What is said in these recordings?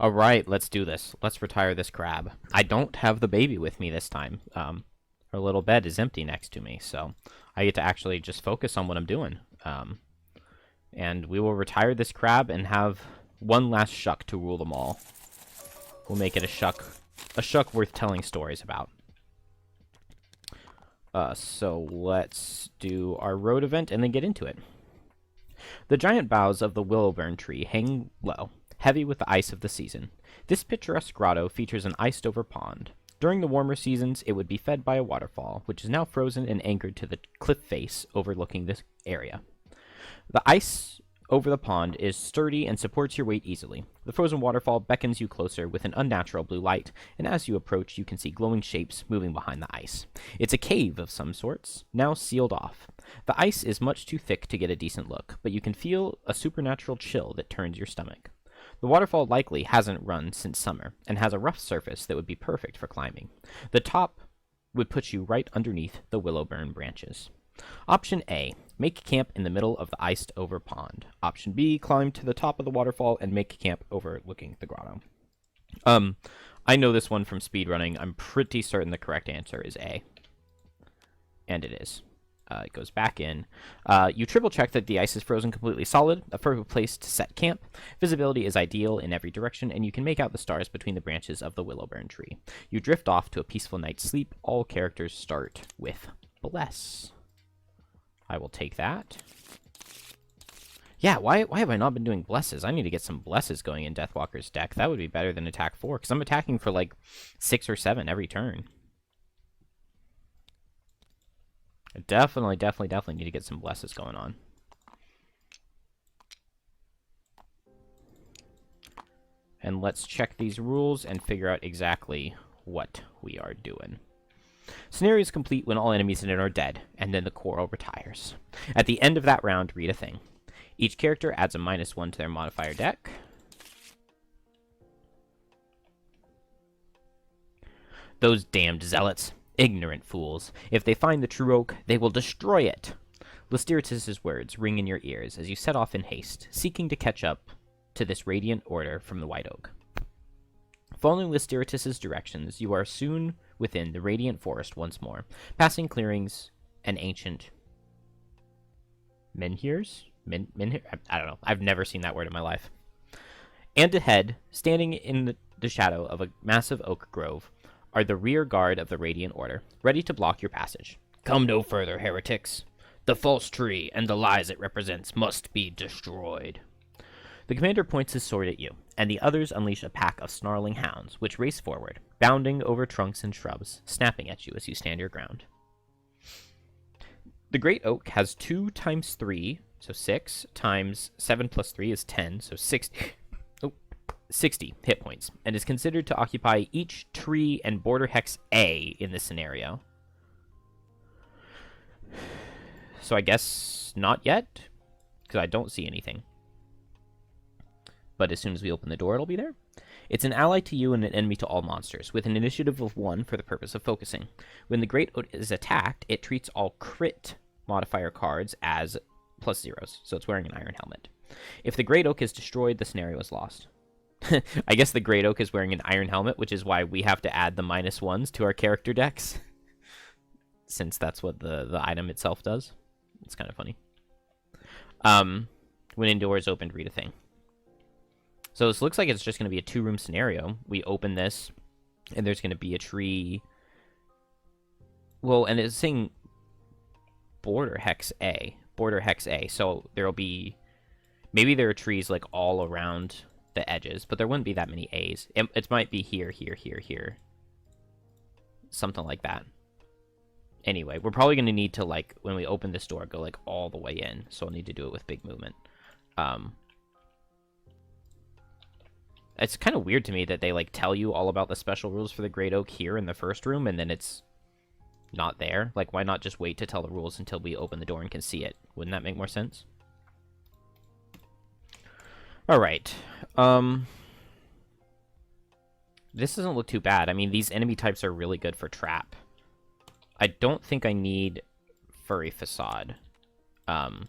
Alright, let's do this. Let's retire this crab. I don't have the baby with me this time. Her little bed is empty next to me, so I get to actually just focus on what I'm doing. And we will retire this crab and have one last shuck to rule them all. We'll make it a shuck worth telling stories about. So let's do our road event and then get into it. The giant boughs of the willowburn tree hang low, heavy with the ice of the season. This picturesque grotto features an iced-over pond. During the warmer seasons, it would be fed by a waterfall, which is now frozen and anchored to the cliff face overlooking this area. The ice over the pond is sturdy and supports your weight easily. The frozen waterfall beckons you closer with an unnatural blue light, and as you approach, you can see glowing shapes moving behind the ice. It's a cave of some sorts, now sealed off. The ice is much too thick to get a decent look, but you can feel a supernatural chill that turns your stomach. The waterfall likely hasn't run since summer, and has a rough surface that would be perfect for climbing. The top would put you right underneath the willowburn branches. Option A, make camp in the middle of the iced-over pond. Option B, climb to the top of the waterfall and make camp overlooking the grotto. I know this one from speedrunning. I'm pretty certain the correct answer is A. And it is. It goes back in. You triple check that the ice is frozen completely solid, a perfect place to set camp. Visibility is ideal in every direction, and you can make out the stars between the branches of the willowburn tree. You drift off to a peaceful night's sleep. All characters start with bless. I will take that. Yeah, why have I not been doing blesses? I need to get some blesses going in Deathwalker's deck. That would be better than attack 4, because I'm attacking for like 6 or 7 every turn. I definitely need to get some blesses going on. And let's check these rules and figure out exactly what we are doing. Scenario is complete when all enemies in it are dead, and then the coral retires. At the end of that round, read a thing. Each character adds a -1 to their modifier deck. Those damned zealots. Ignorant fools. If they find the true oak, they will destroy it. Lysteritis' words ring in your ears as you set off in haste, seeking to catch up to this radiant order from the white oak. Following Lysteritis' directions, you are soon within the radiant forest once more, passing clearings and ancient menhirs? I don't know. I've never seen that word in my life. And ahead, standing in the shadow of a massive oak grove, are the rear guard of the Radiant Order, ready to block your passage. Come no further, heretics. The false tree and the lies it represents must be destroyed. The commander points his sword at you, and the others unleash a pack of snarling hounds, which race forward, bounding over trunks and shrubs, snapping at you as you stand your ground. The Great Oak has 2 times 3, so 6, times 7 plus 3 is 10, so 60 hit points, and is considered to occupy each tree and border hex A in this scenario. So I guess not yet, because I don't see anything. But as soon as we open the door, it'll be there. It's an ally to you and an enemy to all monsters, with an initiative of 1 for the purpose of focusing. When the Great Oak is attacked, it treats all crit modifier cards as +0s, so it's wearing an iron helmet. If the Great Oak is destroyed, the scenario is lost. I guess the Great Oak is wearing an iron helmet, which is why we have to add the -1s to our character decks. Since that's what the item itself does. It's kind of funny. When indoors opened, read a thing. So this looks like it's just going to be a 2-room scenario. We open this, and there's going to be a tree. Well, and it's saying border hex A. Border hex A. So there will be... Maybe there are trees like all around the edges, but there wouldn't be that many A's. It might be here, here, here, here. Something like that. Anyway, we're probably going to need to, like, when we open this door, go, like, all the way in. So I'll need to do it with big movement. It's kind of weird to me that they, like, tell you all about the special rules for the Great Oak here in the first room, and then it's not there. Like, why not just wait to tell the rules until we open the door and can see it? Wouldn't that make more sense? Alright. This doesn't look too bad. I mean, these enemy types are really good for trap. I don't think I need Furry Facade. Because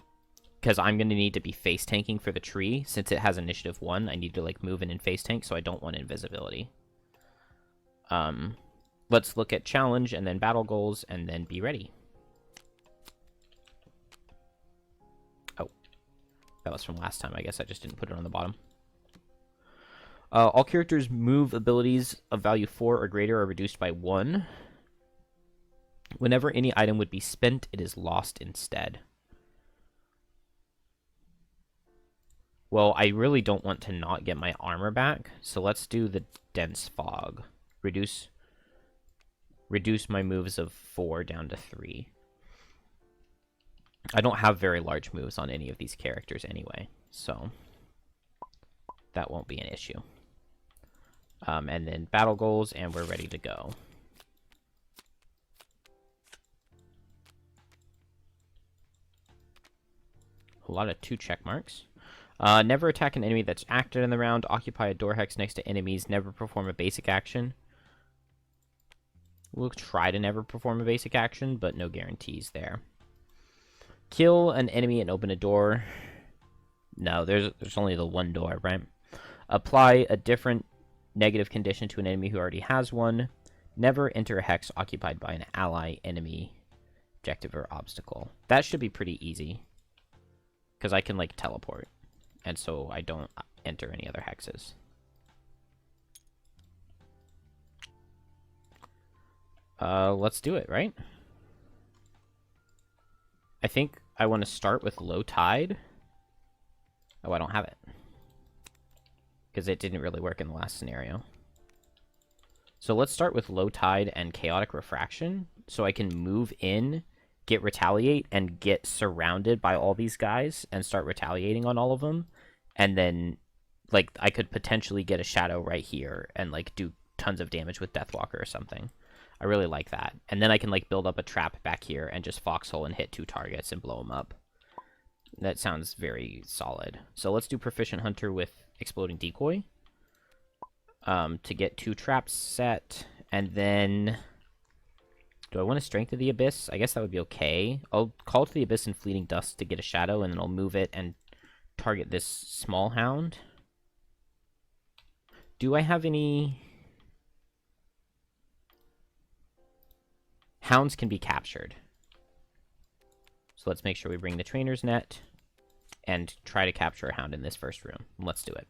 because I'm going to need to be face tanking for the tree. Since it has initiative 1, I need to like move in and face tank, so I don't want invisibility. Let's look at challenge and then battle goals and then be ready. Oh, that was from last time. I guess I just didn't put it on the bottom. All characters' move abilities of value 4 or greater are reduced by 1. Whenever any item would be spent, it is lost instead. Well, I really don't want to not get my armor back, so let's do the dense fog. Reduce my moves of 4 down to 3. I don't have very large moves on any of these characters anyway, so that won't be an issue. And then battle goals, and we're ready to go. A lot of 2 check marks. Never attack an enemy that's active in the round. Occupy a door hex next to enemies. Never perform a basic action. We'll try to never perform a basic action, but no guarantees there. Kill an enemy and open a door. No, there's only the one door, right? Apply a different negative condition to an enemy who already has one. Never enter a hex occupied by an ally, enemy, objective, or obstacle. That should be pretty easy, because I can, like, teleport, and so I don't enter any other hexes. Let's do it, right? I think I want to start with low tide. Oh, I don't have it, because it didn't really work in the last scenario. So let's start with low tide and chaotic refraction, so I can move in, get retaliate, and get surrounded by all these guys and start retaliating on all of them. And then, like, I could potentially get a shadow right here and, like, do tons of damage with Deathwalker or something. I really like that. And then I can, like, build up a trap back here and just foxhole and hit 2 targets and blow them up. That sounds very solid. So let's do Proficient Hunter with Exploding Decoy to get 2 traps set. And then, do I want to Strength of the Abyss? I guess that would be okay. I'll Call to the Abyss and Fleeting Dust to get a shadow, and then I'll move it and target this small hound. Do I have any... Hounds can be captured. So let's make sure we bring the Trainer's Net and try to capture a hound in this first room. Let's do it.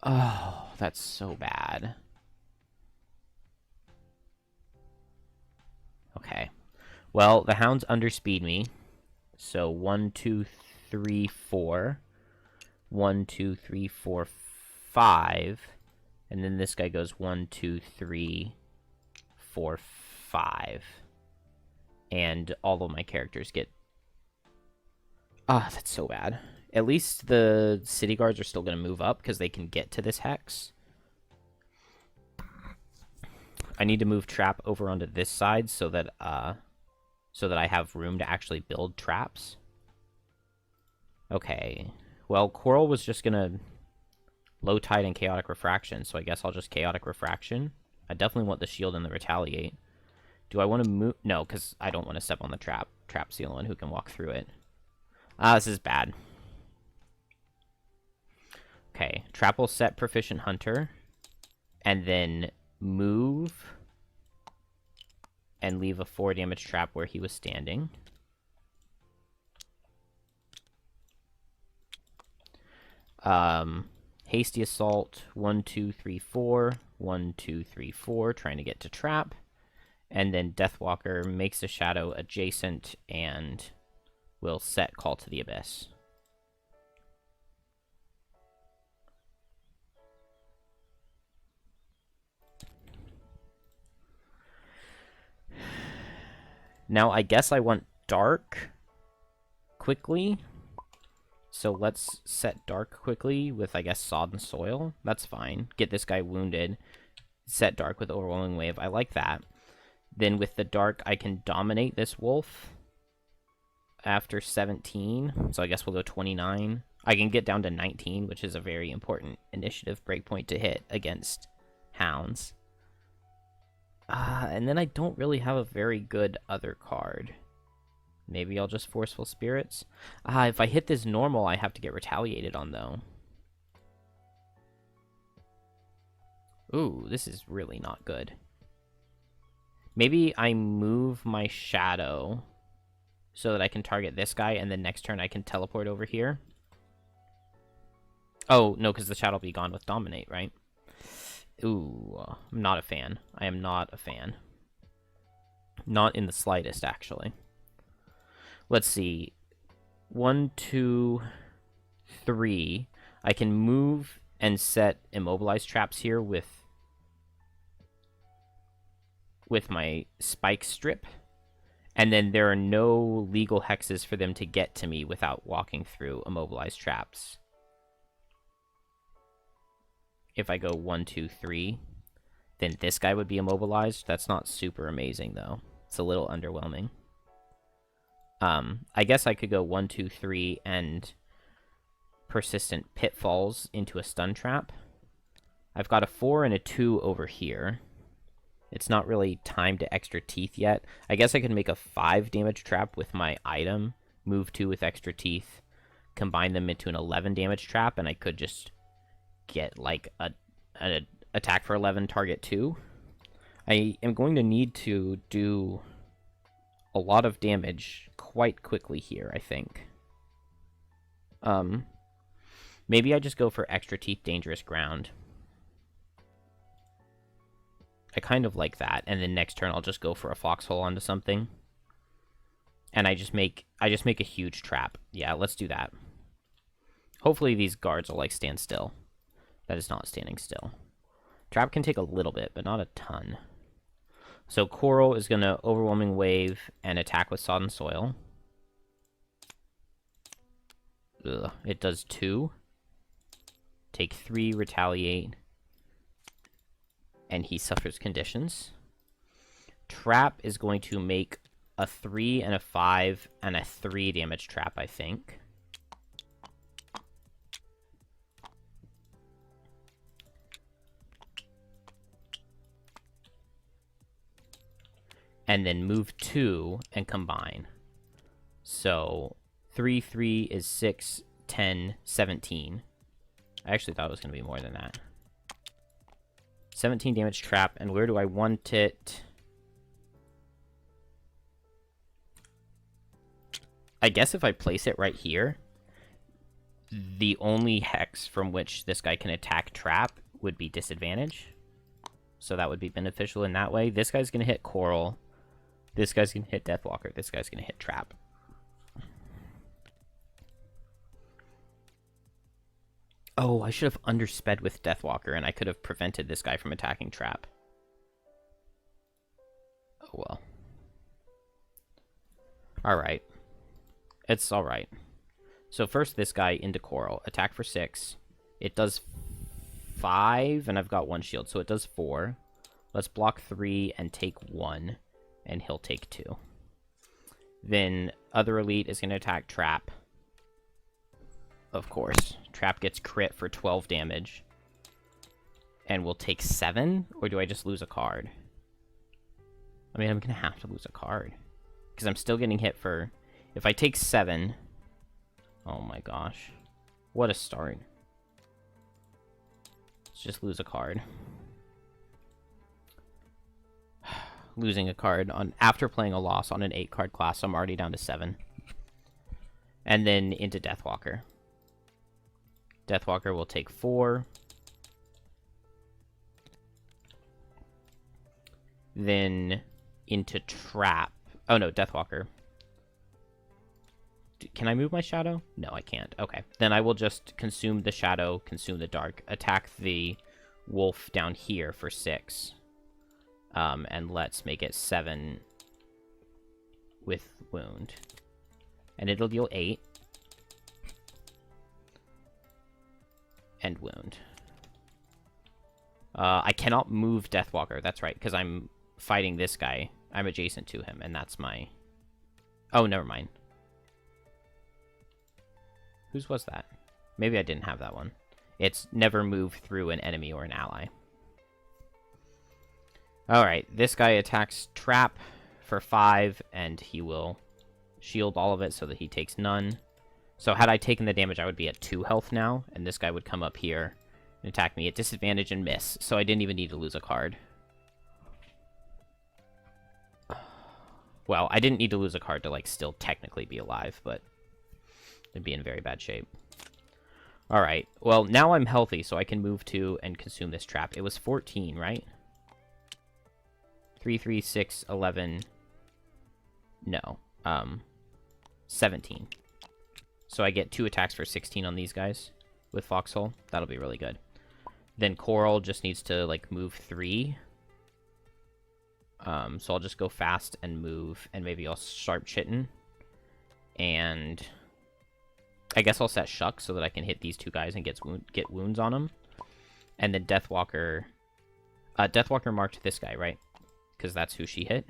Oh, that's so bad. Okay. Well, the hounds underspeed me. So 1, 2, 3, 4. 1, 2, 3, 4, 5. And then this guy goes 1, 2, 3, 4, 5. And all of my characters get... Ah, that's so bad. At least the city guards are still going to move up because they can get to this hex. I need to move trap over onto this side so that I have room to actually build traps. Okay. Well, Coral was just going to low tide and chaotic refraction, so I guess I'll just chaotic refraction. I definitely want the shield and the retaliate. Do I want to move? No, because I don't want to step on the trap. Trap's the only one who can walk through it. Ah, this is bad. Okay, trap will set Proficient Hunter, and then move and leave a 4 damage trap where he was standing. Hasty Assault, 1, 2, 3, 4. 1, 2, 3, 4, trying to get to trap. And then Deathwalker makes a shadow adjacent and will set Call to the Abyss. Now, I guess I want Dark quickly. So let's set Dark quickly with, I guess, Sodden Soil. That's fine. Get this guy wounded. Set Dark with Overwhelming Wave. I like that. Then with the Dark, I can dominate this wolf after 17. So I guess we'll go 29. I can get down to 19, which is a very important initiative breakpoint to hit against hounds. And then I don't really have a very good other card. Maybe I'll just Forceful Spirits. If I hit this normal, I have to get retaliated on, though. Ooh, this is really not good. Maybe I move my Shadow so that I can target this guy, and then next turn I can teleport over here. Oh, no, because the Shadow will be gone with Dominate, right? Ooh, I'm not a fan. I am not a fan. Not in the slightest, actually. Let's see. 1, 2, 3. I can move and set Immobilize traps here with my Spike Strip. And then there are no legal hexes for them to get to me without walking through Immobilize traps. If I go 1, 2, 3, then this guy would be immobilized. That's not super amazing, though. It's a little underwhelming. I guess I could go 1, 2, 3 and Persistent Pitfalls into a stun trap. I've got a 4 and a 2 over here. It's not really timed to extra teeth yet. I guess I could make a 5 damage trap with my item, move 2 with extra teeth, combine them into an 11 damage trap, and I could just get like an attack for 11, target 2. I am going to need to do a lot of damage quite quickly here, I think. Maybe I just go for extra teeth, dangerous ground. I kind of like that, and then next turn I'll just go for a foxhole onto something. And I just make a huge trap. Yeah, let's do that. Hopefully these guards will like stand still. That is not standing still. Trap can take a little bit, but not a ton. So Coral is going to Overwhelming Wave and attack with Sodden Soil. Ugh, it does 2. Take 3, retaliate. And he suffers conditions. Trap is going to make a 3 and a 5 and a 3 damage trap, I think. And then move 2 and combine. So 3, 3 is 6, 10, 17. I actually thought it was going to be more than that. 17 damage trap, and where do I want it? I guess if I place it right here, the only hex from which this guy can attack trap would be disadvantage. So that would be beneficial in that way. This guy's going to hit Coral. This guy's going to hit Deathwalker. This guy's going to hit Trap. Oh, I should have undersped with Deathwalker, and I could have prevented this guy from attacking Trap. Oh, well. Alright. It's alright. So first this guy into Coral. Attack for 6. It does 5, and I've got 1 shield, so it does 4. Let's block 3 and take 1. And he'll take 2. Then other elite is going to attack Trap. Of course. Trap gets crit for 12 damage. And we'll take 7? Or do I just lose a card? I mean, I'm going to have to lose a card. Because I'm still getting hit for... If I take 7... Oh my gosh. What a start. Let's just lose a card. Losing a card on after playing a loss on an 8-card class, so I'm already down to 7. And then into Deathwalker. Deathwalker will take 4. Then into Trap. Oh no, Deathwalker. Can I move my Shadow? No, I can't. Okay. Then I will just consume the Shadow, consume the Dark, attack the Wolf down here for 6. And let's make it 7 with Wound. And it'll deal 8. And Wound. I cannot move Deathwalker, that's right, because I'm fighting this guy. I'm adjacent to him, and that's my... Oh, never mind. Whose was that? Maybe I didn't have that one. It's never move through an enemy or an ally. Alright, this guy attacks Trap for 5, and he will shield all of it so that he takes none. So had I taken the damage, I would be at 2 health now, and this guy would come up here and attack me at disadvantage and miss. So I didn't even need to lose a card. Well, I didn't need to lose a card to, like, still technically be alive, but it'd be in very bad shape. Alright, well, now I'm healthy, so I can move to and consume this trap. It was 14, right? 3, 3, 6, 11... No. 17. So I get 2 attacks for 16 on these guys with Foxhole. That'll be really good. Then Coral just needs to, like, move 3. So I'll just go fast and move, and maybe I'll Sharp Chitin. And I guess I'll set Shuck so that I can hit these 2 guys and get wounds on them. And then Deathwalker... Deathwalker marked this guy, right? Because that's who she hit.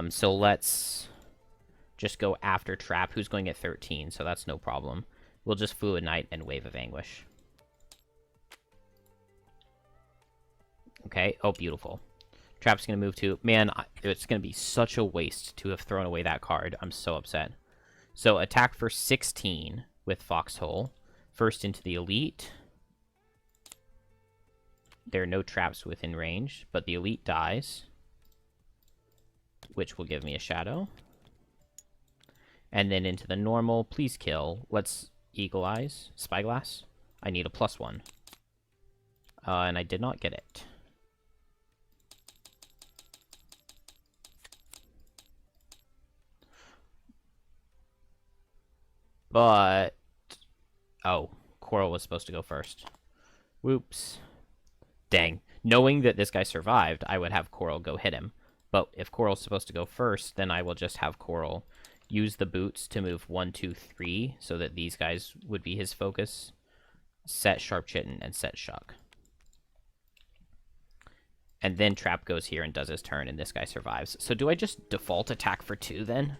So let's just go after Trap, who's going at 13, so that's no problem. We'll just Fluid Knight and Wave of Anguish. Okay, oh, beautiful. Trap's going to move to... Man, it's going to be such a waste to have thrown away that card. I'm so upset. So, attack for 16 with Foxhole. First into the Elite. There are no traps within range, but the Elite dies, which will give me a Shadow. And then into the normal, please kill. Let's Eagle Eyes, Spyglass. I need a +1. And I did not get it. But... Oh, Coral was supposed to go first. Whoops. Dang. Knowing that this guy survived, I would have Coral go hit him. But if Coral's supposed to go first, then I will just have Coral use the boots to move 1, 2, 3, so that these guys would be his focus. Set Sharp Chitin and set Shuck. And then Trap goes here and does his turn, and this guy survives. So do I just default attack for 2 then?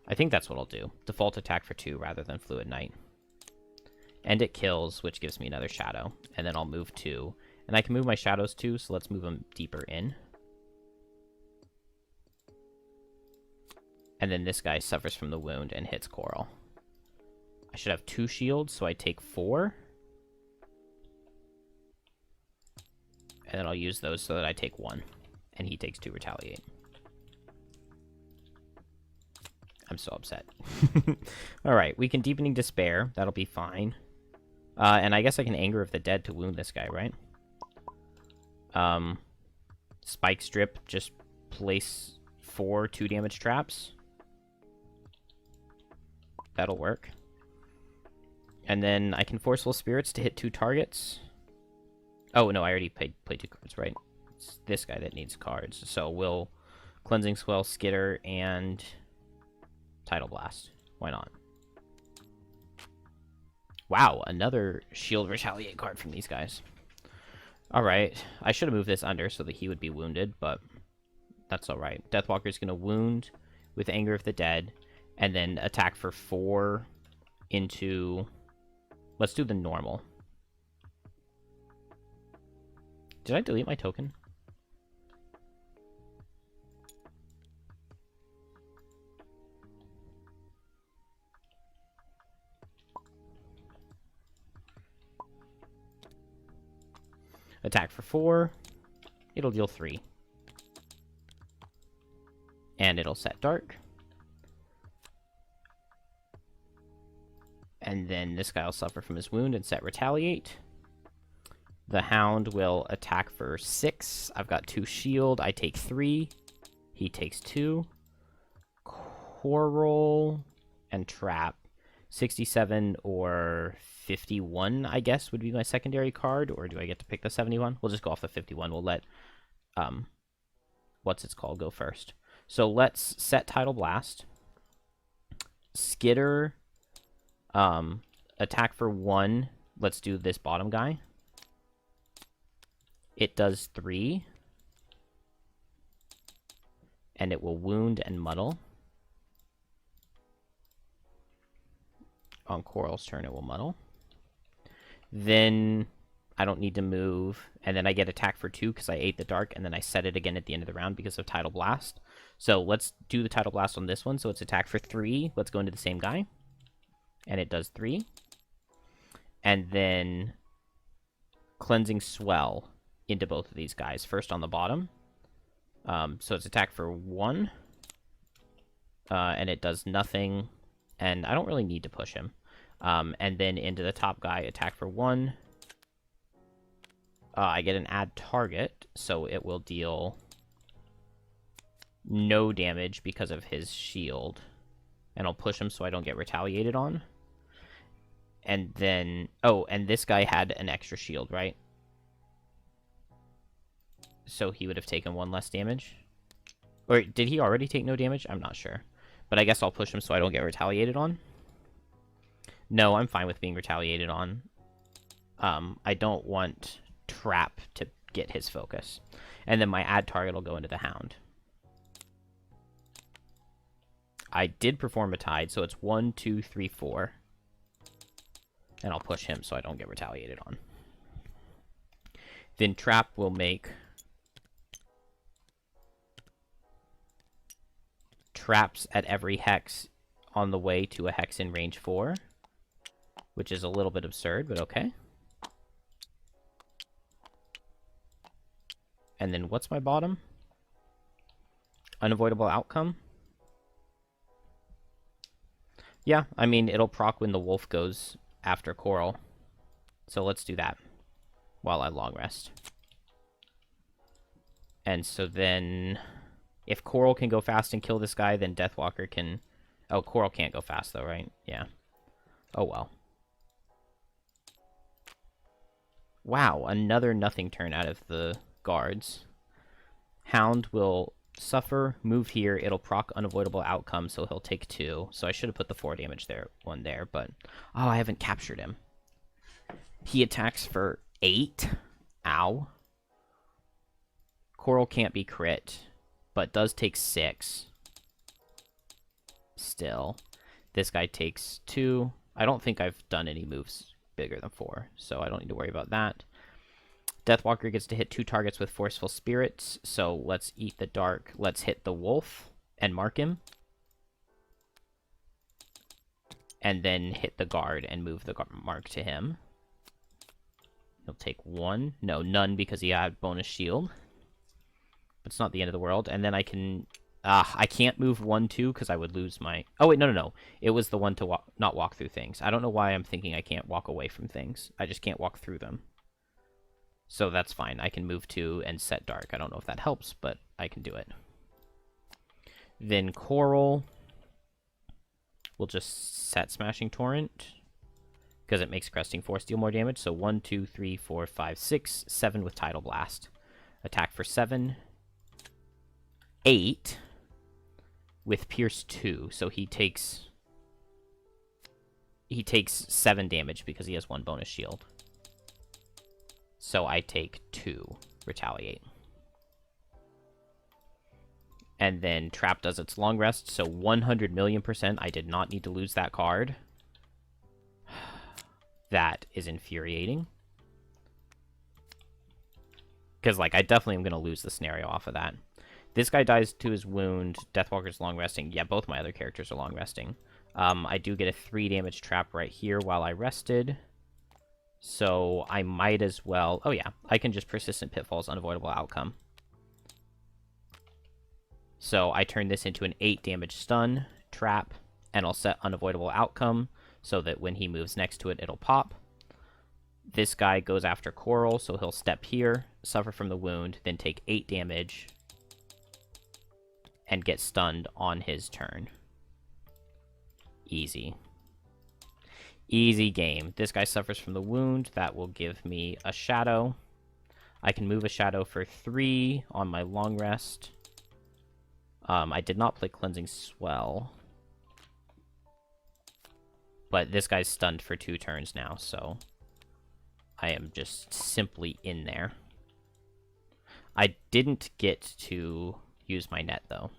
I think that's what I'll do. Default attack for 2 rather than Fluid Knight. And it kills, which gives me another Shadow. And then I'll move 2. And I can move my Shadows too, so let's move them deeper in. And then this guy suffers from the wound and hits Coral. I should have 2 shields, so I take 4. And then I'll use those so that I take 1. And he takes 2 Retaliate. I'm so upset. Alright, we can Deepening Despair. That'll be fine. And I guess I can Anger of the Dead to wound this guy, right? Spike Strip, just place 4 2-damage traps. That'll work. And then I can Forceful Spirits to hit 2 targets. Oh, no, I already played 2 cards, right? It's this guy that needs cards. So we'll Cleansing Swell, Skitter, and Tidal Blast. Why not? Wow, another Shield Retaliate card from these guys. Alright, I should have moved this under so that he would be wounded, but that's alright. Deathwalker's going to wound with Anger of the Dead, and then attack for 4 into... Let's do the normal. Did I delete my token? Attack for 4. It'll deal 3. And it'll set Dark. And then this guy will suffer from his wound and set Retaliate. The Hound will attack for 6. I've got 2 shield. I take 3. He takes 2. Coral and Trap. 67 or 51, I guess, would be my secondary card. Or do I get to pick the 71? We'll just go off the 51. We'll let, what's its called, go first. So let's set Tidal Blast. Skitter, attack for 1. Let's do this bottom guy. It does 3. And it will wound and muddle. On Coral's turn, it will muddle. Then I don't need to move. And then I get attack for 2 because I ate the dark, and then I set it again at the end of the round because of Tidal Blast. So let's do the Tidal Blast on this one. So it's attack for 3. Let's go into the same guy. And it does 3. And then Cleansing Swell into both of these guys. First on the bottom. So it's attack for 1. And it does nothing. And I don't really need to push him. And then into the top guy, attack for 1. I get an add target, so it will deal no damage because of his shield. And I'll push him so I don't get retaliated on. And then... Oh, and this guy had an extra shield, right? So he would have taken 1 less damage. Or did he already take no damage? I'm not sure. But I guess I'll push him so I don't get retaliated on. No, I'm fine with being retaliated on. I don't want Trap to get his focus. And then my add target will go into the Hound. I did perform a tide, so it's 1, 2, 3, 4. And I'll push him so I don't get retaliated on. Then Trap will make traps at every hex on the way to a hex in range 4. Which is a little bit absurd, but okay. And then what's my bottom? Unavoidable outcome? Yeah, I mean, it'll proc when the wolf goes after Coral. So let's do that while I long rest. And so then, if Coral can go fast and kill this guy, then Deathwalker can... Oh, Coral can't go fast though, right? Yeah. Oh well. Wow, another nothing turn out of the guards. Hound will suffer, move here, it'll proc unavoidable outcome, so he'll take 2. So I should have put the 4 damage there, one there, but... Oh, I haven't captured him. He attacks for 8. Ow. Coral can't be crit, but does take 6. Still. This guy takes 2. I don't think I've done any moves bigger than 4, so I don't need to worry about that. Deathwalker gets to hit 2 targets with Forceful Spirits, so let's eat the dark. Let's hit the wolf and mark him. And then hit the guard and move the mark to him. He'll take 1. No, none because he had bonus shield. But it's not the end of the world. And then I can... I can't move 1, 2 because I would lose my... Oh, wait, no. It was the one to not walk through things. I don't know why I'm thinking I can't walk away from things. I just can't walk through them. So that's fine. I can move 2 and set dark. I don't know if that helps, but I can do it. Then Coral. We'll just set Smashing Torrent because it makes Cresting Force deal more damage. So 1, 2, 3, 4, 5, 6, 7 with Tidal Blast. Attack for 7. 8 with Pierce 2. So he takes 7 damage because he has 1 bonus shield. So I take 2. Retaliate. And then Trap does its long rest, so 100,000,000%. I did not need to lose that card. That is infuriating. Because, like, I definitely am going to lose the scenario off of that. This guy dies to his wound. Deathwalker's long resting. Yeah, both my other characters are long resting. I do get a 3 damage trap right here while I rested. So I might as well... Oh yeah, I can just Persistent Pitfalls, Unavoidable Outcome. So I turn this into an 8 damage stun, trap, and I'll set Unavoidable Outcome so that when he moves next to it, it'll pop. This guy goes after Coral, so he'll step here, suffer from the wound, then take 8 damage, and get stunned on his turn. Easy. Easy game. This guy suffers from the wound. That will give me a shadow. I can move a shadow for 3 on my long rest. I did not play Cleansing Swell. But this guy's stunned for 2 turns now, so I am just simply in there. I didn't get to use my net, though.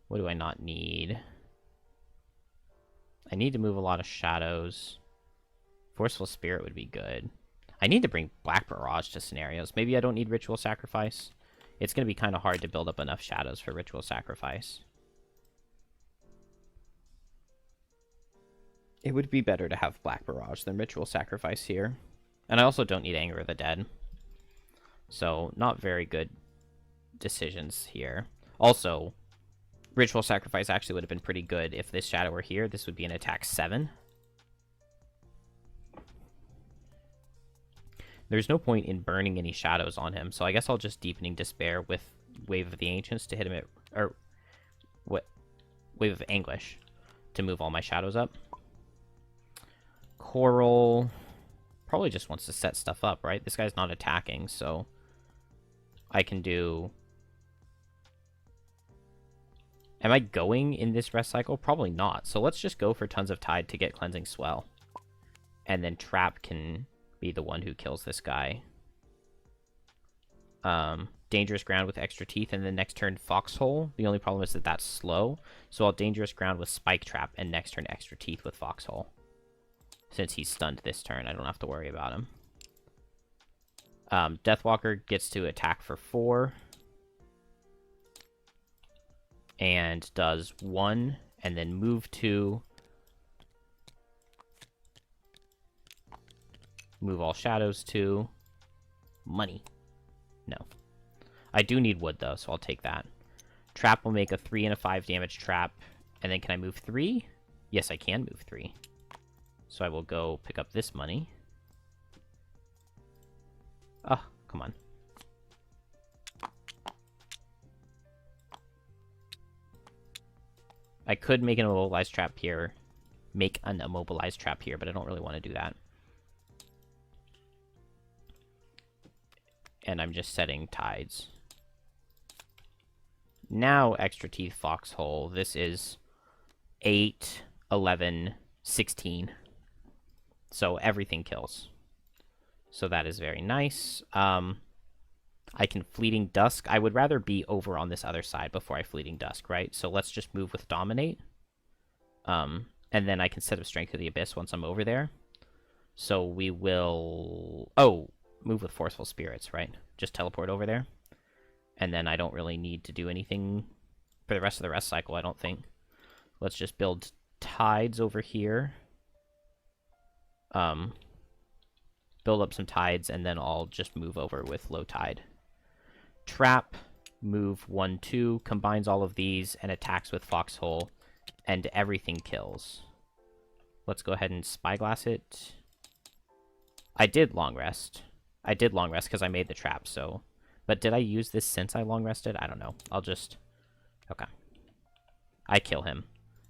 What do I not need? I need to move a lot of shadows. Forceful Spirit would be good. I need to bring Black Barrage to scenarios. Maybe I don't need Ritual Sacrifice. It's going to be kind of hard to build up enough shadows for Ritual Sacrifice. It would be better to have Black Barrage than Ritual Sacrifice here. And I also don't need Anger of the Dead. So, not very good decisions here. Also, Ritual Sacrifice actually would have been pretty good if this shadow were here. This would be an attack 7. There's no point in burning any shadows on him, so I guess I'll just Deepening Despair with Wave of the Ancients to hit him at... Or, what? Wave of Anguish to move all my shadows up. Coral probably just wants to set stuff up, right? This guy's not attacking, so I can do... Am I going in this rest cycle? Probably not. So let's just go for Tons of Tide to get Cleansing Swell. And then Trap can be the one who kills this guy. Dangerous Ground with Extra Teeth, and then next turn Foxhole. The only problem is that that's slow. So I'll Dangerous Ground with Spike Trap, and next turn Extra Teeth with Foxhole. Since he's stunned this turn, I don't have to worry about him. Deathwalker gets to attack for 4. And does 1, and then move 2. Move all shadows 2. Money. No. I do need wood, though, so I'll take that. Trap will make a 3 and a 5 damage trap. And then can I move 3? Yes, I can move 3. So I will go pick up this money. Oh, come on. I could make an immobilized trap here. Make an immobilized trap here, but I don't really want to do that. And I'm just setting tides. Now, Extra Teeth Foxhole. This is 8, 11, 16. So everything kills. So that is very nice. I can Fleeting Dusk. I would rather be over on this other side before I Fleeting Dusk, right? So let's just move with Dominate. And then I can set up Strength of the Abyss once I'm over there. So we will... Oh, move with Forceful Spirits, right? Just teleport over there. And then I don't really need to do anything for the rest of the rest cycle, I don't think. Let's just build Tides over here. Build up some Tides, and then I'll just move over with Low Tide. Trap, move 1, 2, combines all of these, and attacks with Foxhole, and everything kills. Let's go ahead and Spyglass it. I did long rest. I did long rest because I made the trap, so... But did I use this since I long rested? I don't know. I'll just... Okay. I kill him.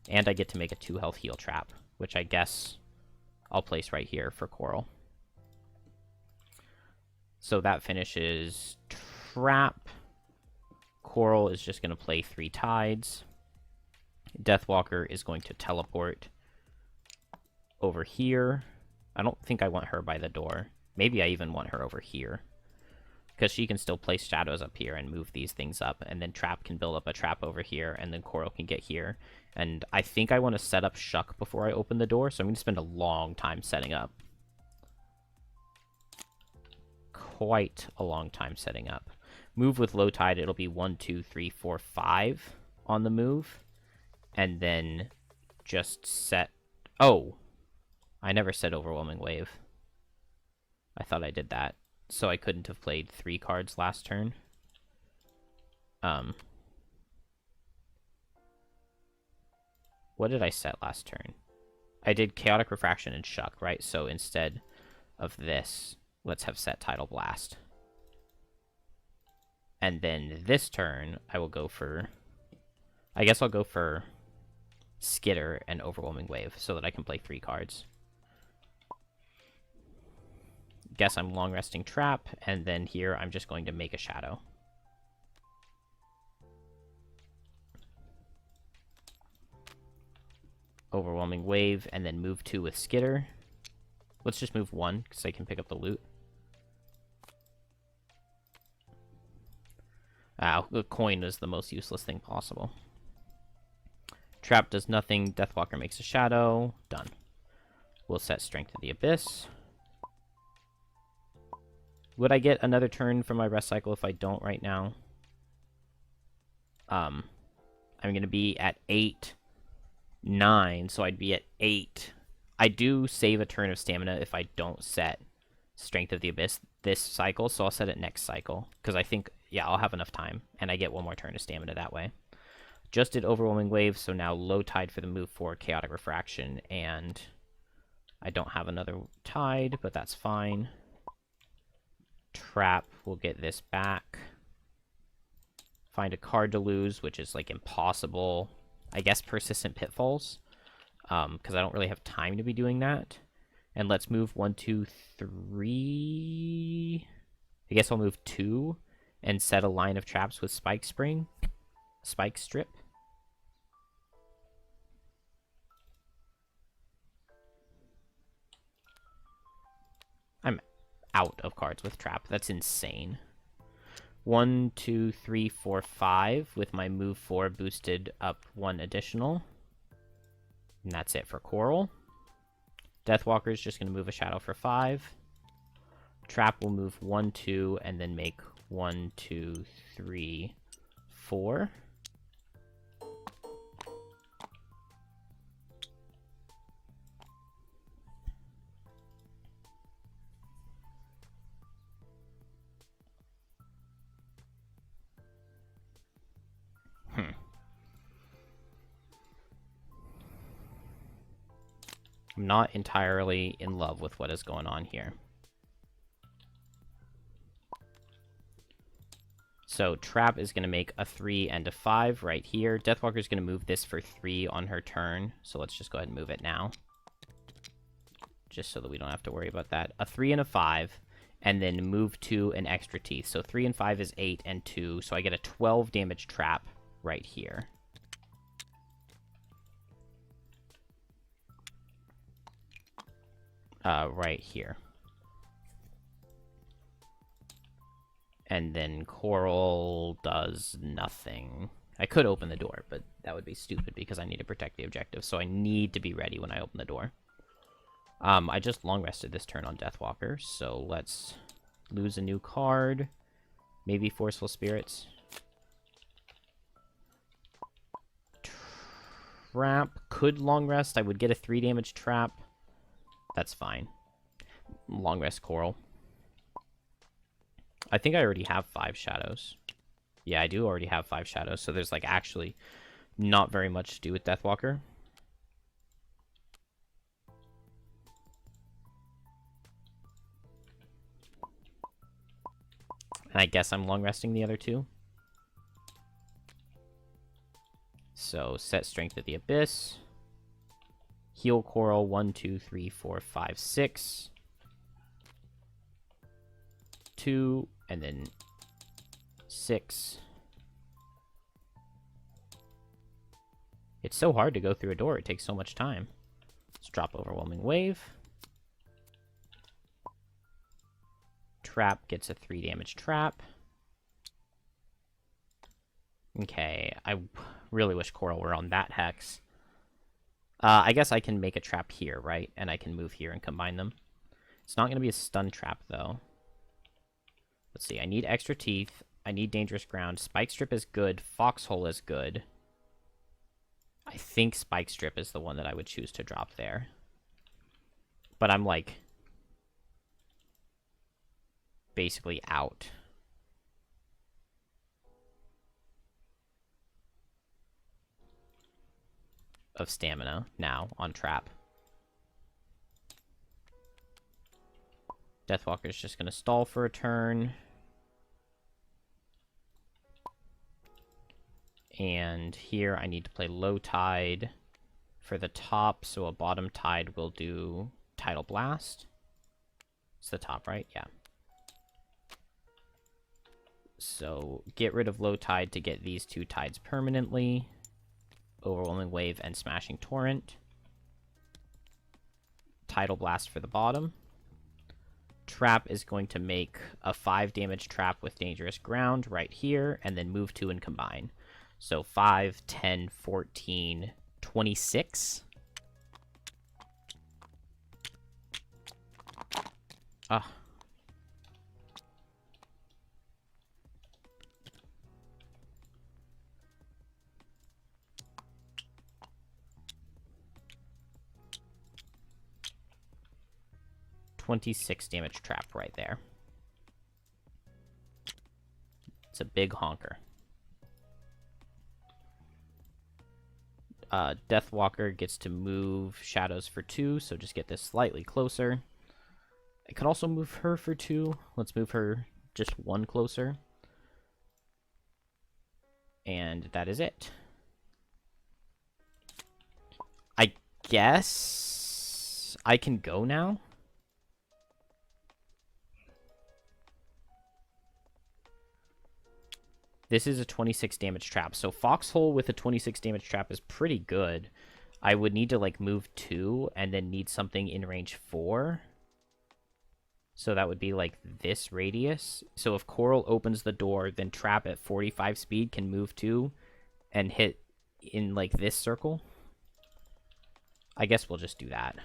And I get to make a 2 health heal trap, which I guess I'll place right here for Coral. So that finishes Trap. Coral is just going to play 3 Tides. Deathwalker is going to teleport over here. I don't think I want her by the door. Maybe I even want her over here. Because she can still place shadows up here and move these things up. And then Trap can build up a trap over here. And then Coral can get here. And I think I want to set up Shuck before I open the door. So I'm going to spend a long time setting up. Quite a long time setting up. Move with Low Tide, it'll be 1, 2, 3, 4, 5 on the move. And then just set... Oh! I never said Overwhelming Wave. I thought I did that. So I couldn't have played 3 cards last turn. What did I set last turn? I did Chaotic Refraction and Shuck, right? So instead of this, let's have set Tidal Blast. And then this turn, I will go for... I guess I'll go for Skitter and Overwhelming Wave so that I can play 3 cards. Guess I'm long resting Trap, and then here I'm just going to make a Shadow. Overwhelming Wave, and then move 2 with Skitter. Let's just move 1, because I can pick up the loot. Wow, the coin is the most useless thing possible. Trap does nothing. Deathwalker makes a shadow. Done. We'll set Strength of the Abyss. Would I get another turn from my rest cycle if I don't right now? I'm going to be at 8, 9, so I'd be at 8. I do save a turn of stamina if I don't set Strength of the Abyss this cycle, so I'll set it next cycle. Because I think, yeah, I'll have enough time, and I get one more turn of stamina that way. Just did Overwhelming Wave, so now Low Tide for the move for Chaotic Refraction, and I don't have another Tide, but that's fine. Trap will get this back. Find a card to lose, which is, like, impossible. I guess Persistent Pitfalls, because I don't really have time to be doing that. And let's move 1, 2, 3... I guess I'll move 2 and set a line of traps with Spike Strip. I'm out of cards with Trap. That's insane. 1, 2, 3, 4, 5 with my move 4 boosted up 1 additional. And that's it for Coral. Deathwalker is just going to move a shadow for 5. Trap will move 1, 2, and then make 1, 2, 3, 4. I'm not entirely in love with what is going on here. So Trap is going to make a 3 and a 5 right here. Deathwalker is going to move this for 3 on her turn. So let's just go ahead and move it now. Just so that we don't have to worry about that. A 3 and a 5. And then move 2 and extra teeth. So 3 and 5 is 8 and 2. So I get a 12 damage Trap right here. Right here. And then Coral does nothing. I could open the door, but that would be stupid because I need to protect the objective, so I need to be ready when I open the door. I just long rested this turn on Deathwalker, so let's lose a new card. Maybe Forceful Spirits. Trap. Could long rest. I would get a 3 damage trap. That's fine. Long rest Coral. I think I already have 5 shadows. Yeah, I do already have 5 shadows, so there's, like, actually not very much to do with Deathwalker. And I guess I'm long resting the other 2. So, set Strength of the Abyss. Heal Coral, 1, 2, 3, 4, 5, 6. 2, and then 6. It's so hard to go through a door. It takes so much time. Let's drop Overwhelming Wave. Trap gets a 3 damage trap. Okay, I really wish Coral were on that hex. I guess I can make a trap here, right? And I can move here and combine them. It's not going to be a stun trap, though. Let's see. I need extra teeth. I need dangerous ground. Spike Strip is good. Foxhole is good. I think Spike Strip is the one that I would choose to drop there. But I'm, like, basically out. Of stamina now on Trap. Deathwalker's just going to stall for a turn. And here I need to play Low Tide for the top, so a bottom tide will do Tidal Blast. It's the top, right? Yeah. So get rid of Low Tide to get these 2 tides permanently. Overwhelming Wave and Smashing Torrent. Tidal Blast for the bottom. trap is going to make a 5 damage trap with dangerous ground right here, and then move 2 and combine. So 5, 10, 14, 26. Ah. 26 damage trap right there. It's a big honker. Deathwalker gets to move shadows for 2, so just get this slightly closer. I could also move her for 2. Let's move her just 1 closer. And that is it. I guess I can go now. This is a 26 damage trap. So Foxhole with a 26 damage trap is pretty good. I would need to, like, move 2 and then need something in range 4. So that would be, like, this radius. So if Coral opens the door, then Trap at 45 speed can move 2 and hit in, like, this circle. I guess we'll just do that.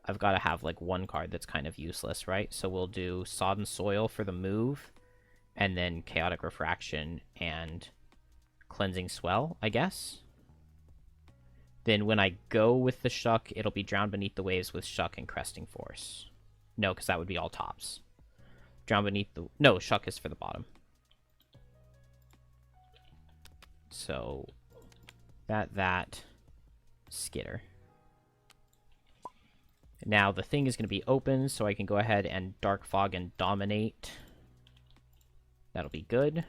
I've got to have, like, 1 card that's kind of useless, right? So we'll do Sodden Soil for the move, and then Chaotic Refraction and Cleansing Swell, I guess. Then when I go with the Shuck, it'll be Drown Beneath the Waves with Shuck and Cresting Force. No, because that would be all tops. Drown Beneath the... No, Shuck is for the bottom. So, that, Skitter. Now, the thing is going to be open, so I can go ahead and Dark Fog and Dominate. That'll be good.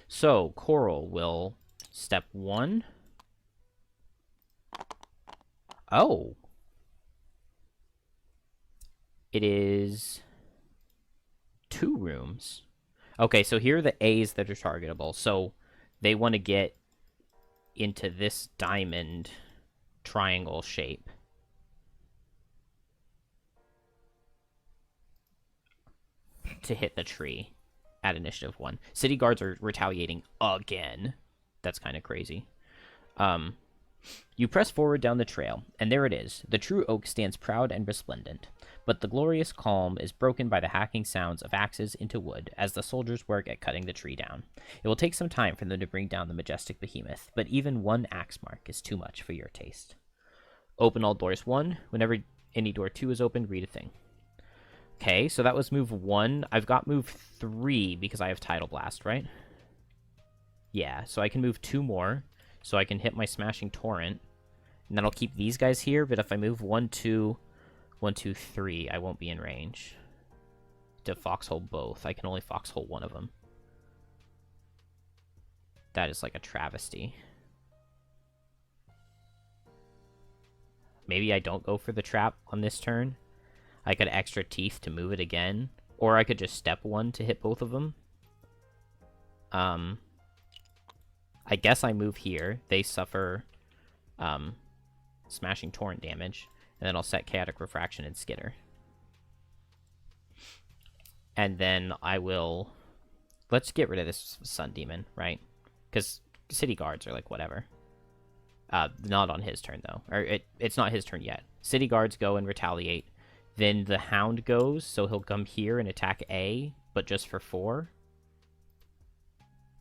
So, Coral will step 1. Oh. It is 2 rooms. Okay, so here are the A's that are targetable. So, they want to get into this diamond triangle shape. To hit the tree at initiative 1. City guards are retaliating again. That's kind of crazy. You press forward down the trail, and there it is. The true oak stands proud and resplendent. But the glorious calm is broken by the hacking sounds of axes into wood as the soldiers work at cutting the tree down. It will take some time for them to bring down the majestic behemoth, but even 1 axe mark is too much for your taste. Open all doors 1. Whenever any door 2 is opened, read a thing. Okay, so that was move 1. I've got move 3 because I have Tidal Blast, right? Yeah, so I can move 2 more, so I can hit my Smashing Torrent, and then I'll keep these guys here, but if I move 1, 2, 1, 2, 3, I won't be in range to Foxhole both. I can only Foxhole one of them. That is like a travesty. Maybe I don't go for the trap on this turn. I could extra teeth to move it again. Or I could just step 1 to hit both of them. I guess I move here. They suffer Smashing Torrent damage. And then I'll set Chaotic Refraction and Skitter. And then I will... Let's get rid of this Sun Demon, right? Because City Guards are like, whatever. Not on his turn, though. Or it's not his turn yet. City Guards go and retaliate. Then the Hound goes, so he'll come here and attack A, but just for 4.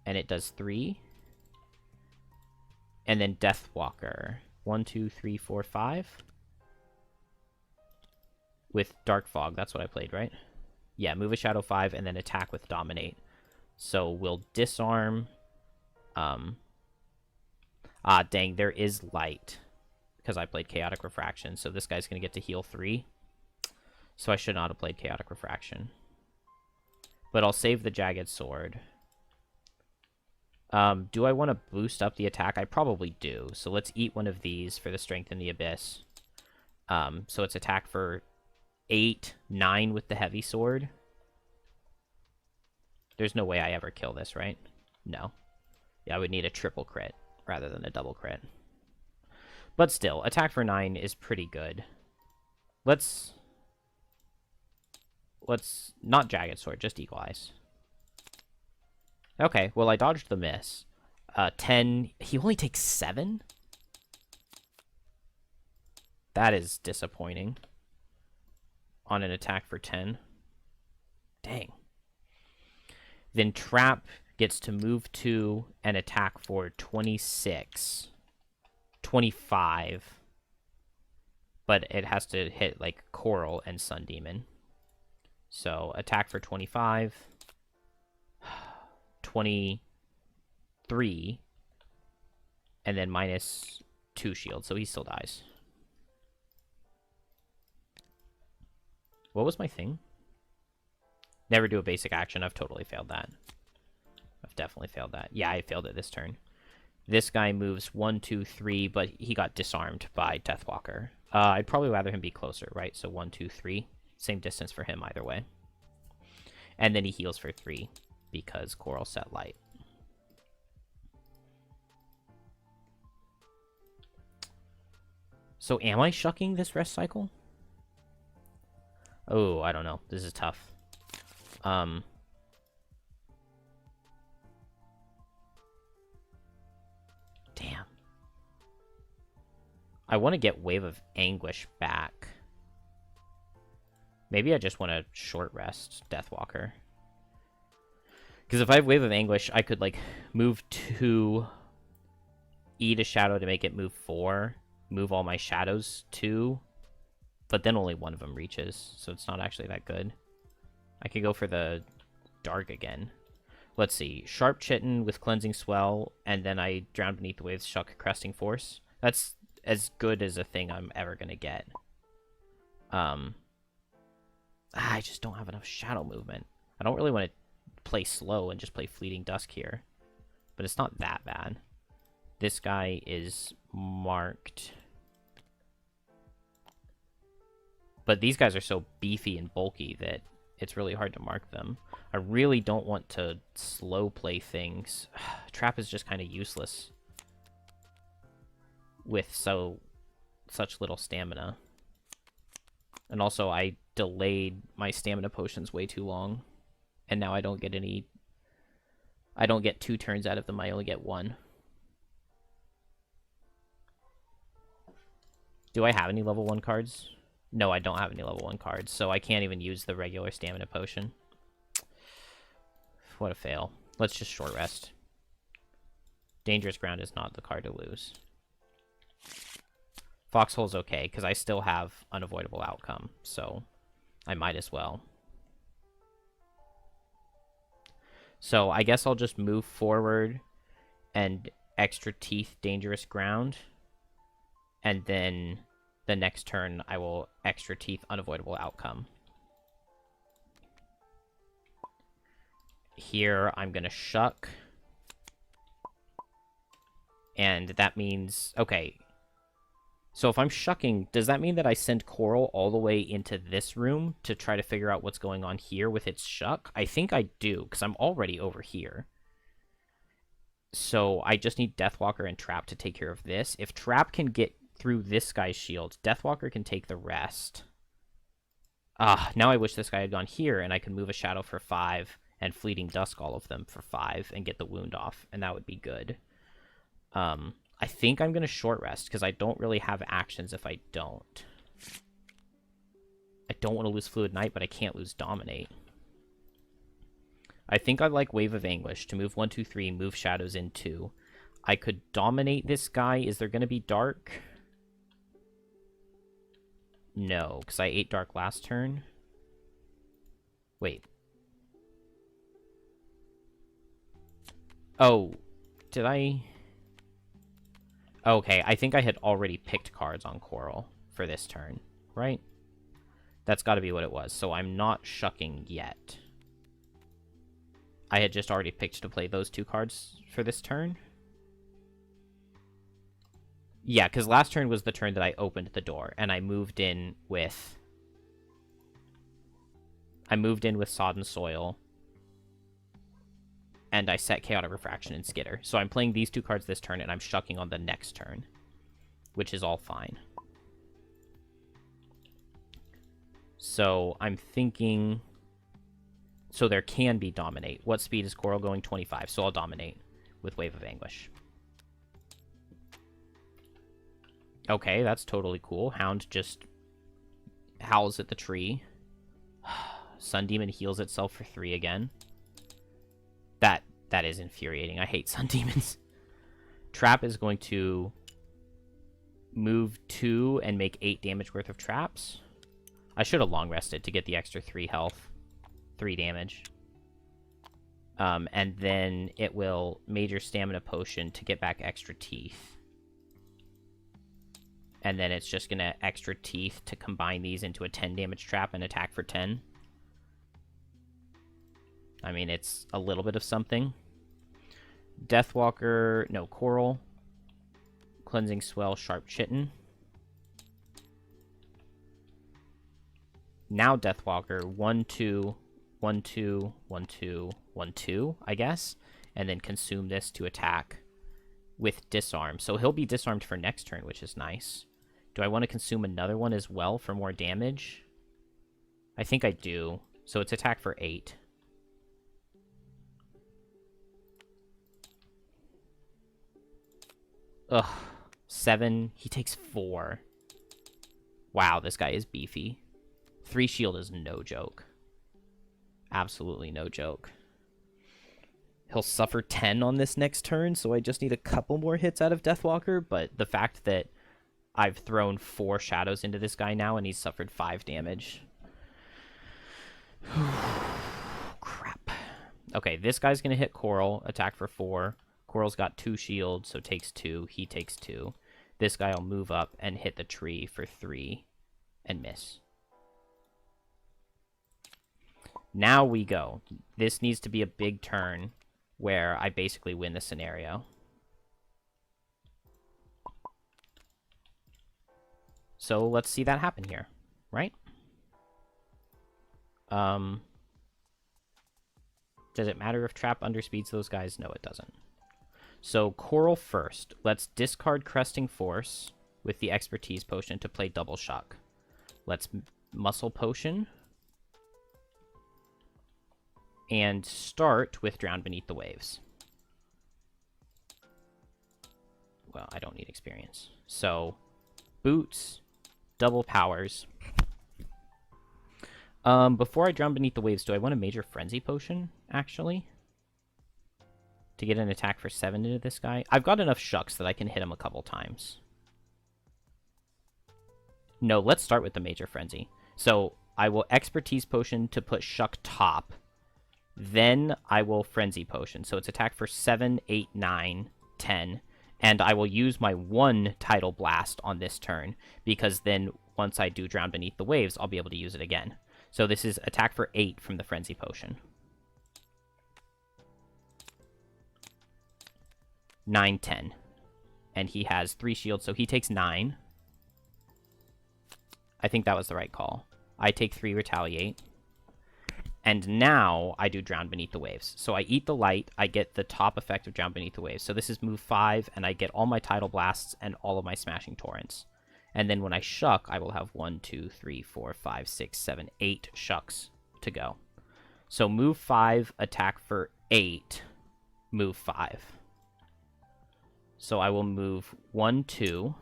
And it does 3. And then Deathwalker. 1, 2, 3, 4, 5. With Dark Fog, that's what I played, right? Yeah, move a Shadow 5 and then attack with Dominate. So we'll disarm... dang, there is light. Because I played Chaotic Refraction, so this guy's going to get to heal 3. So I should not have played Chaotic Refraction. But I'll save the Jagged Sword. Do I want to boost up the attack? I probably do. So let's eat one of these for the Strength in the Abyss. So it's attack for 8, 9 with the Heavy Sword. There's no way I ever kill this, right? No. Yeah, I would need a triple crit rather than a double crit. But still, attack for 9 is pretty good. Let's not Jagged Sword, just Eagle Eyes. Okay, well, I dodged the miss. 10. He only takes 7? That is disappointing. On an attack for 10. Dang. Then Trap gets to move 2 and attack for 26. 25. But it has to hit, like, Coral and Sun Demon. So, attack for 25. 23. And then minus 2 shield, so he still dies. What was my thing? Never do a basic action. I've totally failed that. I've definitely failed that. Yeah, I failed it this turn. This guy moves 1, 2, 3, but he got disarmed by Deathwalker. I'd probably rather him be closer, right? So 1, 2, 3. Same distance for him either way. And then he heals for 3 because Coral set light. So am I shucking this rest cycle? Oh, I don't know. This is tough. Damn. I want to get Wave of Anguish back. Maybe I just want to short rest Deathwalker. Because if I have Wave of Anguish, I could, like, move 2, eat a shadow to make it move 4, move all my shadows 2, but then only one of them reaches, so it's not actually that good. I could go for the Dark again. Let's see. Sharp Chitin with Cleansing Swell, and then I Drown Beneath the Waves, Shuck Cresting Force. That's as good as a thing I'm ever going to get. I just don't have enough shadow movement. I don't really want to play slow and just play Fleeting Dusk here. But it's not that bad. This guy is marked. But these guys are so beefy and bulky that it's really hard to mark them. I really don't want to slow play things. Trap is just kind of useless with such little stamina. And also, I delayed my stamina potions way too long. And now I don't get any... I don't get 2 turns out of them, I only get 1. Do I have any level 1 cards? No, I don't have any level 1 cards, so I can't even use the regular stamina potion. What a fail. Let's just short rest. Dangerous Ground is not the card to lose. Foxhole's okay, because I still have Unavoidable Outcome, so I might as well. So I guess I'll just move forward and Extra Teeth Dangerous Ground, and then the next turn I will Extra Teeth Unavoidable Outcome. Here I'm going to Shuck. And that means... Okay. So if I'm Shucking, does that mean that I send Coral all the way into this room to try to figure out what's going on here with its Shuck? I think I do, because I'm already over here. So I just need Deathwalker and Trap to take care of this. If Trap can get through this guy's shield, Deathwalker can take the rest. Now I wish this guy had gone here, and I could move a Shadow for 5 and Fleeting Dusk all of them for 5 and get the wound off, and that would be good. I think I'm going to short rest, because I don't really have actions if I don't. I don't want to lose Fluid Knight, but I can't lose Dominate. I think I like Wave of Anguish to move 1, 2, 3, move shadows in 2. I could Dominate this guy. Is there going to be Dark? No, because I ate Dark last turn. Wait. Oh, did I... Okay, I think I had already picked cards on Coral for this turn, right? That's got to be what it was, so I'm not Shucking yet. I had just already picked to play those 2 cards for this turn. Yeah, because last turn was the turn that I opened the door, and I moved in with... Sodden Soil, and I set Chaotic Refraction and Skitter. So I'm playing these 2 cards this turn, and I'm Shucking on the next turn, which is all fine. So I'm thinking... So there can be Dominate. What speed is Coral going? 25. So I'll Dominate with Wave of Anguish. Okay, that's totally cool. Hound just howls at the tree. Sun Demon heals itself for 3 again. That is infuriating. I hate Sun Demons. Trap is going to move 2 and make 8 damage worth of traps. I should have long rested to get the extra 3 health. 3 damage. And then it will Major Stamina Potion to get back extra teeth. And then it's just going to extra teeth to combine these into a 10 damage trap and attack for 10. I mean, it's a little bit of something. Deathwalker, no, Coral. Cleansing Swell, Sharp Chitin. Now Deathwalker, 1, 2, 1, 2, 1, 2, 1, 2, I guess. And then consume this to attack with Disarm. So he'll be disarmed for next turn, which is nice. Do I want to consume another one as well for more damage? I think I do. So it's attack for 8. Ugh. 7. He takes 4. Wow, this guy is beefy. 3 shield is no joke. Absolutely no joke. He'll suffer 10 on this next turn, so I just need a couple more hits out of Deathwalker, but the fact that I've thrown 4 shadows into this guy now and he's suffered 5 damage. Crap. Okay, this guy's going to hit Coral, attack for 4. Coral's got 2 shields, so takes 2. He takes 2. This guy will move up and hit the tree for 3 and miss. Now we go. This needs to be a big turn where I basically win the scenario. So let's see that happen here, right? Does it matter if Trap underspeeds those guys? No, it doesn't. So Coral first. Let's discard Cresting Force with the Expertise Potion to play Double Shock. Let's Muscle Potion. And start with Drown Beneath the Waves. Well, I don't need experience. So, Boots, double powers. Before I Drown Beneath the Waves, do I want a Major Frenzy Potion, actually? To get an attack for 7 into this guy? I've got enough Shucks that I can hit him a couple times. No, let's start with the Major Frenzy. So, I will Expertise Potion to put Shuck top. Then I will Frenzy Potion. So it's attack for 7, 8, 9, 10. And I will use my 1 Tidal Blast on this turn, because then once I do Drown Beneath the Waves, I'll be able to use it again. So this is attack for 8 from the Frenzy Potion. 9, 10. And he has 3 shields, so he takes 9. I think that was the right call. I take 3 Retaliate. And now I do Drown Beneath the Waves. So I eat the light, I get the top effect of Drown Beneath the Waves. So this is move 5, and I get all my Tidal Blasts and all of my Smashing Torrents. And then when I Shuck, I will have 1, 2, 3, 4, 5, 6, 7, 8 Shucks to go. So move 5, attack for 8, move 5. So I will move 1, 2.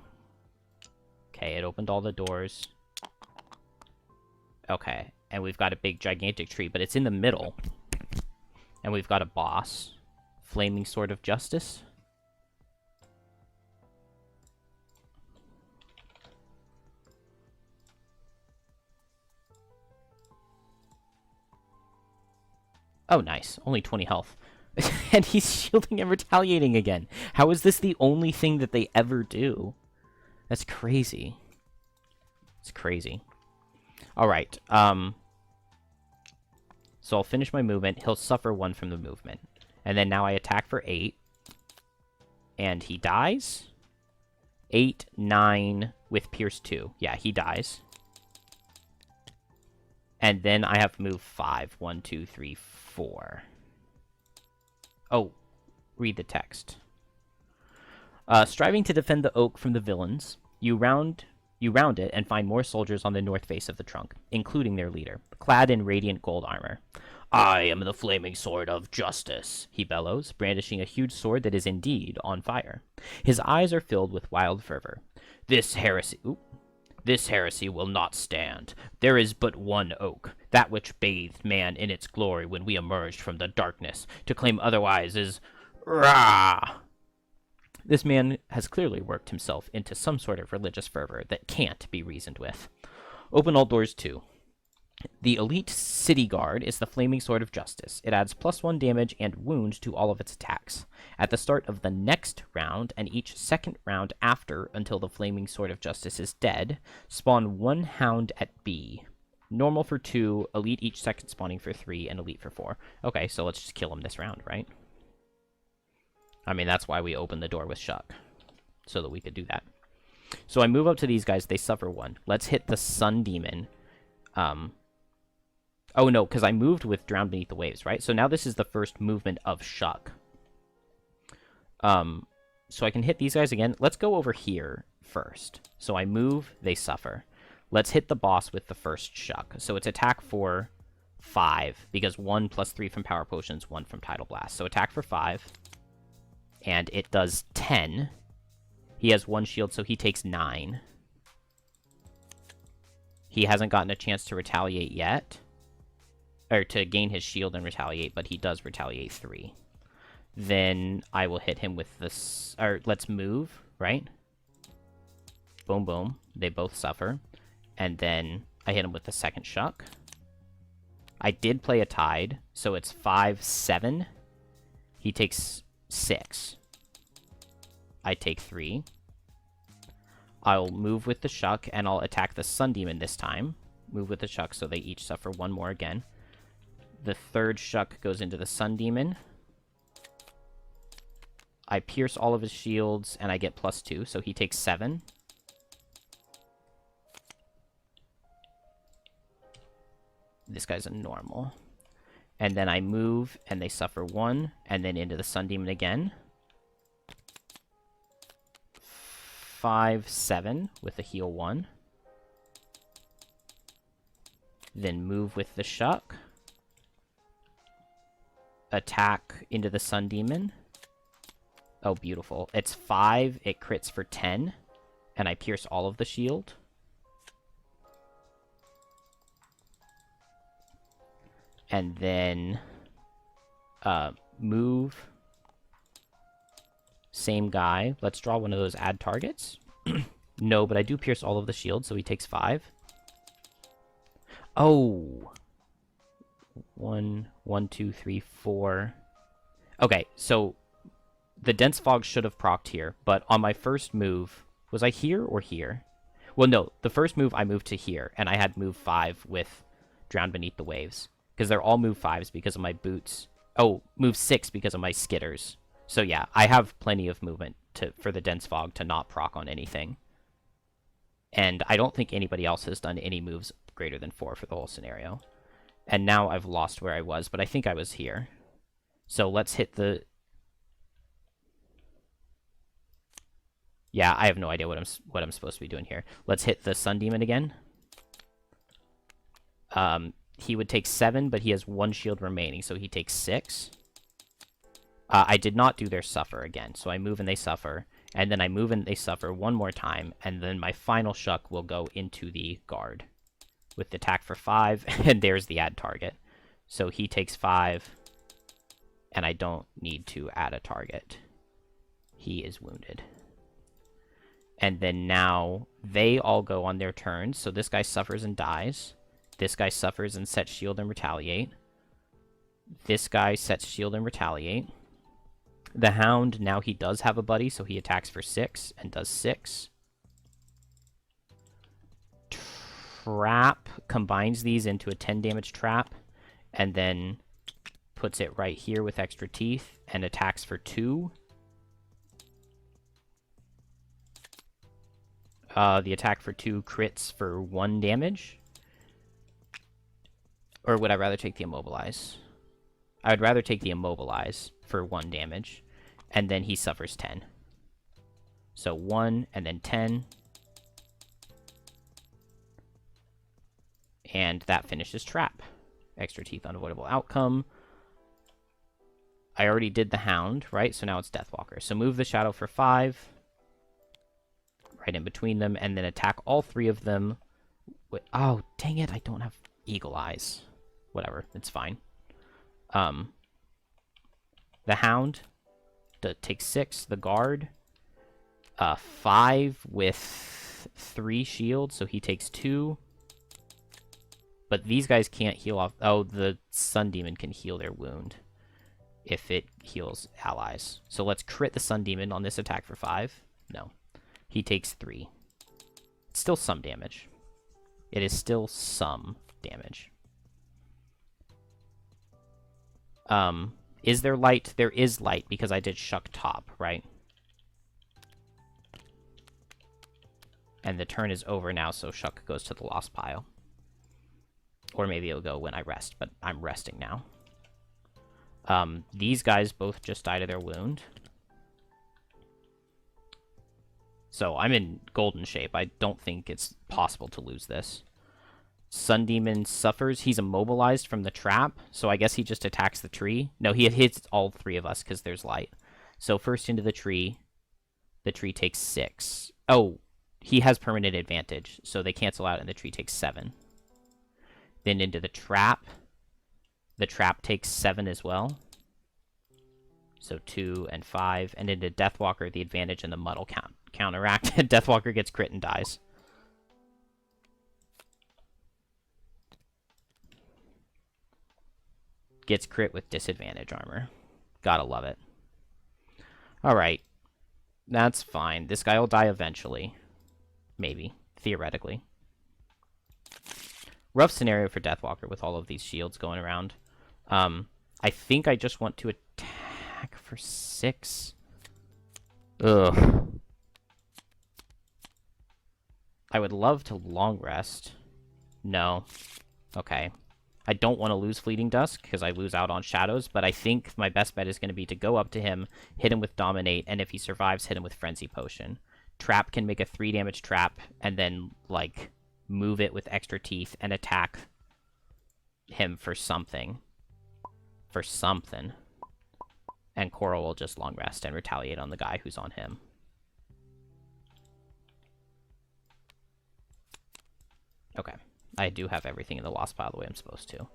Okay, it opened all the doors. Okay. And we've got a big, gigantic tree, but it's in the middle. And we've got a boss. Flaming Sword of Justice. Oh, nice. Only 20 health. And he's shielding and retaliating again. How is this the only thing that they ever do? That's crazy. It's crazy. Alright, so I'll finish my movement. He'll suffer 1 from the movement. And then now I attack for 8. And he dies. 8, 9 with Pierce 2. Yeah, he dies. And then I have move 5. 1, 2, 3, 4. Oh, read the text. Striving to defend the oak from the villains, you You round it and find more soldiers on the north face of the trunk, including their leader, clad in radiant gold armor. I am the flaming sword of justice, he bellows, brandishing a huge sword that is indeed on fire. His eyes are filled with wild fervor. This heresy will not stand. There is but one oak, that which bathed man in its glory when we emerged from the darkness. To claim otherwise is... Rah! This man has clearly worked himself into some sort of religious fervor that can't be reasoned with. Open all doors 2. The elite city guard is the flaming sword of justice. It adds +1 damage and wound to all of its attacks. At the start of the next round, and each second round after until the flaming sword of justice is dead, spawn 1 hound at B. Normal for 2, elite each second spawning for 3, and elite for 4. Okay, so let's just kill him this round, right? I mean, that's why we opened the door with Shuck, so that we could do that. So I move up to these guys. They suffer 1. Let's hit the Sun Demon. Oh, no, because I moved with Drowned Beneath the Waves, right? So now this is the first movement of Shuck. So I can hit these guys again. Let's go over here first. So I move, they suffer. Let's hit the boss with the first Shuck. So it's attack for 5, because 1 plus 3 from Power Potions, 1 from Tidal Blast. So attack for 5. And it does 10. He has 1 shield, so he takes 9. He hasn't gotten a chance to retaliate yet. Or to gain his shield and retaliate, but he does retaliate 3. Then I will hit him with this... Or let's move, right? Boom, boom. They both suffer. And then I hit him with the second Shuck. I did play a Tide, so it's 5, 7. He takes... 6. I take 3. I'll move with the Shuck, and I'll attack the Sun Demon this time. Move with the Shuck, so they each suffer 1 more again. The third Shuck goes into the Sun Demon. I pierce all of his shields, and I get +2, so he takes 7. This guy's a normal. And then I move, and they suffer 1, and then into the Sun Demon again. 5, 7 with a heal 1. Then move with the Shuck. Attack into the Sun Demon. Oh, beautiful. It's 5, it crits for 10, and I pierce all of the shield. And then move. Same guy. Let's draw one of those add targets. No, but I do pierce all of the shield, so he takes 5. Oh. 1, 2, 3, 4. Okay, so the Dense Fog should have procced here, but on my first move... Was I here or here? Well, no. The first move, I moved to here, and I had move 5 with Drowned Beneath the Waves. Because they're all move 5s because of my boots. Oh, move 6 because of my skitters. So yeah, I have plenty of movement for the Dense Fog to not proc on anything. And I don't think anybody else has done any moves greater than 4 for the whole scenario. And now I've lost where I was, but I think I was here. So let's hit the... Yeah, I have no idea what I'm supposed to be doing here. Let's hit the Sun Demon again. He would take 7, but he has 1 shield remaining, so he takes 6. I did not do their suffer again, so I move and they suffer, and then I move and they suffer 1 more time, and then my final Shuck will go into the guard with the attack for 5, and there's the add target. So he takes 5, and I don't need to add a target. He is wounded. And then now they all go on their turns, so this guy suffers and dies. This guy suffers and sets shield and retaliate. This guy sets shield and retaliate. The Hound, now he does have a buddy, so he attacks for 6 and does 6. Trap combines these into a 10 damage trap, and then puts it right here with extra teeth, and attacks for 2. The attack for 2 crits for 1 damage. Or would I rather take the Immobilize? I would rather take the Immobilize for 1 damage. And then he suffers 10. So 1, and then 10. And that finishes Trap. Extra Teeth, unavoidable outcome. I already did the Hound, right? So now it's Deathwalker. So move the Shadow for 5. Right in between them, and then attack all 3 of them. Oh, dang it, I don't have Eagle Eyes. Whatever, it's fine. The Hound takes 6. The Guard, 5 with 3 shields, so he takes 2. But these guys can't heal off... Oh, the Sun Demon can heal their wound if it heals allies. So let's crit the Sun Demon on this attack for 5. No. He takes 3. It's still some damage. It is still some damage. Is there light? There is light because I did Shuck Top, right? And the turn is over now, so Shuck goes to the lost pile. Or maybe it'll go when I rest, but I'm resting now. These guys both just died of their wound. So I'm in golden shape. I don't think it's possible to lose this. Sun Demon suffers. He's immobilized from the trap, so I guess he just attacks the tree. No, he hits all 3 of us because there's light. So first into the tree. The tree takes 6. Oh, he has permanent advantage, so they cancel out and the tree takes 7. Then into the trap. The trap takes 7 as well. So 2 and 5. And into Deathwalker, the advantage and the muddle counteract. Deathwalker gets crit and dies. Gets crit with disadvantage armor. Gotta love it. Alright. That's fine. This guy will die eventually. Maybe. Theoretically. Rough scenario for Deathwalker with all of these shields going around. I think I just want to attack for 6. Ugh. I would love to long rest. No. Okay. I don't want to lose Fleeting Dusk, because I lose out on Shadows, but I think my best bet is going to be to go up to him, hit him with Dominate, and if he survives, hit him with Frenzy Potion. Trap can make a 3 damage trap, and then, like, move it with extra teeth and attack him for something. For something. And Coral will just long rest and retaliate on the guy who's on him. Okay. I do have everything in the lost pile the way I'm supposed to.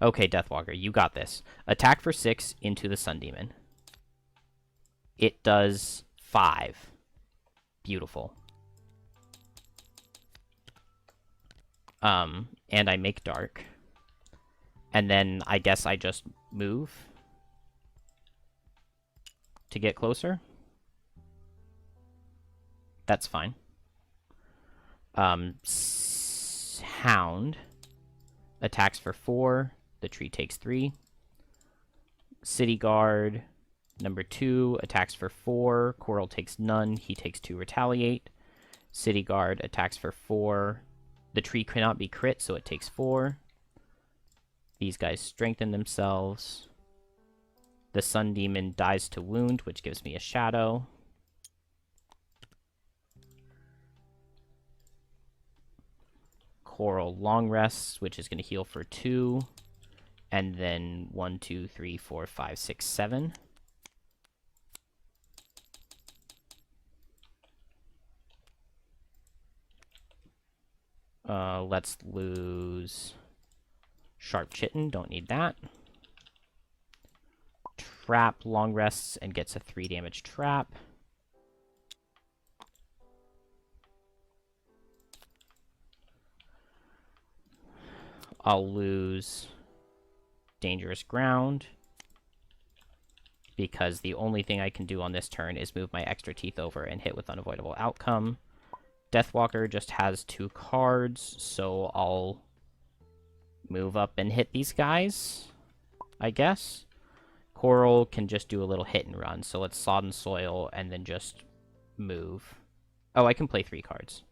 Okay, Deathwalker, you got this. Attack for 6 into the Sun Demon. It does 5. Beautiful. And I make dark. And then I guess I just move to get closer. That's fine. Hound attacks for 4. The tree takes 3. City Guard number 2 attacks for 4. Coral takes none. He takes 2 retaliate. City Guard attacks for 4. The tree cannot be crit, so it takes 4. These guys strengthen themselves. The Sun Demon dies to wound, which gives me a shadow. Coral long rests, which is going to heal for 2. And then 1, 2, 3, 4, 5, 6, 7. Let's lose Sharp Chitin. Don't need that. Trap long rests and gets a 3 damage trap. I'll lose Dangerous Ground because the only thing I can do on this turn is move my extra teeth over and hit with Unavoidable Outcome. Deathwalker just has 2 cards, so I'll move up and hit these guys, I guess. Coral can just do a little hit and run, so let's Sodden Soil and then just move. Oh, I can play 3 cards.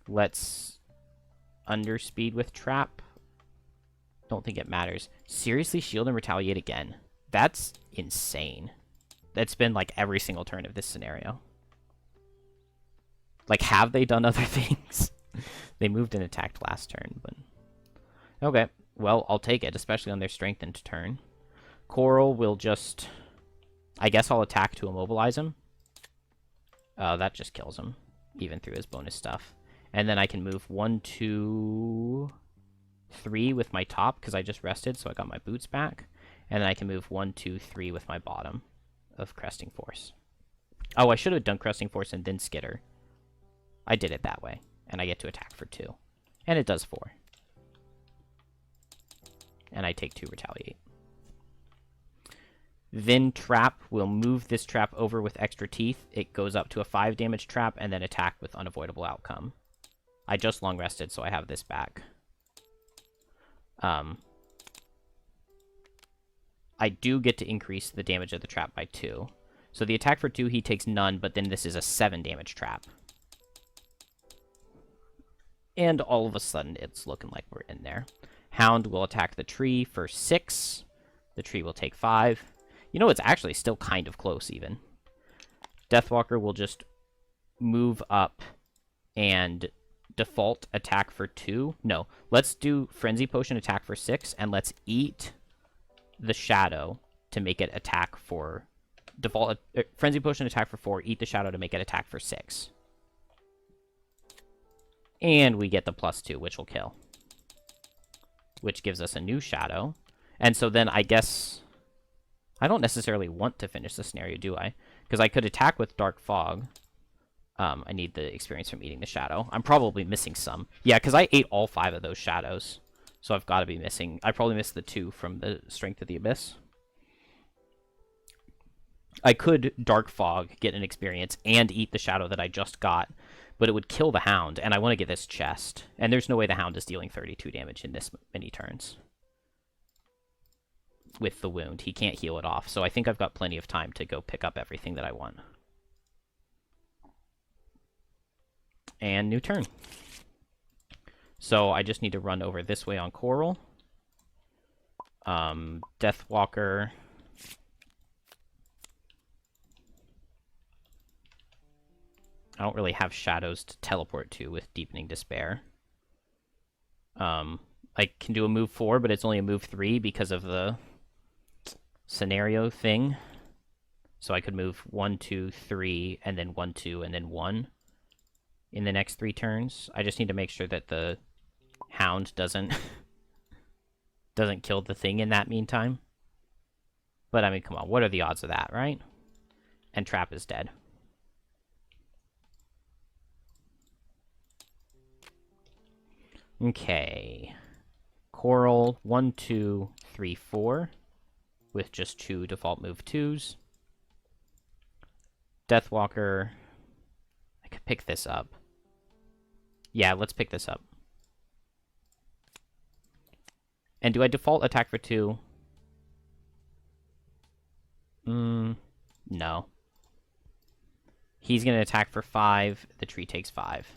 Let's underspeed with Trap. Don't think it matters. Seriously, shield and retaliate again. That's insane. It's been like every single turn of this scenario. Like, have they done other things? They moved and attacked last turn, but... Okay, well, I'll take it, especially on their strengthened turn. Coral will just... I guess I'll attack to immobilize him. Oh, that just kills him, even through his bonus stuff. And then I can move 1, 2, 3 with my top, because I just rested, so I got my boots back. And then I can move 1, 2, 3 with my bottom of Cresting Force. Oh, I should have done Cresting Force and then Skitter. I did it that way, and I get to attack for 2. And it does 4. And I take 2 Retaliate. Then Trap will move this trap over with extra teeth. It goes up to a 5 damage trap, and then attack with unavoidable outcome. I just long rested, so I have this back. I do get to increase the damage of the trap by 2. So the attack for 2, he takes none, but then this is a 7 damage trap. And all of a sudden, it's looking like we're in there. Hound will attack the tree for 6. The tree will take 5. You know, it's actually still kind of close, even. Deathwalker will just move up and default attack for 2. No, let's do Frenzy Potion attack for 6, and let's eat the Shadow to make it attack for... Default Frenzy Potion attack for 4, eat the Shadow to make it attack for 6. And we get the +2, which will kill. Which gives us a new Shadow. And so then I guess... I don't necessarily want to finish the scenario, do I? Because I could attack with Dark Fog. I need the experience from eating the Shadow. I'm probably missing some. Yeah, because I ate all 5 of those Shadows. So I've got to be missing... I probably missed the 2 from the Strength of the Abyss. I could Dark Fog, get an experience, and eat the Shadow that I just got, but it would kill the Hound, and I want to get this chest. And there's no way the Hound is dealing 32 damage in this many turns. With the wound. He can't heal it off, so I think I've got plenty of time to go pick up everything that I want. And new turn. So I just need to run over this way on Coral. Deathwalker... I don't really have shadows to teleport to with Deepening Despair. I can do a move 4, but it's only a move 3 because of the scenario thing. So I could move 1, 2, 3, and then 1, 2, and then 1 in the next 3 turns. I just need to make sure that the Hound doesn't kill the thing in that meantime. But I mean, come on, what are the odds of that, right? And Trap is dead. Okay. Coral, 1, 2, 3, 4. With just 2 default move 2s. Deathwalker. I could pick this up. Yeah, let's pick this up. And do I default attack for 2? No. He's going to attack for 5. The tree takes 5.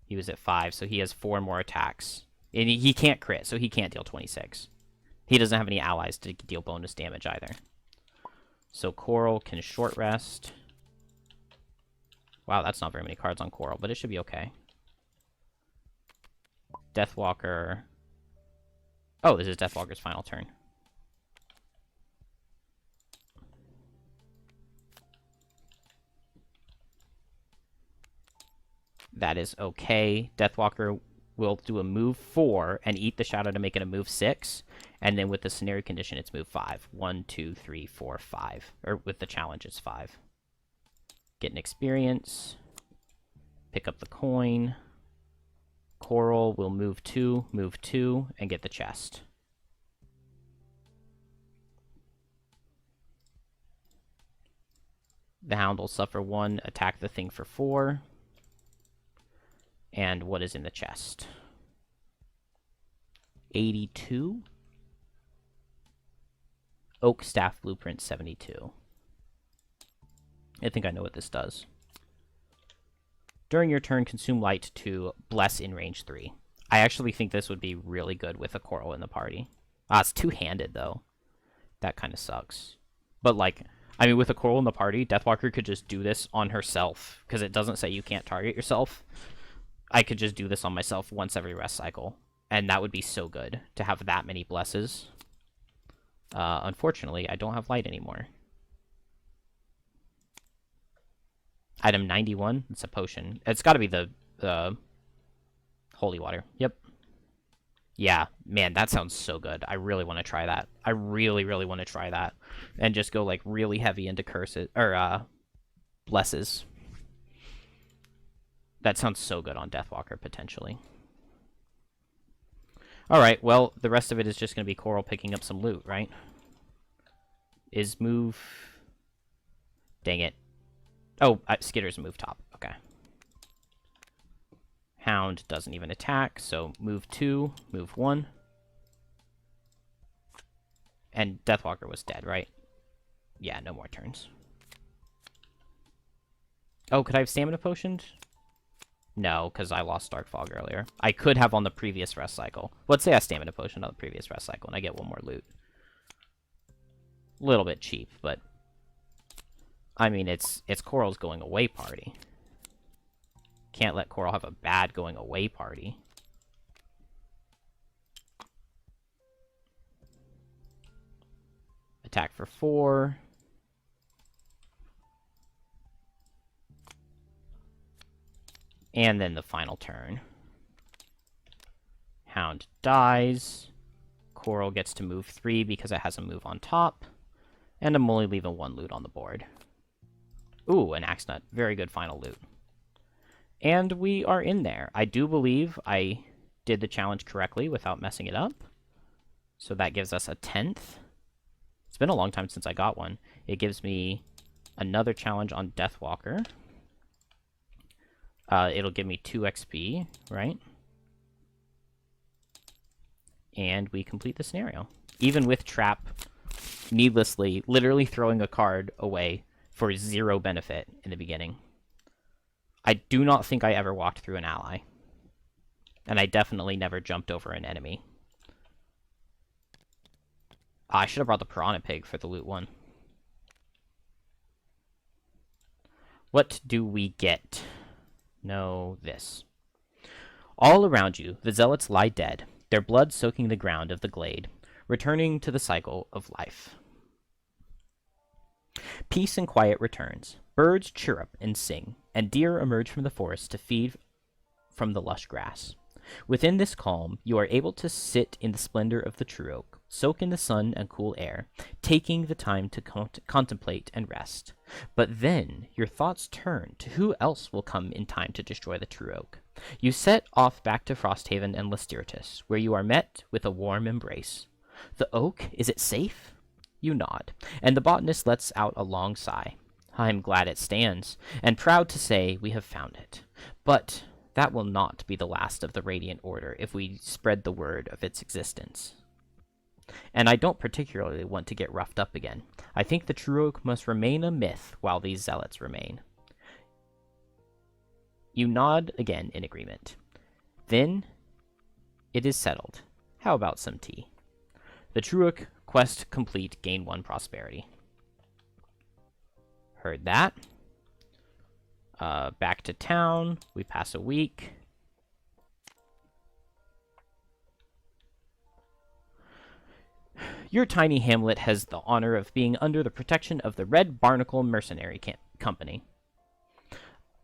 He was at 5, so he has 4 more attacks. And he can't crit, so he can't deal 26. He doesn't have any allies to deal bonus damage either. So Coral can short rest. Wow, that's not very many cards on Coral, but it should be okay. Deathwalker. Oh, this is Deathwalker's final turn. That is okay. Deathwalker will do a move 4 and eat the Shadow to make it a move 6. And then with the scenario condition, it's move 5. 1, 2, 3, 4, 5. Or with the challenge, it's 5. Get an experience. Pick up the coin. Coral will move 2, and get the chest. The Hound will suffer 1, attack the thing for 4. And what is in the chest? 82? Oak Staff Blueprint 72. I think I know what this does. During your turn, consume light to bless in range 3. I actually think this would be really good with a Coral in the party. Ah, it's two-handed, though. That kind of sucks. But, like, I mean, with a Coral in the party, Deathwalker could just do this on herself, because it doesn't say you can't target yourself. I could just do this on myself once every rest cycle, and that would be so good to have that many blesses. Unfortunately, I don't have light anymore. Item 91, it's a potion. It's got to be the holy water. Yep. Yeah, man, that sounds so good. I really want to try that. I really, really want to try that. And just go, like, really heavy into curses, or, blesses. That sounds so good on Deathwalker, potentially. Alright, well, the rest of it is just going to be Coral picking up some loot, right? Is move... Dang it. Oh, Skitter's move top. Okay. Hound doesn't even attack, so move 2, move 1. And Deathwalker was dead, right? Yeah, no more turns. Oh, could I have Stamina Potioned? No, because I lost Dark Fog earlier. I could have on the previous rest cycle. Let's say I Stamina Potioned on the previous rest cycle, and I get 1 more loot. A little bit cheap, but... I mean, it's Coral's going away party. Can't let Coral have a bad going away party. Attack for 4. And then the final turn. Hound dies. Coral gets to move 3 because it has a move on top. And I'm only leaving 1 loot on the board. Ooh, an Axe Nut. Very good final loot. And we are in there. I do believe I did the challenge correctly without messing it up. So that gives us a 10th. It's been a long time since I got one. It gives me another challenge on Deathwalker. It'll give me 2 XP, right? And we complete the scenario. Even with Trap needlessly, literally throwing a card away for 0 benefit in the beginning. I do not think I ever walked through an ally. And I definitely never jumped over an enemy. I should have brought the Piranha Pig for the loot one. What do we get? No, this. All around you, the zealots lie dead, their blood soaking the ground of the glade, returning to the cycle of life. Peace and quiet returns. Birds chirrup and sing, and deer emerge from the forest to feed from the lush grass. Within this calm, you are able to sit in the splendor of the true oak, soak in the sun and cool air, taking the time to contemplate and rest. But then your thoughts turn to who else will come in time to destroy the true oak. You set off back to Frosthaven and Lystirtus, where you are met with a warm embrace. The oak, is it safe? You nod, and the botanist lets out a long sigh. I'm glad it stands, and proud to say we have found it. But that will not be the last of the Radiant Order if we spread the word of its existence. And I don't particularly want to get roughed up again. I think the True Oak must remain a myth while these zealots remain. You nod again in agreement. Then it is settled. How about some tea? The True Oak quest complete, gain 1 prosperity. Heard that. Back to town. We pass a week. Your tiny hamlet has the honor of being under the protection of the Red Barnacle Mercenary Company.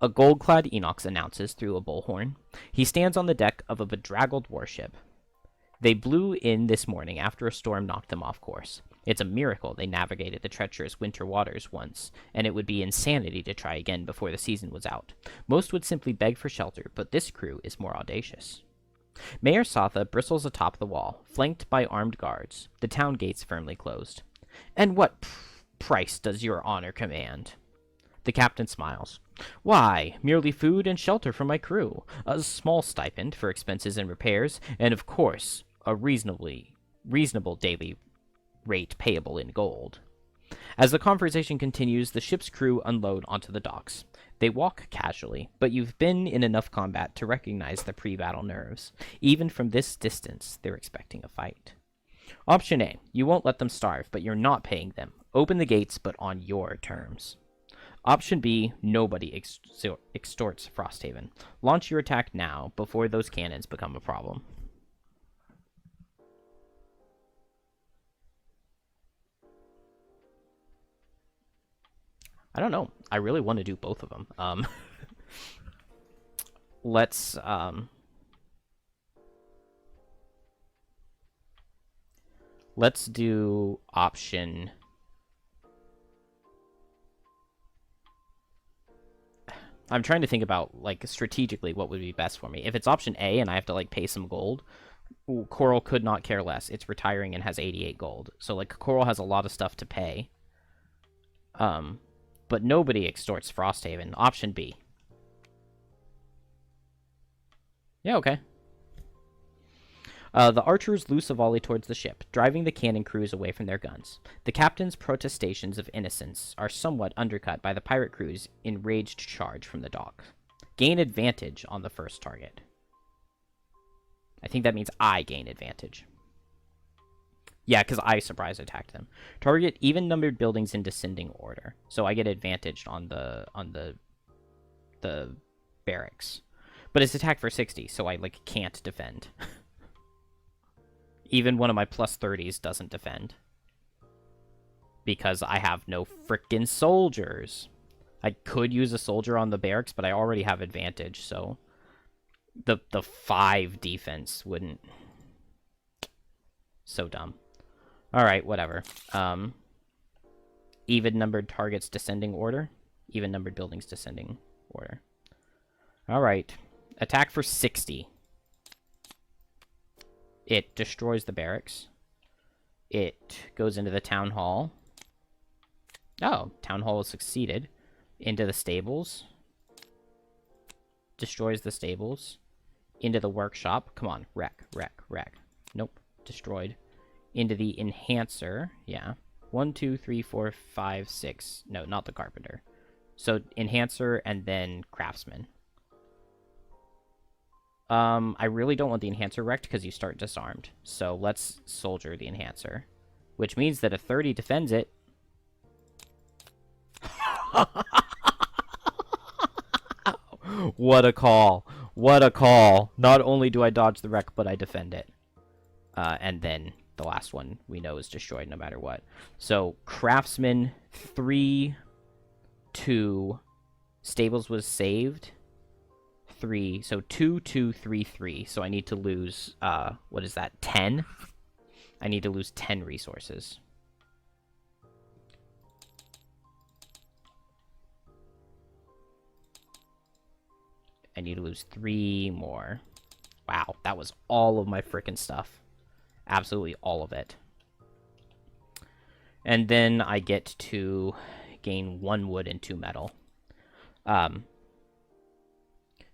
A gold-clad Enox announces through a bullhorn. He stands on the deck of a bedraggled warship. They blew in this morning after a storm knocked them off course. It's a miracle they navigated the treacherous winter waters once, and it would be insanity to try again before the season was out. Most would simply beg for shelter, but this crew is more audacious. Mayor Satha bristles atop the wall, flanked by armed guards, the town gates firmly closed. And what price does your honor command? The captain smiles. Why, merely food and shelter for my crew, a small stipend for expenses and repairs, and of course, a reasonable daily rate payable in gold. As the conversation continues, the ship's crew unload onto the docks. They walk casually, but you've been in enough combat to recognize the pre-battle nerves. Even from this distance, they're expecting a fight. Option A, you won't let them starve, but you're not paying them. Open the gates, but on your terms. Option B, nobody extorts Frosthaven. Launch your attack now, before those cannons become a problem. I don't know. I really want to do both of them. Let's do option... I'm trying to think about, like, strategically what would be best for me. If it's option A and I have to, like, pay some gold, Coral could not care less. It's retiring and has 88 gold. So, like, Coral has a lot of stuff to pay. But nobody extorts Frosthaven. Option B. Yeah, okay. The archers loose a volley towards the ship, driving the cannon crews away from their guns. The captain's protestations of innocence are somewhat undercut by the pirate crew's enraged charge from the dock. Gain advantage on the first target. I think that means I gain advantage. Yeah, because I surprise attacked them. Target even-numbered buildings in descending order. So I get advantage on the barracks. But it's attack for 60, so I, like, can't defend. Even one of my plus 30s doesn't defend. Because I have no frickin' soldiers. I could use a soldier on the barracks, but I already have advantage, so... The 5 defense wouldn't... So dumb. Alright, whatever. Even-numbered targets descending order. Even-numbered buildings descending order. Alright. Attack for 60. It destroys the barracks. It goes into the town hall. Oh, town hall has succeeded. Into the stables. Destroys the stables. Into the workshop. Come on, wreck. Nope, destroyed. Into the enhancer. Yeah. 1, 2, 3, 4, 5, 6. No, not the carpenter. So, enhancer and then craftsman. I really don't want the enhancer wrecked because you start disarmed. So let's soldier the enhancer. Which means that a 30 defends it. What a call. What a call. Not only do I dodge the wreck, but I defend it. And then the last one we know is destroyed no matter what. So craftsman 3, 2. Stables was saved. 3, so 2, 2, 3, 3. So I need to lose, what is that, 10? I need to lose 10 resources. I need to lose 3 more. Wow, that was all of my frickin' stuff. Absolutely all of it. And then I get to gain 1 wood and 2 metal.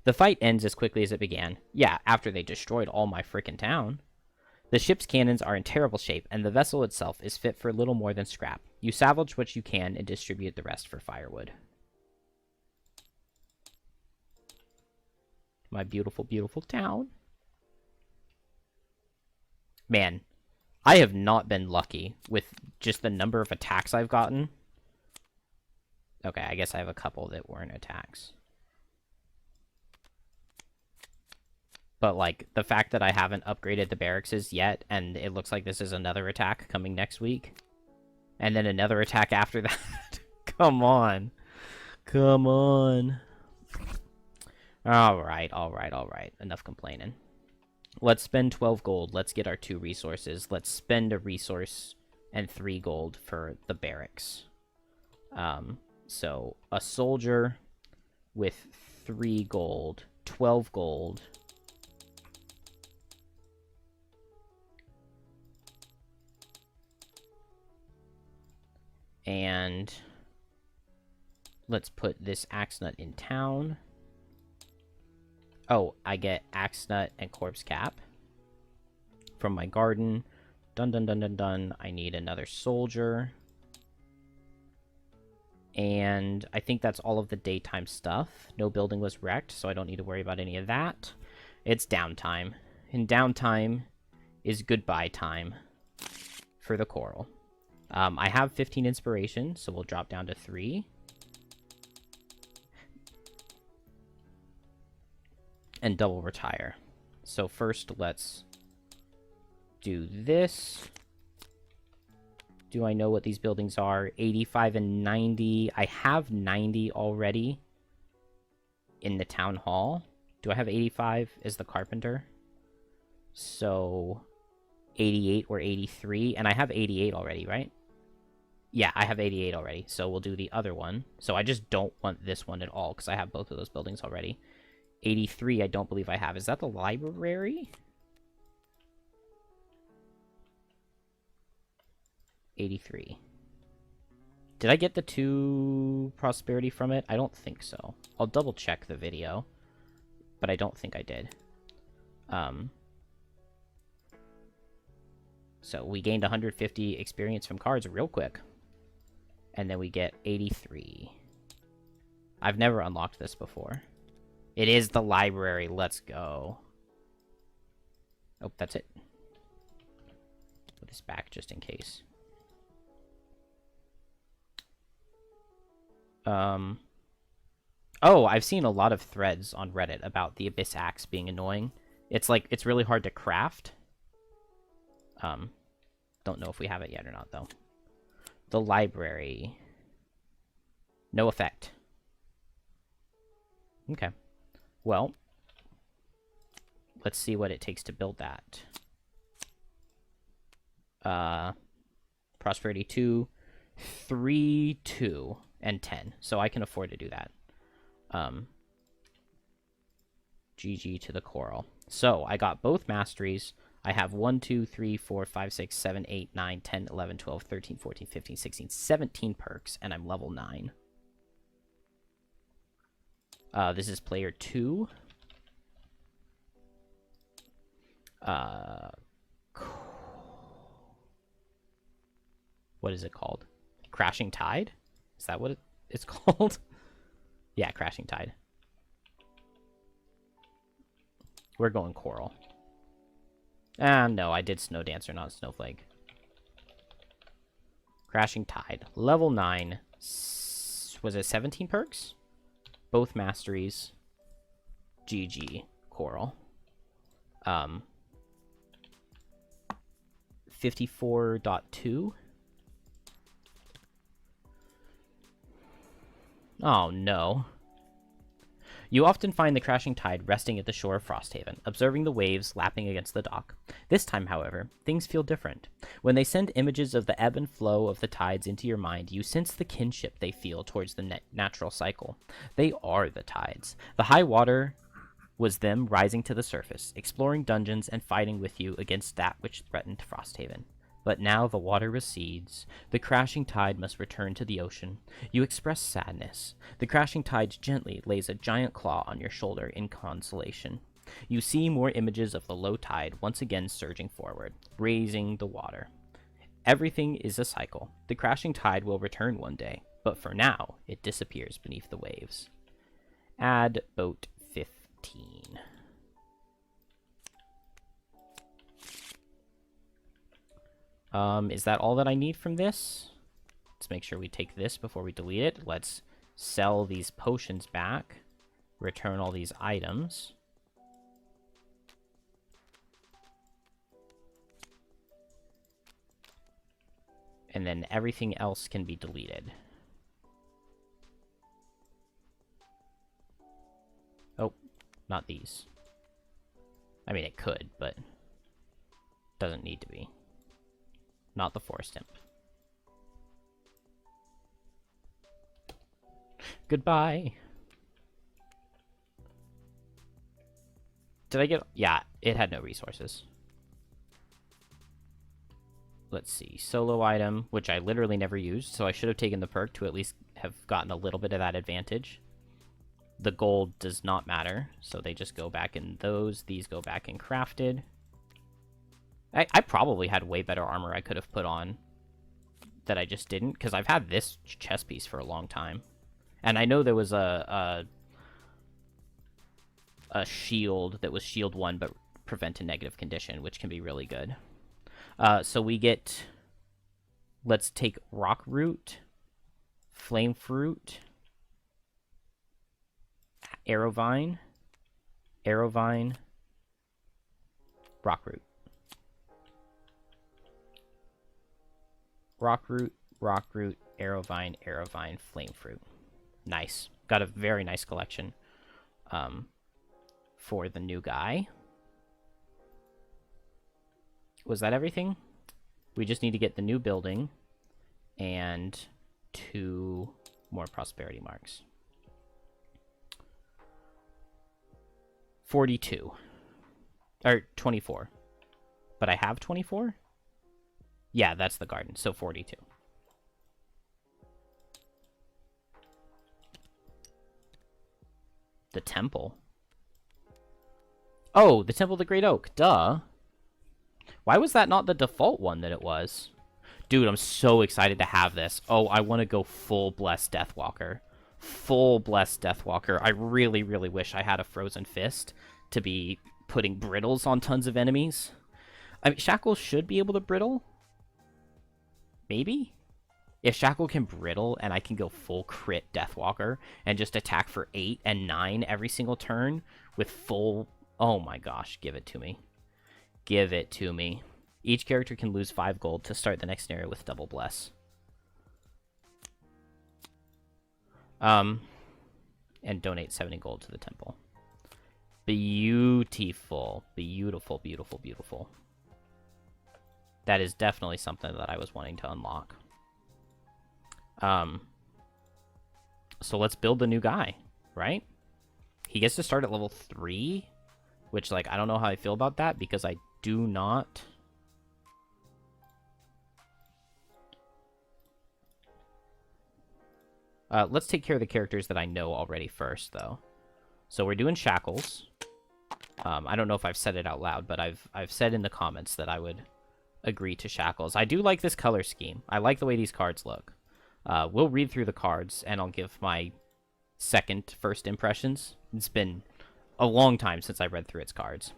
The fight ends as quickly as it began. Yeah, after they destroyed all my frickin' town. The ship's cannons are in terrible shape, and the vessel itself is fit for little more than scrap. You salvage what you can and distribute the rest for firewood. My beautiful, beautiful town. Man, I have not been lucky with just the number of attacks I've gotten. Okay, I guess I have a couple that weren't attacks. But, like, the fact that I haven't upgraded the barracks yet, and it looks like this is another attack coming next week. And then another attack after that. Come on. Come on. Alright. Enough complaining. Let's spend 12 gold. Let's get our 2 resources. Let's spend a resource and 3 gold for the barracks. So, a soldier with 3 gold. 12 gold. And let's put this axe nut in town. Oh, I get axe nut and corpse cap from my garden. Dun. I need another soldier. And I think that's all of the daytime stuff. No building was wrecked, so I don't need to worry about any of that. It's downtime. And downtime is goodbye time for the coral. I have 15 inspiration, so we'll drop down to 3. And double retire. So first, let's do this. Do I know what these buildings are? 85 and 90. I have 90 already in the town hall. Do I have 85 as the carpenter? So 88 or 83. And I have 88 already, right? Yeah, I have 88 already. So we'll do the other one. So I just don't want this one at all because I have both of those buildings already. 83, I don't believe I have. Is that the library? 83. Did I get the 2 prosperity from it? I don't think so. I'll double check the video, but I don't think I did. So we gained 150 experience from cards real quick. And then we get 83. I've never unlocked this before. It is the library. Let's go. Oh, that's it. Put this back just in case. Oh, I've seen a lot of threads on Reddit about the Abyss Axe being annoying. It's like, it's really hard to craft. Don't know if we have it yet or not, though. The library. No effect. Okay. Well, let's see what it takes to build that. Prosperity 2, 3, 2, and 10. So I can afford to do that. GG to the coral. So I got both masteries. I have 1, 2, 3, 4, 5, 6, 7, 8, 9, 10, 11, 12, 13, 14, 15, 16, 17 perks, and I'm level 9. This is player 2. What is it called? Crashing Tide? Is that what it's called? Yeah, Crashing Tide. We're going Coral. No, I did Snow Dancer, not Snowflake. Crashing Tide. Level 9. Was it 17 perks? Both masteries. GG. Coral. 54.2. Oh, no. You often find the Crashing Tide resting at the shore of Frosthaven, observing the waves lapping against the dock. This time, however, things feel different. When they send images of the ebb and flow of the tides into your mind, you sense the kinship they feel towards the natural cycle. They are the tides. The high water was them rising to the surface, exploring dungeons and fighting with you against that which threatened Frosthaven. But now the water recedes. The crashing tide must return to the ocean. You express sadness. The crashing tide gently lays a giant claw on your shoulder in consolation. You see more images of the low tide once again surging forward, raising the water. Everything is a cycle. The crashing tide will return one day, but for now, it disappears beneath the waves. Add boat 15. Is that all that I need from this? Let's make sure we take this before we delete it. Let's sell these potions back. Return all these items. And then everything else can be deleted. Oh, not these. I mean, it could, but doesn't need to be. Not the forest imp. Goodbye. Did I get... Yeah, it had no resources. Let's see. Solo item, which I literally never used, so I should have taken the perk to at least have gotten a little bit of that advantage. The gold does not matter, so they just go back in those. These go back in crafted. I probably had way better armor I could have put on that I just didn't, because I've had this chest piece for a long time. And I know there was a shield that was shield 1 but prevent a negative condition, which can be really good. So we get let's take Rock Root, Flame Fruit, Arrowvine, Rockroot. Rockroot, Arrowvine, Flame Fruit. Nice. Got a very nice collection for the new guy. Was that everything? We just need to get the new building and 2 more prosperity marks. 42. Or 24. But I have 24? Yeah, that's the garden, so 42. The temple? Oh, the Temple of the Great Oak. Duh. Why was that not the default one that it was? Dude, I'm so excited to have this. Oh, I want to go full Blessed Deathwalker. Full Blessed Deathwalker. I really, really wish I had a Frozen Fist to be putting brittles on tons of enemies. I mean, Shackle should be able to brittle. Maybe? If Shackle can brittle and I can go full crit Deathwalker and just attack for 8 and 9 every single turn with full... Oh my gosh, give it to me. Give it to me. Each character can lose 5 gold to start the next scenario with double bless. And donate 70 gold to the temple. Beautiful. Beautiful, beautiful, beautiful. That is definitely something that I was wanting to unlock. So let's build the new guy, right? He gets to start at level 3, which, like, I don't know how I feel about that because I do not... let's take care of the characters that I know already first, though. So we're doing Shackles. I don't know if I've said it out loud, but I've said in the comments that I would agree to Shackles. I do like this color scheme. I like the way these cards look. We'll read through the cards, and I'll give my first impressions. It's been a long time since I read through its cards.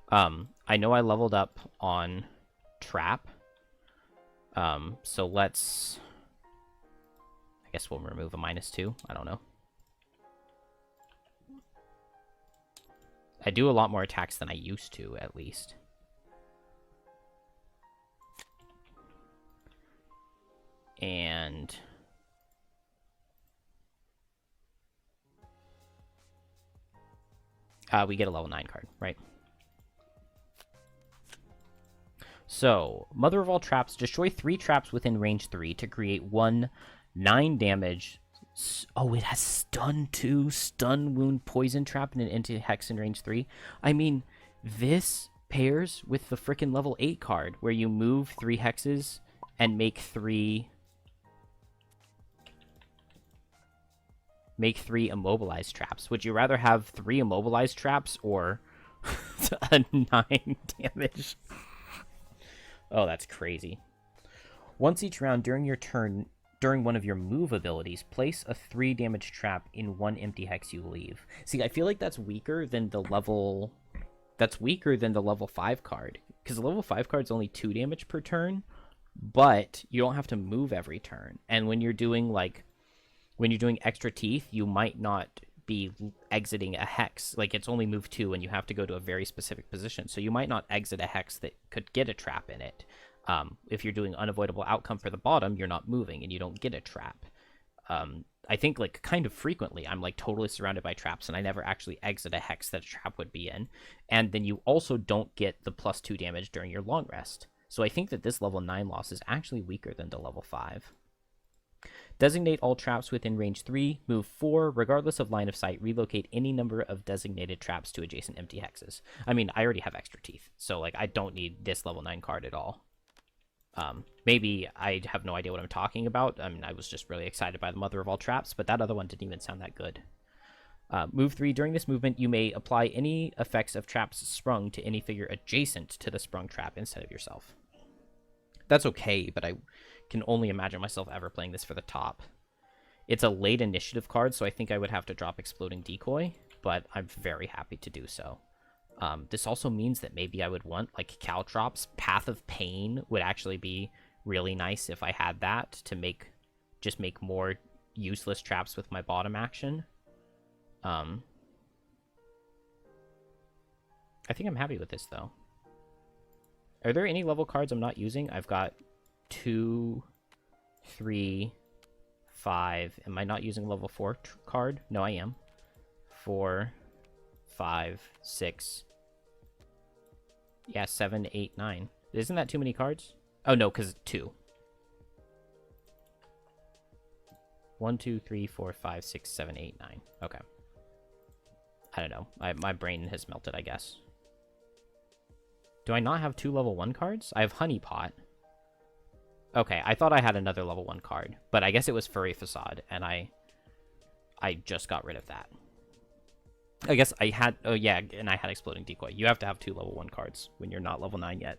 I know I leveled up on Trap. So let's... I guess we'll remove a -2. I don't know. I do a lot more attacks than I used to, at least. And... we get a level 9 card, right? So, Mother of All Traps. Destroy 3 traps within range 3 to create 1 9 damage. Oh, it has stun too. Stun, wound, poison trap, and an anti-hex in range 3. I mean, this pairs with the frickin' level 8 card, where you move 3 hexes and make 3 immobilized traps. Would you rather have 3 immobilized traps or a 9 damage? Oh, that's crazy. Once each round during your turn, during one of your move abilities, place a 3 damage trap in 1 empty hex you leave. See, I feel like that's weaker than the level... That's weaker than the level 5 card. Because the level 5 card's only 2 damage per turn, but you don't have to move every turn. And when you're doing, like... When you're doing extra teeth, you might not be exiting a hex. Like, it's only move 2, and you have to go to a very specific position. So you might not exit a hex that could get a trap in it. If you're doing unavoidable outcome for the bottom, you're not moving, and you don't get a trap. I think, like, kind of frequently, I'm, like, totally surrounded by traps, and I never actually exit a hex that a trap would be in. And then you also don't get the +2 damage during your long rest. So I think that this level 9 loss is actually weaker than the level 5. Designate all traps within range 3, move 4, regardless of line of sight, relocate any number of designated traps to adjacent empty hexes. I mean, I already have extra teeth, so, like, I don't need this level 9 card at all. Maybe I have no idea what I'm talking about. I mean, I was just really excited by the Mother of All Traps, but that other one didn't even sound that good. Move 3, during this movement, you may apply any effects of traps sprung to any figure adjacent to the sprung trap instead of yourself. That's okay, but I can only imagine myself ever playing this for the top. It's a late initiative card, so I think I would have to drop Exploding Decoy, but I'm very happy to do so. This also means that maybe I would want, like, Caltrops. Path of Pain would actually be really nice if I had that to just make more useless traps with my bottom action. I think I'm happy with this, though. Are there any level cards I'm not using? I've got 2, 3, 5. Am I not using a level 4 card? No, I am. 4, 5, 6. Yeah, 7, 8, 9. Isn't that too many cards? Oh, no, because 2. 1, 2, 3, 4, 5, 6, 7, 8, 9. Okay. I don't know. My brain has melted, I guess. Do I not have 2 level 1 cards? I have Honey Pot. Okay, I thought I had another level 1 card, but I guess it was Furry Facade, and I just got rid of that. I guess I had... Oh, yeah, and I had Exploding Decoy. You have to have 2 level 1 cards when you're not level 9 yet.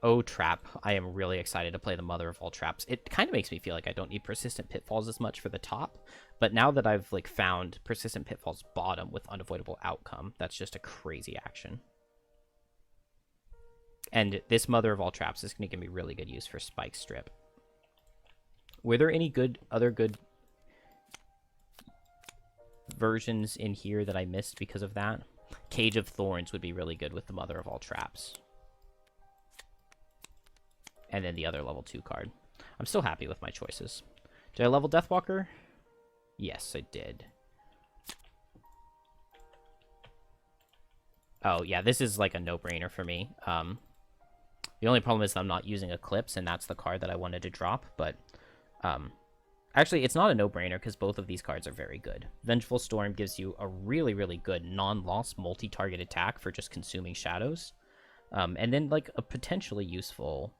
Oh, Trap. I am really excited to play the Mother of All Traps. It kind of makes me feel like I don't need Persistent Pitfalls as much for the top, but now that I've, like, found Persistent Pitfalls bottom with Unavoidable Outcome, that's just a crazy action. And this Mother of All Traps is going to give me really good use for Spike Strip. Were there any other good versions in here that I missed because of that? Cage of Thorns would be really good with the Mother of All Traps. And then the other level 2 card. I'm still happy with my choices. Did I level Deathwalker? Yes, I did. Oh, yeah, this is like a no-brainer for me. The only problem is that I'm not using Eclipse, and that's the card that I wanted to drop, but... Actually, it's not a no-brainer, because both of these cards are very good. Vengeful Storm gives you a really, really good non-loss multi-target attack for just consuming shadows. And then, like, a potentially useful...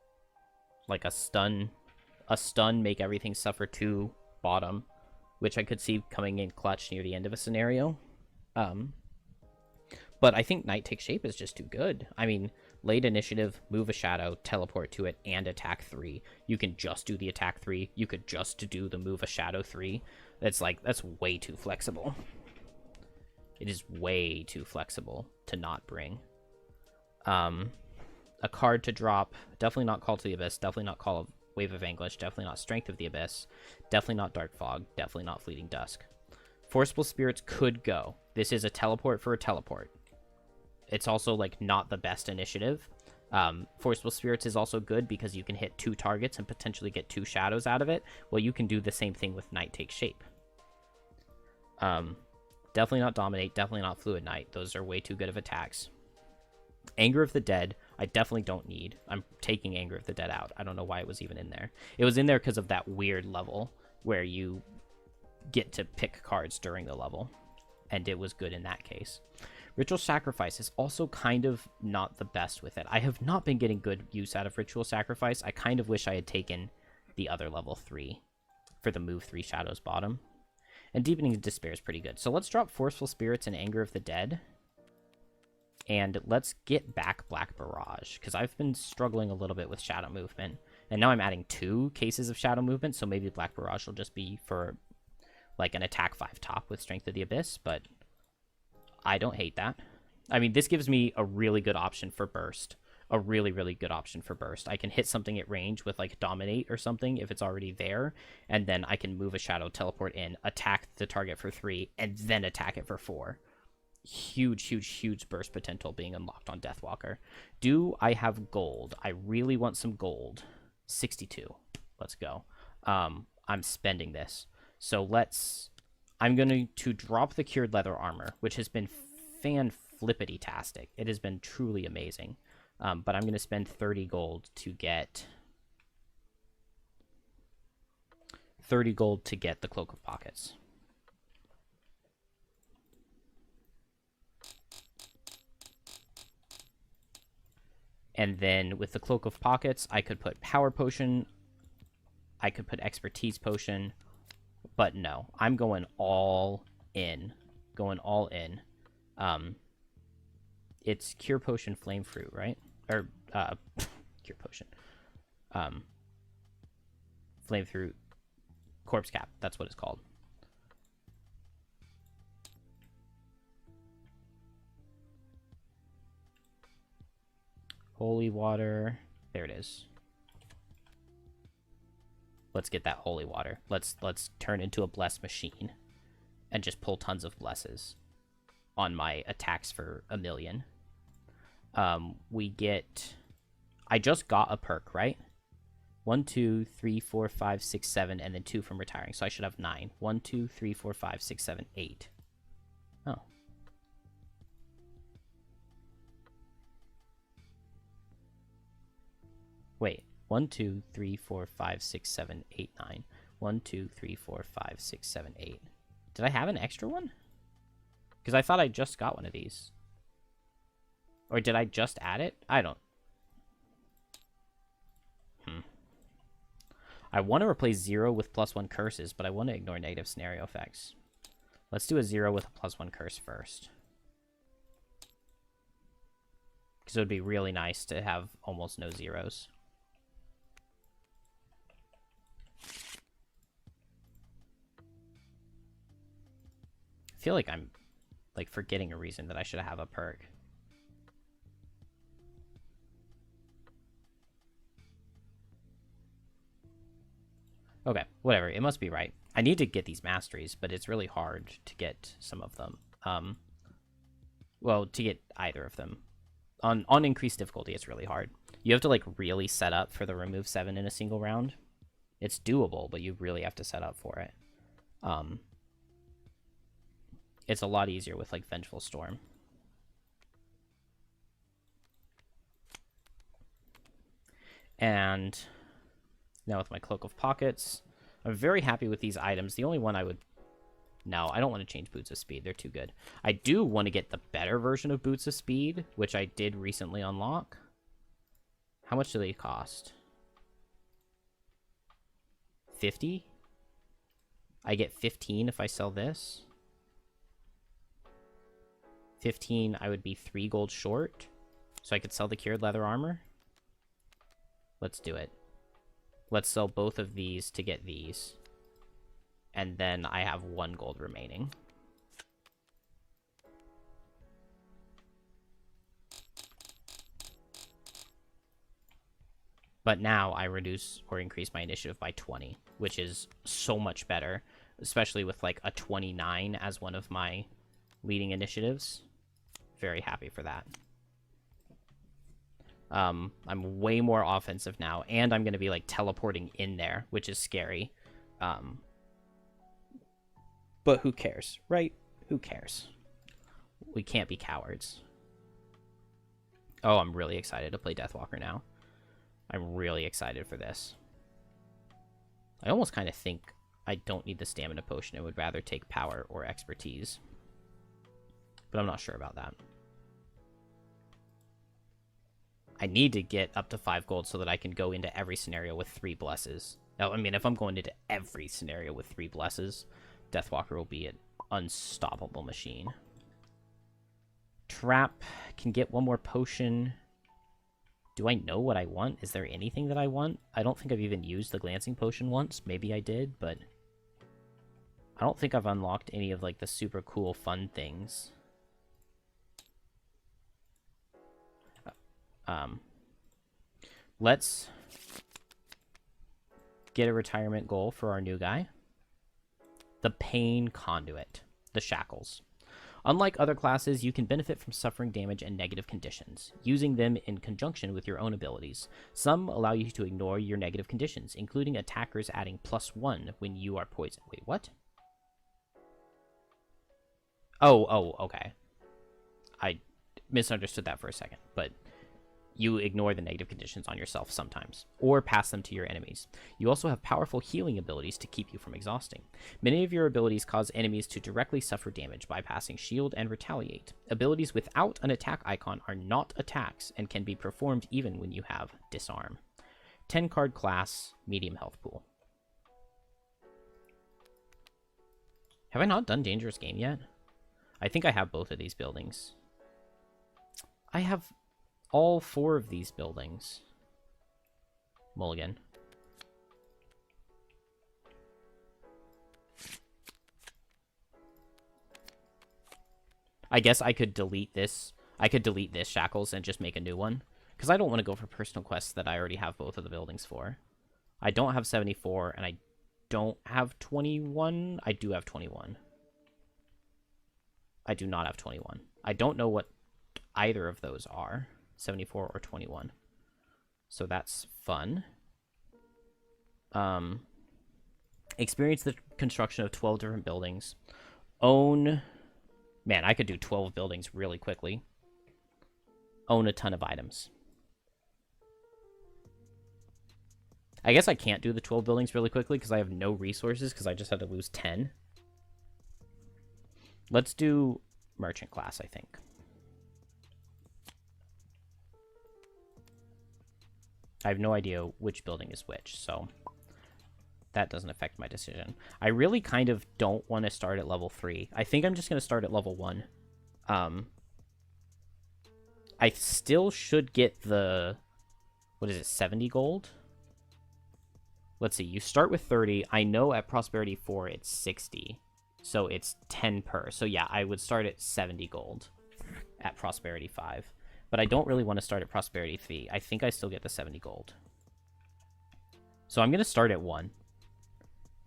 Like a stun, make everything suffer 2 bottom, which I could see coming in clutch near the end of a scenario. But I think Night Take Shape is just too good. I mean, late initiative, move a shadow, teleport to it, and attack 3. You can just do the attack 3. You could just do the move a shadow 3. That's way too flexible. It is way too flexible to not bring. A card to drop, definitely not Call to the Abyss, definitely not Call of Wave of Anguish, definitely not Strength of the Abyss, definitely not Dark Fog, definitely not Fleeting Dusk. Forcible Spirits could go. This is a teleport for a teleport. It's also, like, not the best initiative. Forcible Spirits is also good because you can hit 2 targets and potentially get 2 shadows out of it. Well, you can do the same thing with Night Take Shape. Definitely not Dominate, definitely not Fluid Knight. Those are way too good of attacks. Anger of the Dead, I definitely don't need. I'm taking Anger of the Dead out. I don't know why it was even in there. It was in there because of that weird level where you get to pick cards during the level, and it was good in that case. Ritual Sacrifice is also kind of not the best with it. I have not been getting good use out of Ritual Sacrifice. I kind of wish I had taken the other level 3 for the move 3 shadows bottom. And Deepening Despair is pretty good. So let's drop Forceful Spirits and Anger of the Dead. And let's get back Black Barrage, because I've been struggling a little bit with Shadow Movement. And now I'm adding 2 cases of Shadow Movement, so maybe Black Barrage will just be for, like, an attack 5 top with Strength of the Abyss, but I don't hate that. I mean, this gives me a really good option for Burst. A really, really good option for Burst. I can hit something at range with, like, Dominate or something if it's already there, and then I can move a Shadow, teleport in, attack the target for 3, and then attack it for 4. Huge, huge, huge burst potential being unlocked on Deathwalker. Do I have gold? I really want some gold. 62. Let's go. I'm spending this. So I'm going to drop the Cured Leather Armor, which has been fan-flippity-tastic. It has been truly amazing. But I'm going to spend 30 gold to get... 30 gold to get the Cloak of Pockets. And then with the Cloak of Pockets, I could put Power Potion, I could put Expertise Potion, but no, I'm going all in. Going all in. It's Cure Potion Flame Fruit, right? Or, Cure Potion. Flame Fruit Corpse Cap, that's what it's called. Holy water. There it is. Let's get that holy water. Let's turn into a bless machine and just pull tons of blesses on my attacks for 1,000,000. We get... I just got a perk, right? 1, 2, 3, 4, 5, 6, 7, and then 2 from retiring. So I should have 9. 1, 2, 3, 4, 5, 6, 7, 8. Oh. Wait. 1, 2, 3, 4, 5, 6, 7, 8, 9. 1, 2, 3, 4, 5, 6, 7, 8. Did I have an extra one? Because I thought I just got one of these. Or did I just add it? I don't... I want to replace 0 with +1 curses, but I want to ignore negative scenario effects. Let's do a 0 with a +1 curse first. Because it would be really nice to have almost no zeros. I feel like I'm like forgetting a reason that I should have a perk. Okay, whatever. It must be right. I need to get these masteries, but it's really hard to get some of them. Well, to get either of them. On increased difficulty, it's really hard. You have to, like, really set up for the remove 7 in a single round. It's doable, but you really have to set up for it. It's a lot easier with, like, Vengeful Storm. And now with my Cloak of Pockets, I'm very happy with these items. The only one I would... No, I don't want to change Boots of Speed. They're too good. I do want to get the better version of Boots of Speed, which I did recently unlock. How much do they cost? 50? I get 15 if I sell this. 15, I would be 3 gold short. So I could sell the Cured Leather Armor. Let's do it. Let's sell both of these to get these. And then I have 1 gold remaining. But now I reduce or increase my initiative by 20, which is so much better, especially with like a 29 as one of my leading initiatives. Very happy for that. I'm way more offensive now, and I'm going to be like teleporting in there, which is scary. But who cares, right? Who cares? We can't be cowards. Oh, I'm really excited to play Deathwalker now. I'm really excited for this. I almost kind of think I don't need the stamina potion. I would rather take power or expertise. But I'm not sure about that. I need to get up to 5 gold so that I can go into every scenario with 3 blesses. Now, I mean, if I'm going into every scenario with 3 blesses, Deathwalker will be an unstoppable machine. Trap can get 1 more potion. Do I know what I want? Is there anything that I want? I don't think I've even used the glancing potion once. Maybe I did, but I don't think I've unlocked any of like the super cool fun things. Let's get a retirement goal for our new guy. The Pain Conduit. The Shackles. Unlike other classes, you can benefit from suffering damage and negative conditions, using them in conjunction with your own abilities. Some allow you to ignore your negative conditions, including attackers adding +1 when you are poisoned. Wait, what? Oh, okay. I misunderstood that for a second, but you ignore the negative conditions on yourself sometimes, or pass them to your enemies. You also have powerful healing abilities to keep you from exhausting. Many of your abilities cause enemies to directly suffer damage, bypassing shield and retaliate. Abilities without an attack icon are not attacks and can be performed even when you have disarm. 10-card class, medium health pool. Have I not done Dangerous Game yet? I think I have both of these buildings. I have all 4 of these buildings. Mulligan. I guess I could delete this. I could delete this Shackles and just make a new one. Because I don't want to go for personal quests that I already have both of the buildings for. I don't have 74, and I don't have 21. I do have 21. I do not have 21. I don't know what either of those are, 74 or 21. So that's fun. Experience the construction of 12 different buildings. Own... Man, I could do 12 buildings really quickly. Own a ton of items. I guess I can't do the 12 buildings really quickly because I have no resources because I just had to lose 10. Let's do merchant class, I think. I have no idea which building is which, so that doesn't affect my decision. I really kind of don't want to start at level 3. I think I'm just going to start at level 1. I still should get the... What is it, 70 gold? Let's see, you start with 30. I know at Prosperity 4 it's 60. So it's 10 per. So yeah, I would start at 70 gold at Prosperity 5. But I don't really want to start at Prosperity 3. I think I still get the 70 gold. So I'm going to start at 1.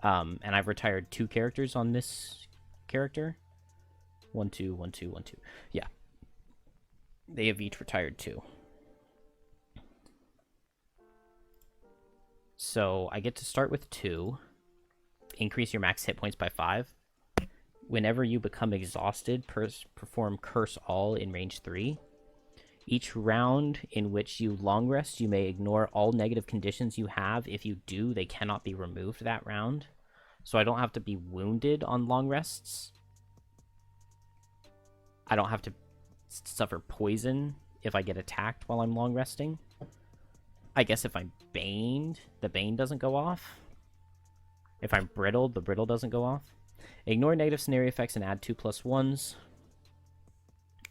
And I've retired 2 characters on this character. 1, 2, 1, 2, 1, 2. Yeah. They have each retired 2. So I get to start with 2. Increase your max hit points by 5. Whenever you become exhausted, perform Curse All in range 3. Each round in which you long rest, you may ignore all negative conditions you have. If you do, they cannot be removed that round. So I don't have to be wounded on long rests. I don't have to suffer poison if I get attacked while I'm long resting. I guess if I'm baned, the bane doesn't go off. If I'm brittled, the brittle doesn't go off. Ignore negative scenario effects and add 2 +1s.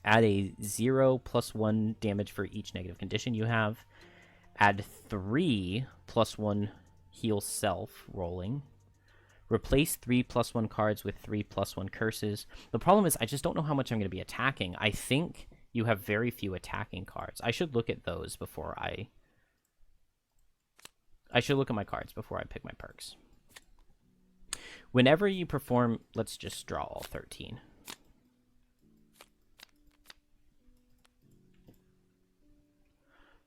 Add a 0 +1 damage for each negative condition you have. Add 3 +1 heal self rolling. Replace 3 +1 cards with 3 +1 curses. The problem is I just don't know how much I'm going to be attacking. I think you have very few attacking cards. I should look at those before I should look at my cards before I pick my perks. Whenever you perform... Let's just draw all 13.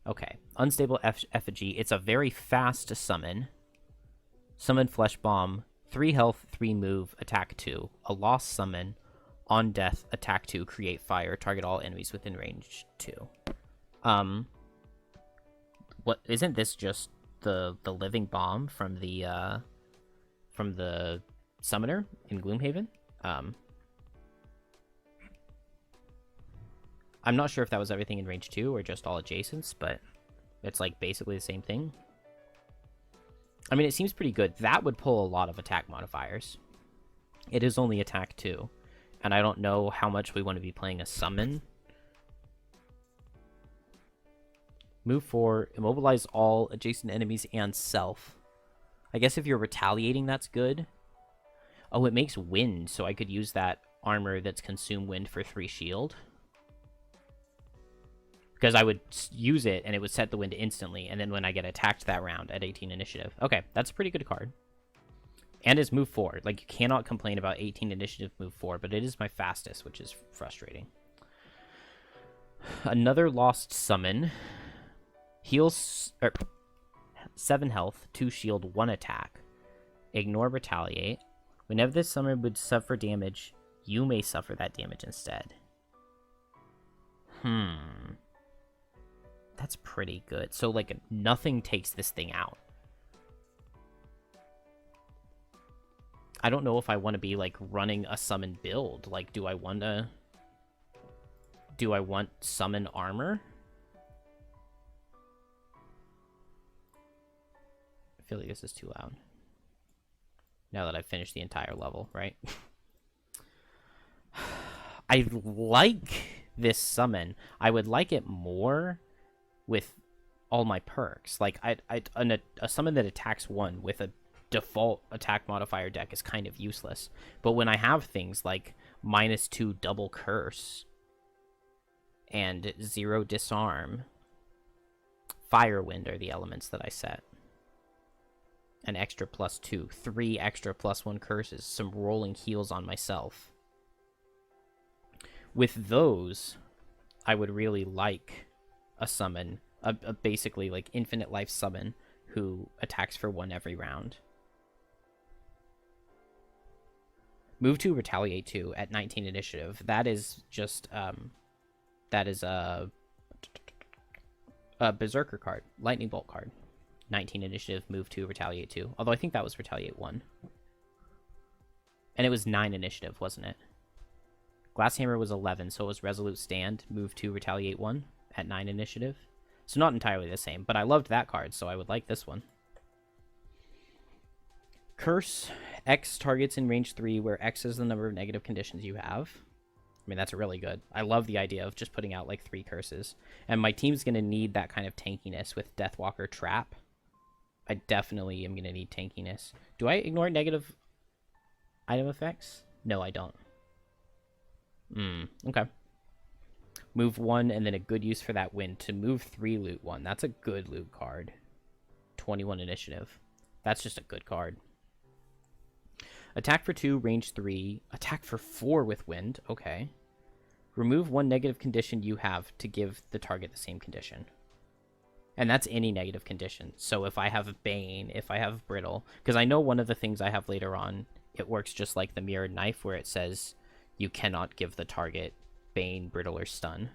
Okay. Unstable Effigy. It's a very fast summon. Summon Flesh Bomb. 3 health, 3 move, attack 2. A lost summon. On death, attack 2, create fire. Target all enemies within range 2. What... Isn't this just the living bomb from the summoner in Gloomhaven? I'm not sure if that was everything in range 2 or just all adjacents, but it's like basically the same thing. I mean, it seems pretty good. That would pull a lot of attack modifiers. It is only attack 2, and I don't know how much we want to be playing a summon. Move 4, immobilize all adjacent enemies and self. I guess if you're retaliating, that's good. Oh, it makes wind, so I could use that armor that's consume wind for 3 shield. Because I would use it, and it would set the wind instantly, and then when I get attacked that round at 18 initiative. Okay, that's a pretty good card. And it's move 4. Like, you cannot complain about 18 initiative move 4, but it is my fastest, which is frustrating. Another lost summon. Heals... 7 health, 2 shield, 1 attack. Ignore retaliate. Whenever this summon would suffer damage, you may suffer that damage instead. That's pretty good. So, like, nothing takes this thing out. I don't know if I want to be, like, running a summon build. Like, do I want summon armor? I feel like this is too loud. Now that I've finished the entire level, right? I like this summon. I would like it more with all my perks. Like, a summon that attacks 1 with a default attack modifier deck is kind of useless. But when I have things like -2 double curse and 0 disarm Fire, wind are the elements that I set. An extra +2. 3 extra +1 curses. Some rolling heals on myself. With those, I would really like a summon, a basically like infinite life summon who attacks for 1 every round. Move 2, retaliate 2 at 19 initiative. That is just, that is a Berserker card, Lightning Bolt card. 19 initiative, move 2, retaliate 2. Although I think that was retaliate 1. And it was 9 initiative, wasn't it? Glasshammer was 11, so it was Resolute Stand, move 2, retaliate 1 at 9 initiative. So not entirely the same, but I loved that card, so I would like this one. Curse, X targets in range 3, where X is the number of negative conditions you have. I mean, that's really good. I love the idea of just putting out like 3 curses. And my team's going to need that kind of tankiness with Deathwalker Trap. I definitely am going to need tankiness. Do I ignore negative item effects? No, I don't. Okay. Move 1, and then a good use for that wind to move 3, loot 1. That's a good loot card. 21 initiative. That's just a good card. Attack for 2, range 3. Attack for 4 with wind. Okay. Remove 1 negative condition you have to give the target the same condition. And that's any negative condition. So if I have Bane, if I have Brittle, because I know one of the things I have later on, it works just like the Mirrored Knife, where it says you cannot give the target Bane, Brittle, or Stun.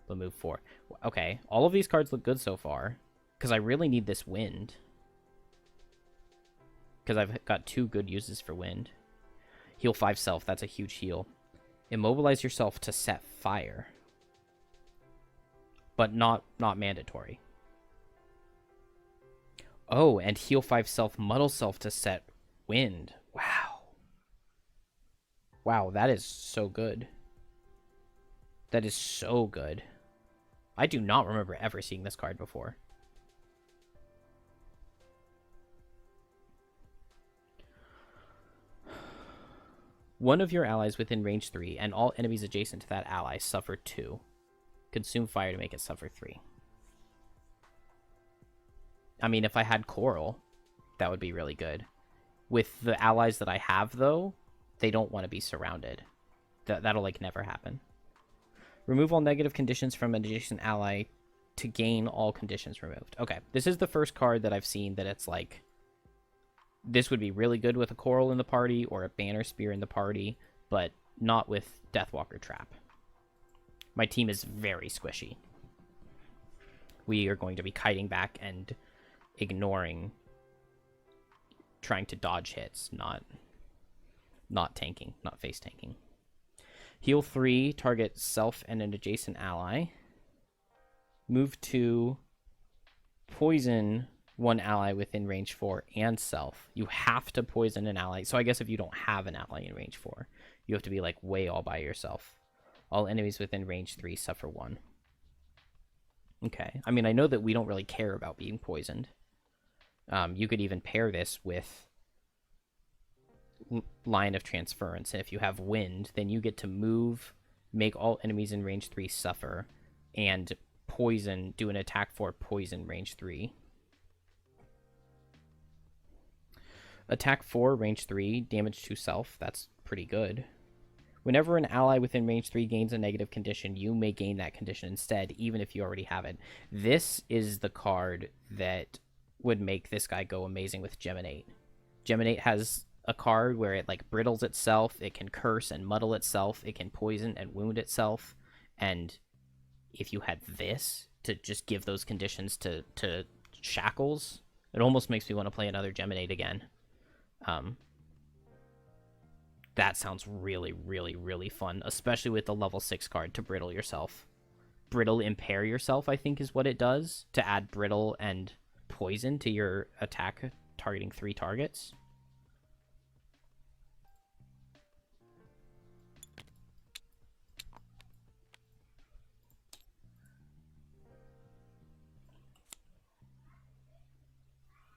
But move 4. Okay, all of these cards look good so far, because I really need this wind. Because I've got 2 good uses for wind. Heal 5 self, that's a huge heal. Immobilize yourself to set fire. But not mandatory. Oh, and heal 5 self, muddle self to set wind. Wow. Wow, that is so good. That is so good. I do not remember ever seeing this card before. One of your allies within range 3 and all enemies adjacent to that ally suffer 2. Consume fire to make it suffer 3. I mean, if I had Coral, that would be really good. With the allies that I have, though, they don't want to be surrounded. That'll, like, never happen. Remove all negative conditions from an adjacent ally to gain all conditions removed. Okay, this is the first card that I've seen that it's like, this would be really good with a Coral in the party or a Banner Spear in the party, but not with Deathwalker Trap. My team is very squishy. We are going to be kiting back and ignoring, trying to dodge hits, not tanking, not face tanking. Heal 3, target self and an adjacent ally. Move 2, poison 1 ally within range 4 and self. You have to poison an ally. So I guess if you don't have an ally in range 4, you have to be like way all by yourself. All enemies within range 3 suffer 1. Okay. I mean, I know that we don't really care about being poisoned. You could even pair this with Line of Transference. And if you have wind, then you get to move, make all enemies in range 3 suffer, and poison, do an attack for poison range 3. Attack 4, range 3, damage to self. That's pretty good. Whenever an ally within range 3 gains a negative condition, you may gain that condition instead, even if you already have it. This is the card that would make this guy go amazing with Geminate. Geminate has a card where it like brittles itself, it can curse and muddle itself, it can poison and wound itself, and if you had this to just give those conditions to Shackles, it almost makes me want to play another Geminate again. That sounds really, really, really fun, especially with the level 6 card to brittle yourself. Brittle impair yourself, I think, is what it does, to add brittle and poison to your attack targeting 3 targets.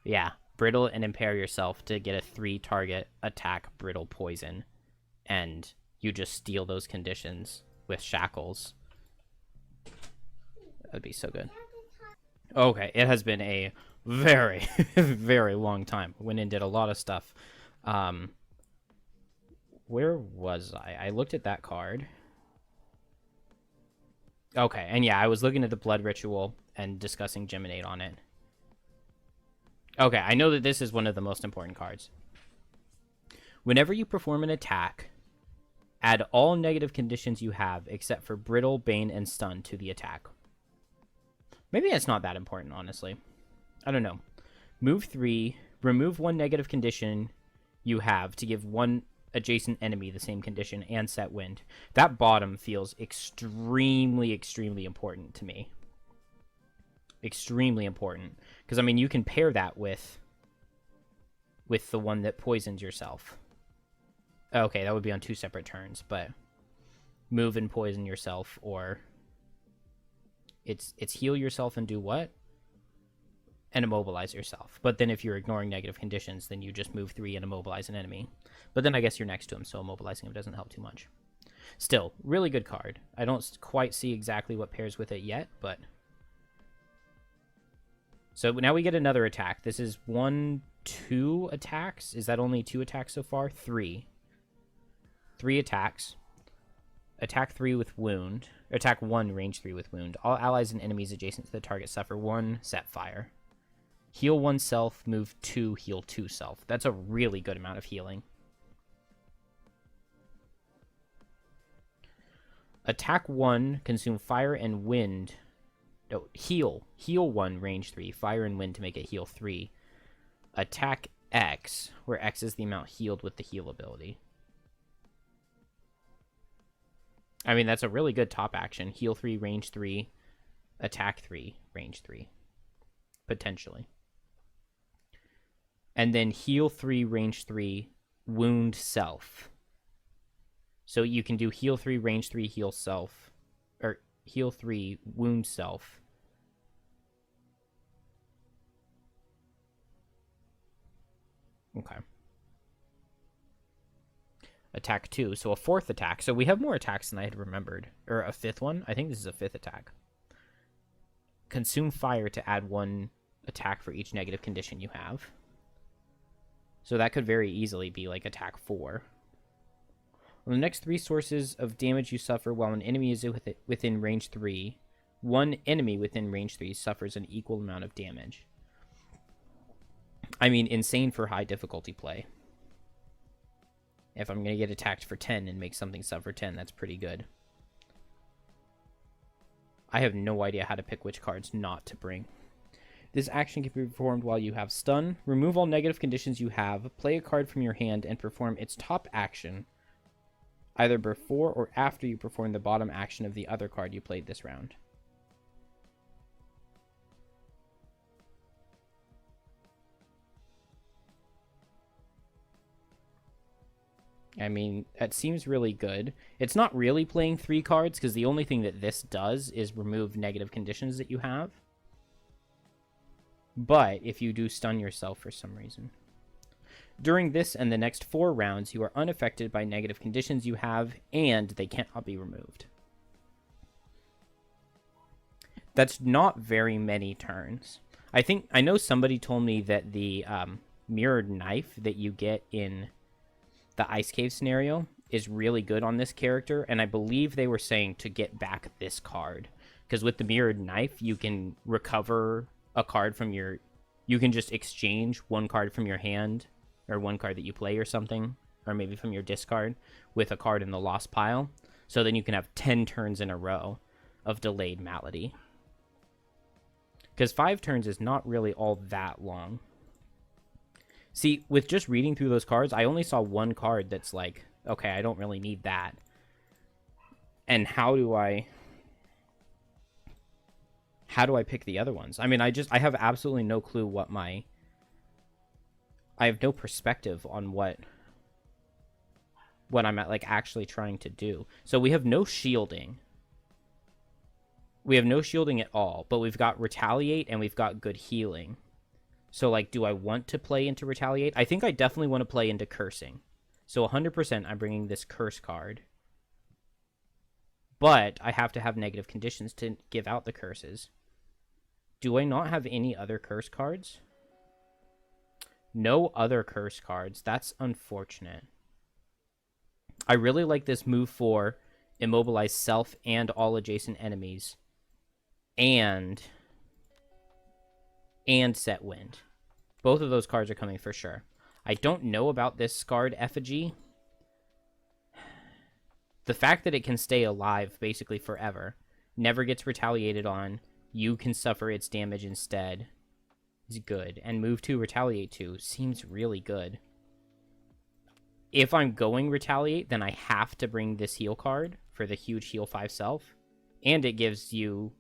Yeah, brittle and impair yourself to get a 3 target attack brittle poison, and you just steal those conditions with Shackles. That'd be so good. Okay, it has been a very, very long time. Went and did a lot of stuff. Um, where was I? I looked at that card. Okay, and yeah, I was looking at the Blood Ritual and discussing Geminate on it. Okay, I know that this is one of the most important cards. Whenever you perform an attack, add all negative conditions you have except for Brittle, Bane, and Stun to the attack. Maybe it's not that important, honestly. I don't know. Move 3, remove one negative condition you have to give one adjacent enemy the same condition, and set Wind. That bottom feels extremely, extremely important to me. Extremely important. Because, I mean, you can pair that with the one that poisons yourself. Okay, that would be on 2 separate turns, but move and poison yourself, or it's heal yourself and do what? And immobilize yourself. But then if you're ignoring negative conditions, then you just move 3 and immobilize an enemy. But then I guess you're next to him, so immobilizing him doesn't help too much. Still, really good card. I don't quite see exactly what pairs with it yet, but... So now we get another attack. This is 2 attacks. Is that only 2 attacks so far? 3. 3 attacks. Attack 3 with wound. Attack 1, range 3 with wound. All allies and enemies adjacent to the target suffer 1 set fire. Heal 1 self, move 2, heal 2 self. That's a really good amount of healing. Attack 1, consume fire and wind. No, heal. Heal 1, range 3. Fire and wind to make it heal 3. Attack X, where X is the amount healed with the heal ability. I mean, that's a really good top action. Heal 3, range 3. Attack 3, range 3. Potentially. And then heal 3, range 3, wound self. So you can do heal 3, range 3, heal self. Or heal 3, wound self. Okay. Attack 2. So a 4th attack. So we have more attacks than I had remembered. Or a 5th one. I think this is a 5th attack. Consume fire to add 1 attack for each negative condition you have. So that could very easily be like attack 4. On the next 3 sources of damage you suffer while an enemy is within range 3, one enemy within range 3 suffers an equal amount of damage. I mean, insane for high difficulty play. If I'm going to get attacked for 10 and make something suffer 10, that's pretty good. I have no idea how to pick which cards not to bring. This action can be performed while you have stun. Remove all negative conditions you have, play a card from your hand, and perform its top action either before or after you perform the bottom action of the other card you played this round. I mean, that seems really good. It's not really playing 3 cards, because the only thing that this does is remove negative conditions that you have. But if you do stun yourself for some reason. During this and the next 4 rounds, you are unaffected by negative conditions you have, and they cannot be removed. That's not very many turns. I know somebody told me that the mirrored knife that you get in the Ice Cave scenario is really good on this character, and I believe they were saying to get back this card. Because with the mirrored knife, you can recover a card from your... You can just exchange 1 card from your hand, or 1 card that you play or something, or maybe from your discard, with a card in the lost pile. So then you can have 10 turns in a row of delayed malady. Because 5 turns is not really all that long. See, with just reading through those cards, I only saw 1 card that's like, okay, I don't really need that. And how do I pick the other ones? I mean, I have absolutely no clue what I have no perspective on what I'm like actually trying to do. So we have no shielding. We have no shielding at all, but we've got retaliate and we've got good healing. So, like, do I want to play into retaliate? I think I definitely want to play into cursing. So 100% I'm bringing this curse card. But I have to have negative conditions to give out the curses. Do I not have any other curse cards? No other curse cards. That's unfortunate. I really like this move for immobilize self and all adjacent enemies. And set wind. Both of those cards are coming for sure. I don't know about this scarred effigy. The fact that it can stay alive basically forever, never gets retaliated on, you can suffer its damage instead, is good. And move 2, retaliate 2 seems really good. If I'm going retaliate, then I have to bring this heal card for the huge heal 5 self. And it gives you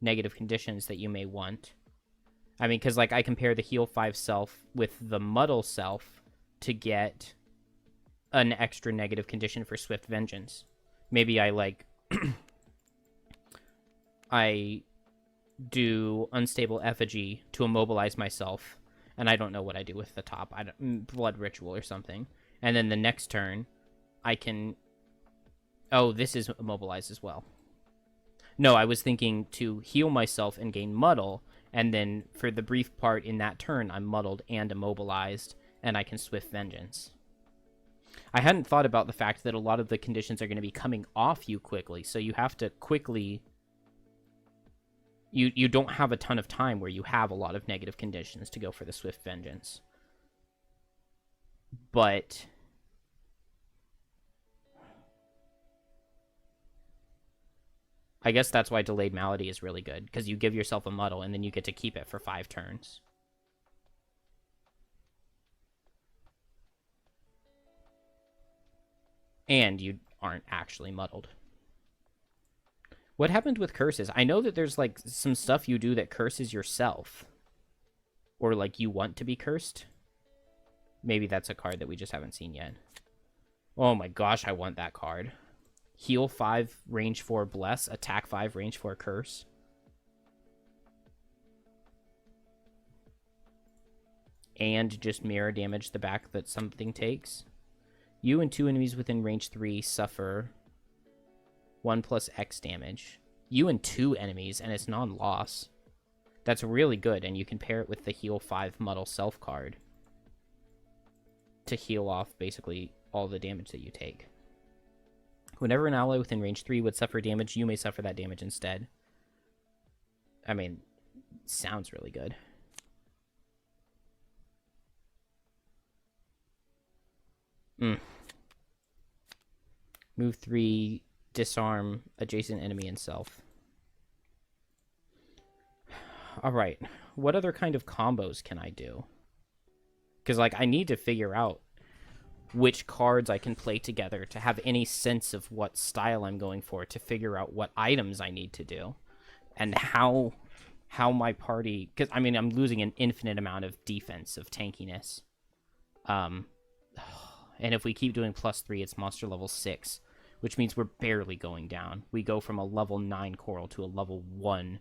negative conditions that you may want. I mean, because like I compare the heal 5 self with the muddle self to get an extra negative condition for Swift Vengeance. Maybe I like I do Unstable Effigy to immobilize myself, and I don't know what I do with the top. Blood Ritual or something. And then the next turn, I can... Oh, this is immobilized as well. No, I was thinking to heal myself and gain Muddle, and then for the brief part in that turn, I'm muddled and immobilized, and I can Swift Vengeance. I hadn't thought about the fact that a lot of the conditions are going to be coming off you quickly, so you have to quickly... You don't have a ton of time where you have a lot of negative conditions to go for the Swift Vengeance. But... I guess that's why Delayed Malady is really good, because you give yourself a muddle, and then you get to keep it for 5 turns. And you aren't actually muddled. What happened with curses? I know that there's, like, some stuff you do that curses yourself. Or, like, you want to be cursed. Maybe that's a card that we just haven't seen yet. Oh my gosh, I want that card. Heal 5, range 4, bless. Attack 5, range 4, curse. And just mirror damage the back that something takes. You and 2 enemies within range 3 suffer 1 plus X damage. You and 2 enemies, and it's non-loss. That's really good, and you can pair it with the heal 5 muddle self card to heal off basically all the damage that you take. Whenever an ally within range 3 would suffer damage, you may suffer that damage instead. I mean, sounds really good. Move 3, disarm adjacent enemy and self. Alright, what other kind of combos can I do? Because, like, I need to figure out which cards I can play together to have any sense of what style I'm going for, to figure out what items I need to do, and how my party... Because, I mean, I'm losing an infinite amount of defense, of tankiness. And if we keep doing +3, it's monster level 6, which means we're barely going down. We go from a level 9 coral to a level 1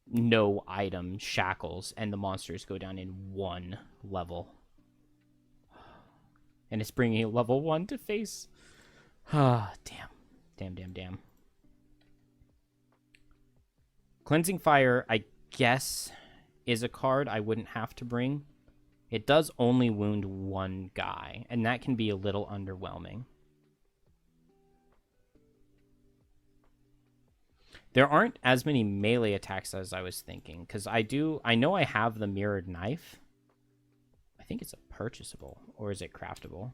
no item shackles, and the monsters go down in 1 level. And it's bringing a level 1 to face. Ah, damn. Cleansing Fire, I guess, is a card I wouldn't have to bring. It does only wound 1 guy, and that can be a little underwhelming. There aren't as many melee attacks as I was thinking, because I know I have the Mirrored Knife. I think it's a purchasable, or is it craftable?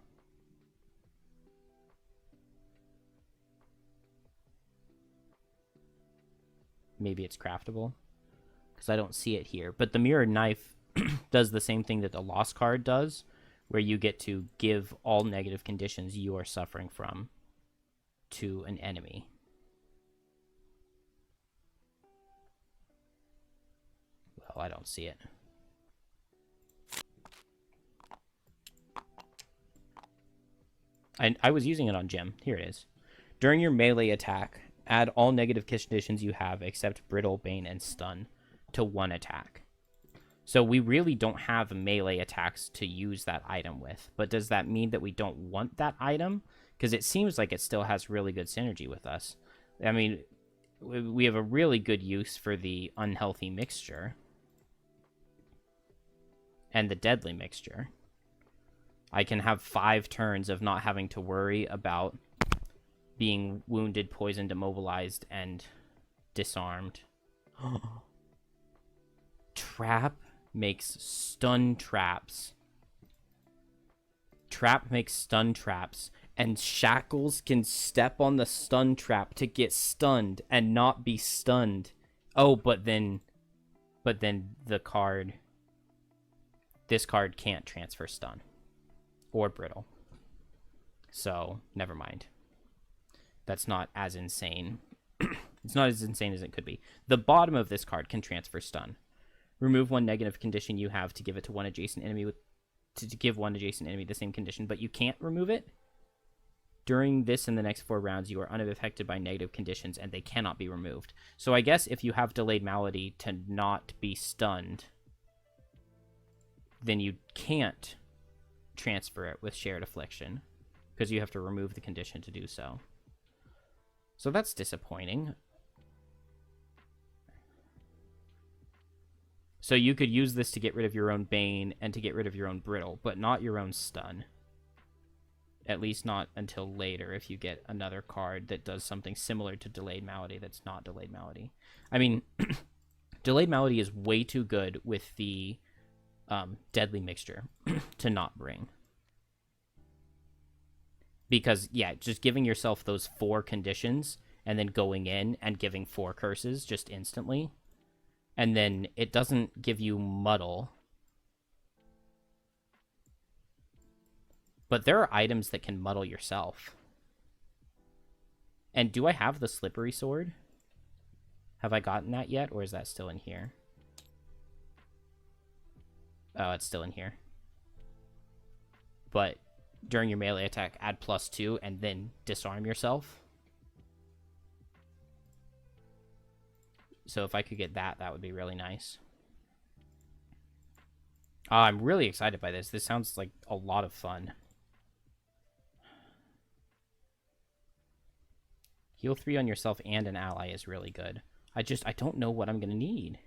Maybe it's craftable, because I don't see it here. But the Mirrored Knife does the same thing that the Lost card does, where you get to give all negative conditions you are suffering from to an enemy. Well, I don't see it. I was using it on Gem. Here it is. During your melee attack, add all negative conditions you have except Brittle, Bane, and Stun to 1 attack. So we really don't have melee attacks to use that item with. But does that mean that we don't want that item? Because it seems like it still has really good synergy with us. I mean, we have a really good use for the unhealthy mixture and the deadly mixture. I can have 5 turns of not having to worry about being wounded, poisoned, immobilized, and disarmed. Trap makes stun traps. Trap makes stun traps, and Shackles can step on the stun trap to get stunned and not be stunned. Oh, but then the card, this card can't transfer stun or brittle. So, never mind. That's not as insane. It's not as insane as it could be. The bottom of this card can transfer stun. Remove 1 negative condition you have to give it to one adjacent enemy to give one adjacent enemy the same condition, but you can't remove it. During this and the next 4 rounds, you are unaffected by negative conditions, and they cannot be removed. So I guess if you have Delayed Malady to not be stunned, then you can't transfer it with Shared Affliction, because you have to remove the condition to do so. So that's disappointing. So you could use this to get rid of your own Bane and to get rid of your own Brittle, but not your own Stun. At least not until later if you get another card that does something similar to Delayed Malady that's not Delayed Malady. I mean, Delayed Malady is way too good with the Deadly Mixture to not bring. Because, yeah, just giving yourself those 4 conditions and then going in and giving 4 curses just instantly. And then it doesn't give you Muddle. But there are items that can muddle yourself. And do I have the Slippery Sword? Have I gotten that yet, or is that still in here? Oh, it's still in here. But during your melee attack, add +2 and then disarm yourself. So if I could get that, that would be really nice. I'm really excited by this. This sounds like a lot of fun. Heal 3 on yourself and an ally is really good. I don't know what I'm going to need.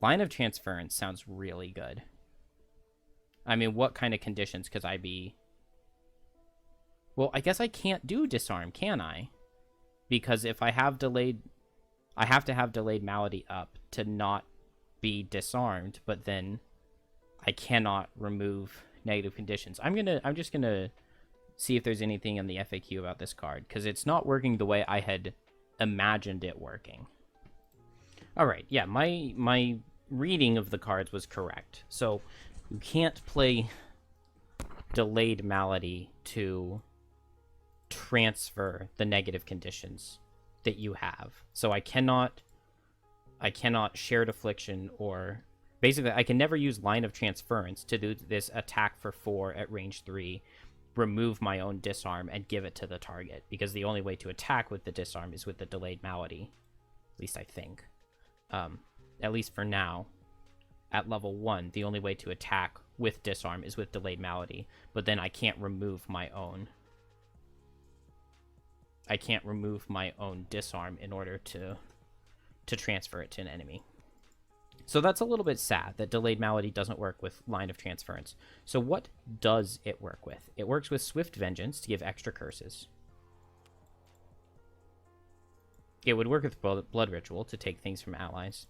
Line of Transference sounds really good. I mean, what kind of conditions could I be? Well, I guess I can't do Disarm, can I? Because if I have delayed... I have to have Delayed Malady up to not be disarmed, but then I cannot remove negative conditions. I'm just gonna see if there's anything in the FAQ about this card, because it's not working the way I had imagined it working. Alright, yeah, my reading of the cards was correct. So, you can't play Delayed Malady to transfer the negative conditions that you have. So I cannot Shared Affliction, or basically I can never use Line of Transference to do this attack for 4 at range 3, remove my own disarm and give it to the target, because the only way to attack with the disarm is with the Delayed Malady. At least I think. At least for now. At level 1, the only way to attack with disarm is with Delayed Malady, but then I can't remove my own. I can't remove my own disarm in order to transfer it to an enemy. So that's a little bit sad that Delayed Malady doesn't work with Line of Transference. So what does it work with? It works with Swift Vengeance to give extra curses. It would work with Blood Ritual to take things from allies.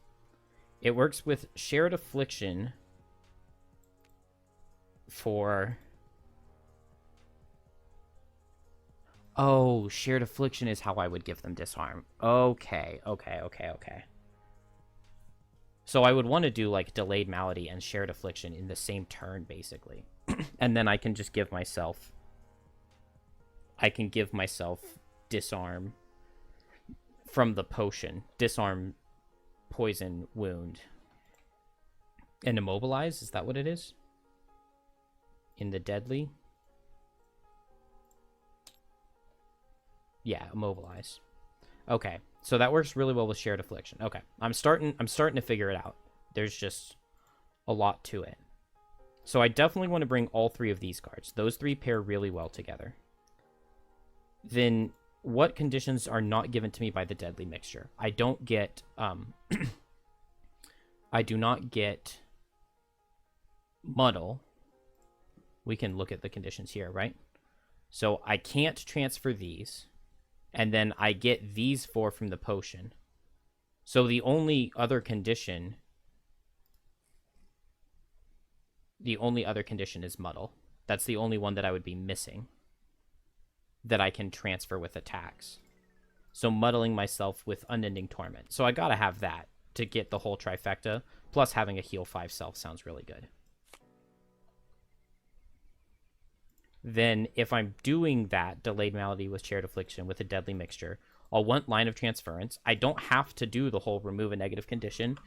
It works with Shared Affliction for... Oh, Shared Affliction is how I would give them disarm. Okay. So I would want to do, like, Delayed Malady and Shared Affliction in the same turn, basically. And then I can just give myself... I can give myself disarm from the potion. Disarm, poison, wound. And immobilize? Is that what it is? In the deadly? Yeah, immobilize. Okay, so that works really well with Shared Affliction. Okay, I'm starting to figure it out. There's just a lot to it. So I definitely want to bring all 3 of these cards. Those 3 pair really well together. Then what conditions are not given to me by the deadly mixture? I don't get, I do not get muddle. We can look at the conditions here, right? So I can't transfer these. And then I get these 4 from the potion. So the only other condition is muddle. That's the only one that I would be missing that I can transfer with attacks. So muddling myself with Unending Torment. So I gotta have that to get the whole trifecta. Plus having a heal 5 self sounds really good. Then if I'm doing that Delayed Malady with Shared Affliction with a Deadly Mixture, I'll want Line of Transference. I don't have to do the whole remove a negative condition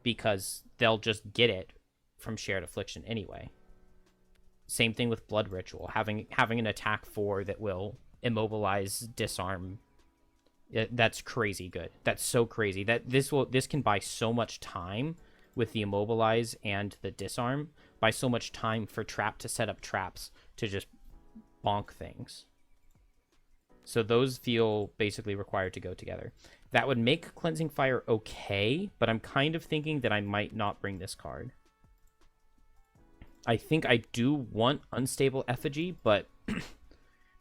because they'll just get it from Shared Affliction anyway. Same thing with Blood Ritual. Having an attack 4 that will immobilize, disarm. That's crazy good. That's so crazy. That this can buy so much time with the immobilize and the disarm. Buy so much time for Trap to set up traps to just bonk things. So those feel basically required to go together. That would make Cleansing Fire okay, but I'm kind of thinking that I might not bring this card. I think I do want Unstable Effigy, but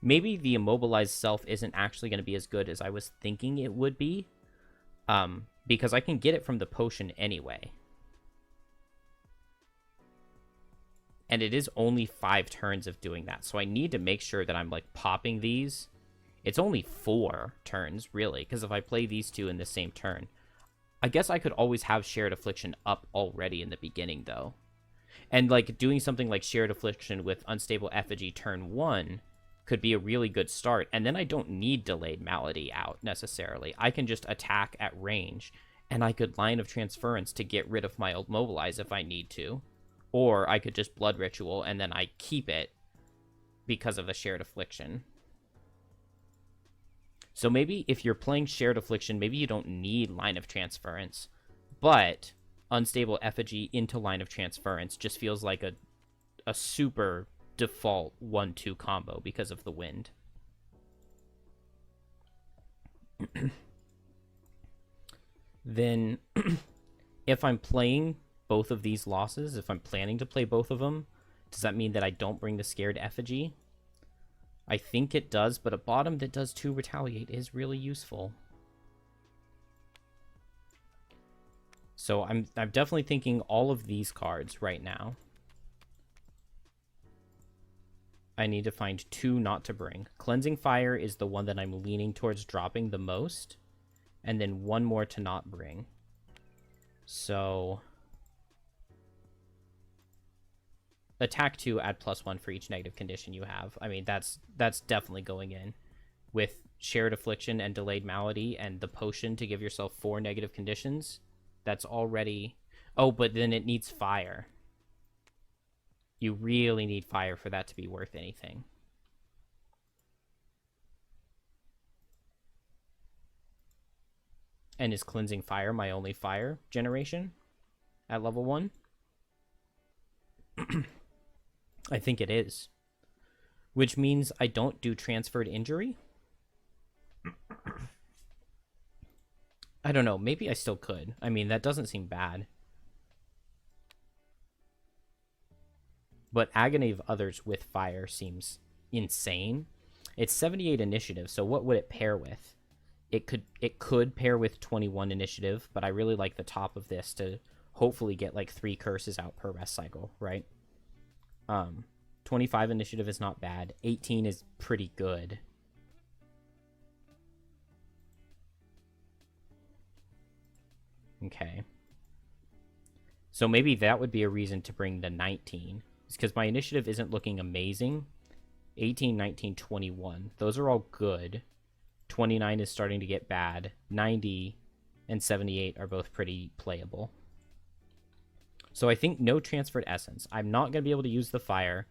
maybe the Immobilized Self isn't actually going to be as good as I was thinking it would be, because I can get it from the potion anyway. And it is only 5 turns of doing that, so I need to make sure that I'm, like, popping these. It's only 4 turns, really, because if I play these 2 in the same turn, I guess I could always have Shared Affliction up already in the beginning, though. And, like, doing something like Shared Affliction with Unstable Effigy turn 1 could be a really good start. And then I don't need Delayed Malady out, necessarily. I can just attack at range, and I could Line of Transference to get rid of my Immobilize if I need to. Or I could just Blood Ritual, and then I keep it because of the Shared Affliction. So maybe if you're playing Shared Affliction, maybe you don't need Line of Transference. But Unstable Effigy into Line of Transference just feels like a super default 1-2 combo because of the wind. Then, if I'm playing both of these losses, if I'm planning to play both of them, does that mean that I don't bring the Scared Effigy? I think it does, but a bottom that does 2 Retaliate is really useful. So I'm definitely thinking all of these cards right now. I need to find 2 not to bring. Cleansing Fire is the one that I'm leaning towards dropping the most. And then 1 more to not bring. So attack 2, add +1 for each negative condition you have. I mean, that's definitely going in. With Shared Affliction and Delayed Malady and the potion to give yourself 4 negative conditions, that's already... Oh, but then it needs fire. You really need fire for that to be worth anything. And is Cleansing Fire my only fire generation at level 1? I think it is. Which means I don't do Transferred Injury? I don't know. Maybe I still could. I mean, that doesn't seem bad. But Agony of Others with fire seems insane. It's 78 initiative, so what would it pair with? It could pair with 21 initiative, but I really like the top of this to hopefully get like 3 curses out per rest cycle, right? 25 initiative is not bad. 18 is pretty good. Okay. So maybe that would be a reason to bring the 19. It's because my initiative isn't looking amazing. 18, 19, 21. Those are all good. 29 is starting to get bad. 90 and 78 are both pretty playable. So I think no Transferred Essence. I'm not going to be able to use the fire,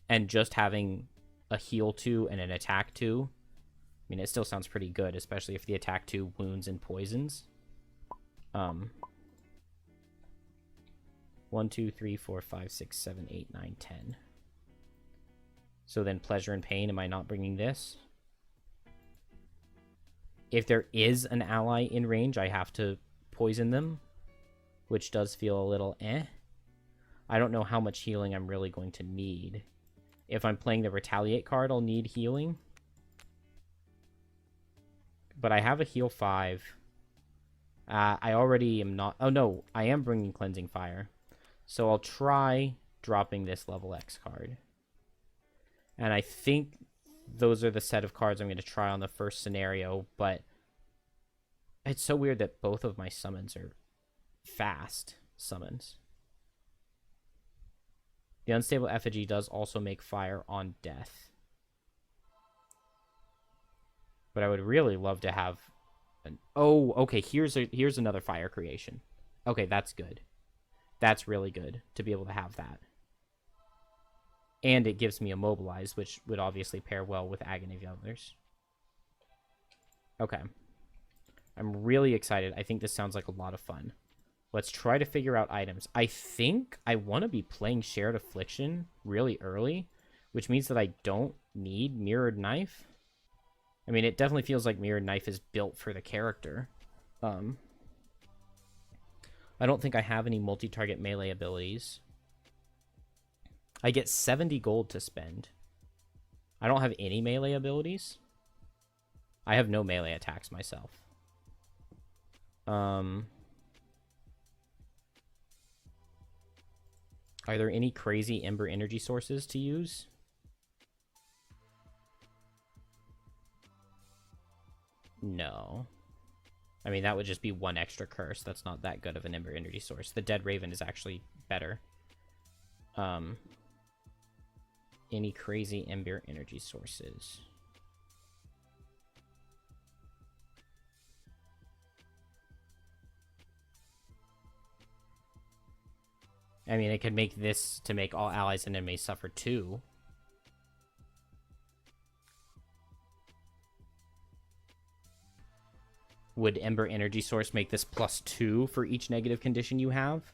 and just having a heal 2 and an attack 2. I mean, it still sounds pretty good, especially if the attack 2 wounds and poisons. 1, 2, 3, 4, 5, 6, 7, 8, 9, 10. So then Pleasure and Pain, am I not bringing this? If there is an ally in range, I have to poison them, which does feel a little eh. I don't know how much healing I'm really going to need. If I'm playing the Retaliate card, I'll need healing. But I have a heal 5. I already am not... Oh, no. I am bringing Cleansing Fire. So I'll try dropping this level X card. And I think those are the set of cards I'm going to try on the first scenario. But it's so weird that both of my summons are fast summons. The Unstable Effigy does also make fire on death. But I would really love to have an... Oh, okay, here's another fire creation. Okay, that's good. That's really good to be able to have that. And it gives me Immobilize, which would obviously pair well with Agony of others. Okay. I'm really excited. I think this sounds like a lot of fun. Let's try to figure out items. I think I want to be playing Shared Affliction really early, which means that I don't need Mirrored Knife. I mean, it definitely feels like Mirrored Knife is built for the character. I don't think I have any multi-target melee abilities. I get 70 gold to spend. I don't have any melee abilities. I have no melee attacks myself. Are there any crazy Ember energy sources to use? No. I mean, that would just be one extra curse. That's not that good of an Ember energy source. The Dead Raven is actually better. Any crazy Ember energy sources? I mean, it could make this to make all allies and enemies suffer 2. Would Ember Energy Source make this +2 for each negative condition you have?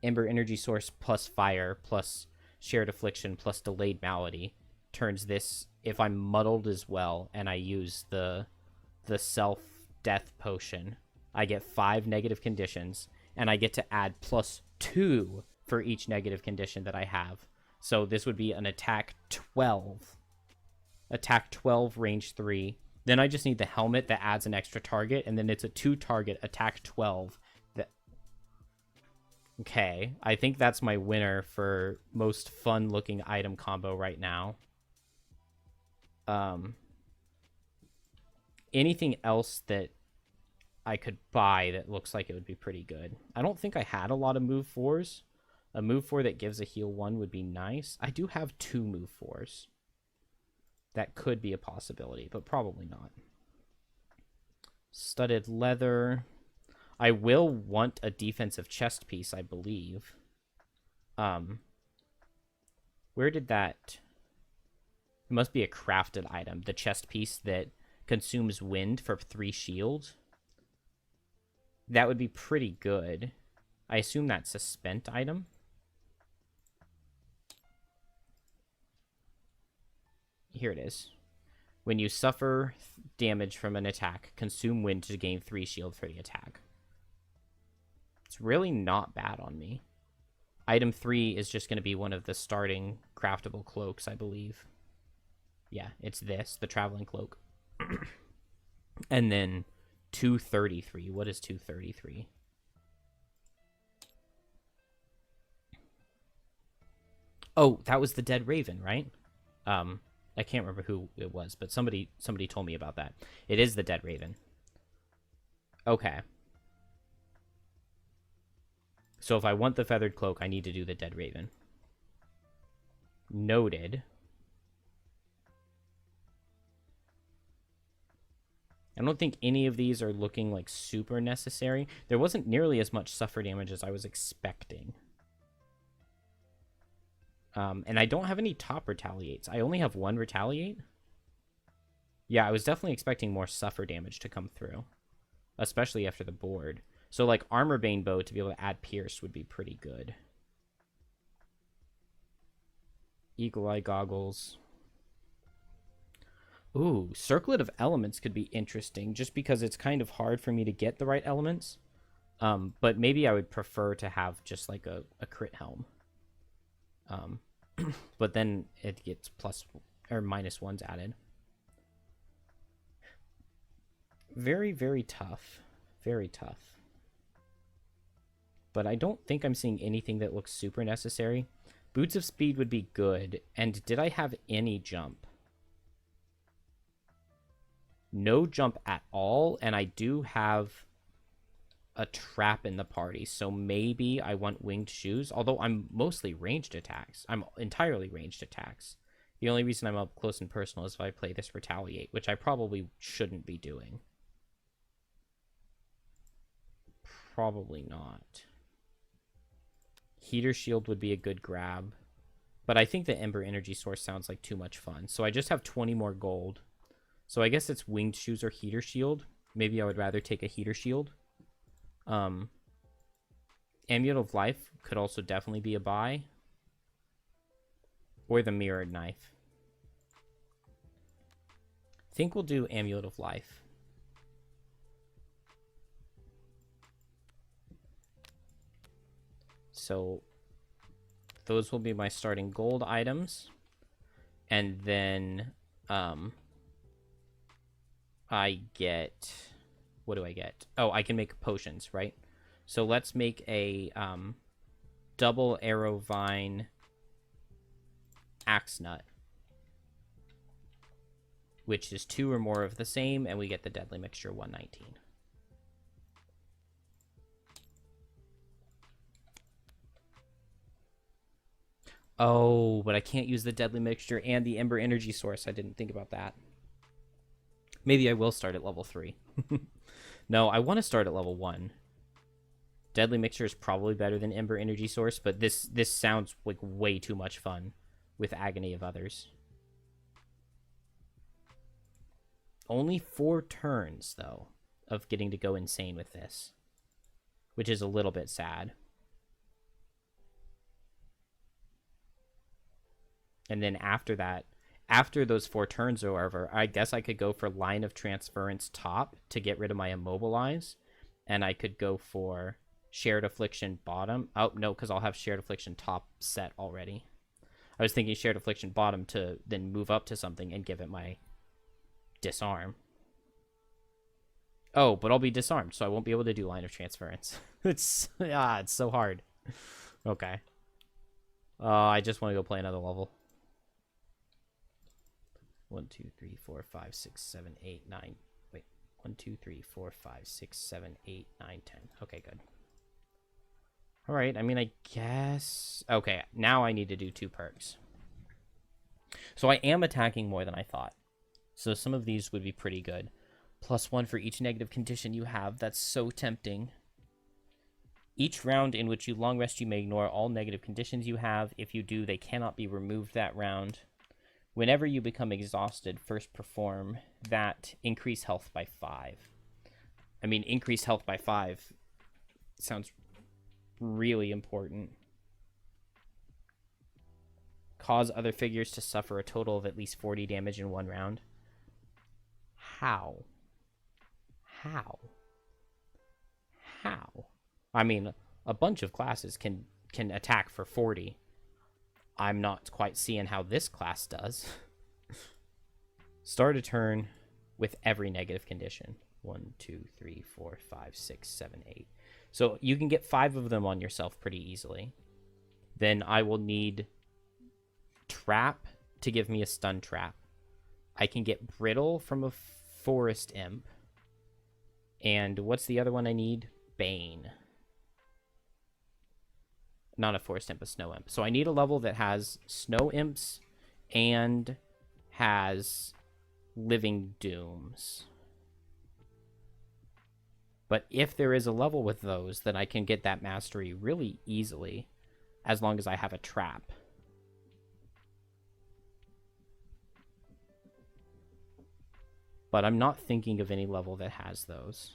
Ember Energy Source plus Fire plus Shared Affliction plus Delayed Malady turns this, if I'm muddled as well, and I use the Self-Death Potion, I get 5 negative conditions, and I get to add +2 for each negative condition that I have. So this would be an attack 12. Attack 12, range 3. Then I just need the helmet that adds an extra target, and then it's a 2-target attack 12. Okay, I think that's my winner for most fun-looking item combo right now. Anything else that I could buy that looks like it would be pretty good? I don't think I had a lot of move 4s. A move 4 that gives a heal 1 would be nice. I do have 2 move 4s. That could be a possibility, but probably not. Studded leather. I will want a defensive chest piece, I believe. Where did that... It must be a crafted item. The chest piece that consumes wind for 3 shield. That would be pretty good. I assume that's a spent item. Here it is. When you suffer damage from an attack, consume wind to gain 3 shield for the attack. It's really not bad on me. Item 3 is just going to be one of the starting craftable cloaks, I believe. Yeah, it's this, the traveling cloak. And then 233. What is 233? Oh, that was the Dead Raven, right? I can't remember who it was, but somebody told me about that. It is the Dead Raven. Okay. So if I want the Feathered Cloak, I need to do the Dead Raven. Noted. I don't think any of these are looking like super necessary. There wasn't nearly as much suffer damage as I was expecting. And I don't have any top retaliates. I only have 1 retaliate. Yeah, I was definitely expecting more suffer damage to come through. Especially after the board. So, like, Armor Bane Bow to be able to add Pierce would be pretty good. Eagle Eye Goggles. Ooh, Circlet of Elements could be interesting, just because it's kind of hard for me to get the right elements. But maybe I would prefer to have just like a crit helm. But then it gets plus or minus ones added. Very, very tough. Very tough. But I don't think I'm seeing anything that looks super necessary. Boots of Speed would be good. And did I have any jump? No jump at all. And I do have a trap in the party. So maybe I want winged shoes. Although I'm mostly ranged attacks. I'm entirely ranged attacks. The only reason I'm up close and personal is if I play this Retaliate, which I probably shouldn't be doing. Probably not. Heater Shield would be a good grab. But I think the Ember Energy Source sounds like too much fun. So I just have 20 more gold. So I guess it's Winged Shoes or Heater Shield. Maybe I would rather take a Heater Shield. Amulet of Life could also definitely be a buy. Or the Mirrored Knife. I think we'll do Amulet of Life. So those will be my starting gold items. And then I get... What do I get? Oh, I can make potions, right? So let's make a double arrow vine axe nut, which is 2 or more of the same, and we get the deadly mixture 119. Oh, but I can't use the deadly mixture and the ember energy source. I didn't think about that. Maybe I will start at level 3. No, I want to start at level 1. Deadly mixture is probably better than ember energy source, but this sounds like way too much fun with Agony of Others. Only 4 turns, though, of getting to go insane with this, which is a little bit sad. And then after that, after those 4 turns are over, I guess I could go for Line of Transference top to get rid of my Immobilize, and I could go for Shared Affliction bottom. Oh, no, because I'll have Shared Affliction top set already. I was thinking Shared Affliction bottom to then move up to something and give it my Disarm. Oh, but I'll be disarmed, so I won't be able to do Line of Transference. It's so hard. Okay. I just want to go play another level. 1, 2, 3, 4, 5, 6, 7, 8, 9. Wait. 1, 2, 3, 4, 5, 6, 7, 8, 9, 10. Okay, good. Alright, I mean, I guess... Okay, now I need to do 2 perks. So I am attacking more than I thought. So some of these would be pretty good. +1 for each negative condition you have. That's so tempting. Each round in which you long rest, you may ignore all negative conditions you have. If you do, they cannot be removed that round. Whenever you become exhausted, first perform that. Increase health by 5. I mean, increase health by 5 sounds really important. Cause other figures to suffer a total of at least 40 damage in 1 round. How? How? How? I mean, a bunch of classes can attack for 40. I'm not quite seeing how this class does. Start a turn with every negative condition. 1, 2, 3, 4, 5, 6, 7, 8. So you can get 5 of them on yourself pretty easily. Then I will need Trap to give me a stun trap. I can get Brittle from a Forest Imp. And what's the other one I need? Bane. Not a Forest Imp, a Snow Imp. So I need a level that has Snow Imps and has Living Dooms. But if there is a level with those, then I can get that mastery really easily, as long as I have a trap. But I'm not thinking of any level that has those.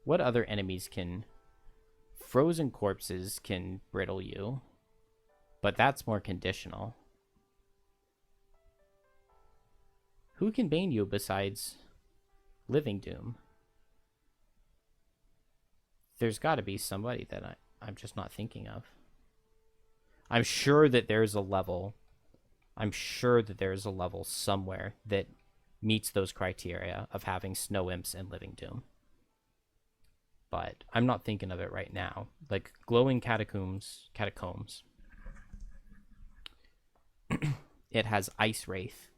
What other enemies can... Frozen Corpses can brittle you, but that's more conditional. Who can bane you besides Living Doom? There's got to be somebody that I'm just not thinking of. I'm sure that there's a level. I'm sure that there's a level somewhere that meets those criteria of having Snow Imps and Living Doom. But I'm not thinking of it right now. Like Glowing Catacombs. It has Ice Wraith.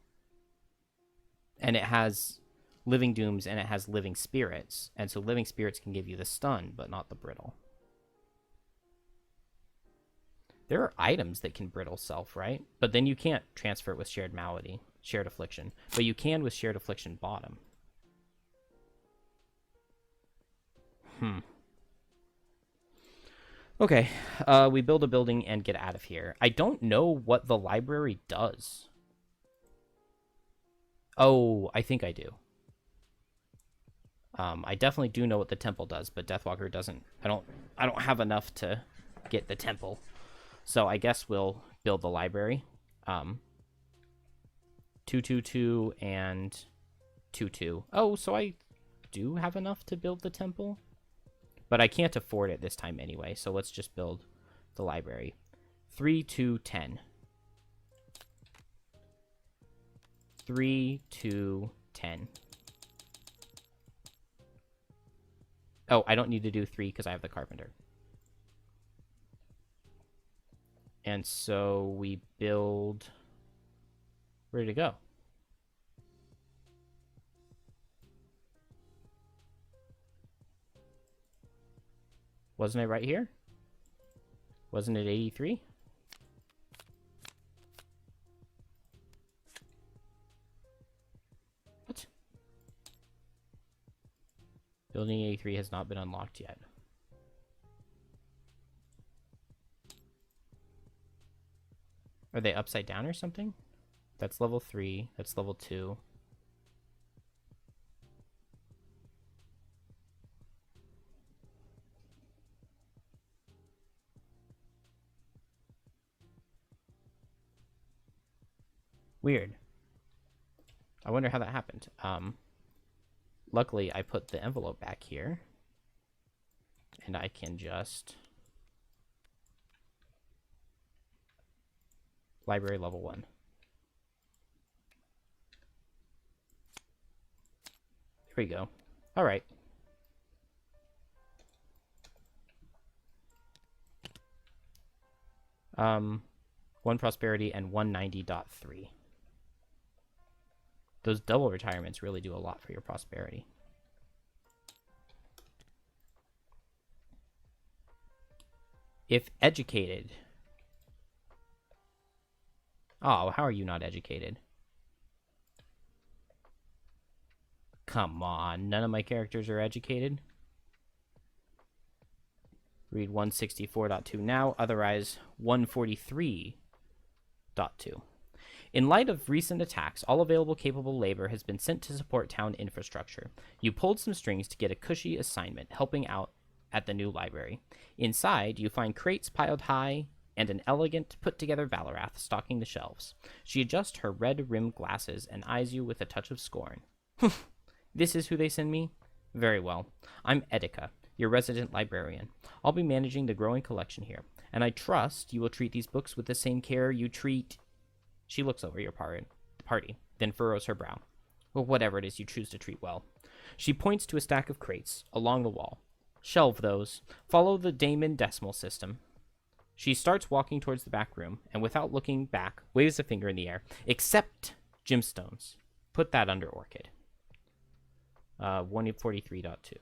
And it has Living Dooms, and it has Living Spirits. And so Living Spirits can give you the stun, but not the brittle. There are items that can brittle self, right? But then you can't transfer it with Shared Malady, Shared Affliction. But you can with Shared Affliction bottom. Okay, we build a building and get out of here. I don't know what the library does. Oh, I think I do. I definitely do know what the temple does, but Deathwalker doesn't. I don't have enough to get the temple. So I guess we'll build the library. 222 and 22. Oh, so I do have enough to build the temple? But I can't afford it this time anyway, so let's just build the library. 3, 2, 10. 3, 2, 10. Oh, I don't need to do 3 because I have the carpenter. And so we build... Where did it go? Wasn't it right here? Wasn't it 83? What? Building 83 has not been unlocked yet. Are they upside down or something? That's level 3. That's level 2. Weird. I wonder how that happened. Luckily, I put the envelope back here. And I can just... Library level 1. There we go. All right. One prosperity and 190.3. Those double retirements really do a lot for your prosperity. If educated. Oh, how are you not educated? Come on, none of my characters are educated. Read 164.2 now, otherwise 143.2. In light of recent attacks, all available capable labor has been sent to support town infrastructure. You pulled some strings to get a cushy assignment, helping out at the new library. Inside, you find crates piled high and an elegant, put-together Valarath stalking the shelves. She adjusts her red-rimmed glasses and eyes you with a touch of scorn. This is who they send me? Very well. I'm Etika, your resident librarian. I'll be managing the growing collection here, and I trust you will treat these books with the same care you treat... She looks over your party, then furrows her brow. Well, whatever it is you choose to treat well. She points to a stack of crates along the wall. Shelve those. Follow the Damon decimal system. She starts walking towards the back room, and without looking back, waves a finger in the air. Except gemstones. Put that under Orchid. 143.2.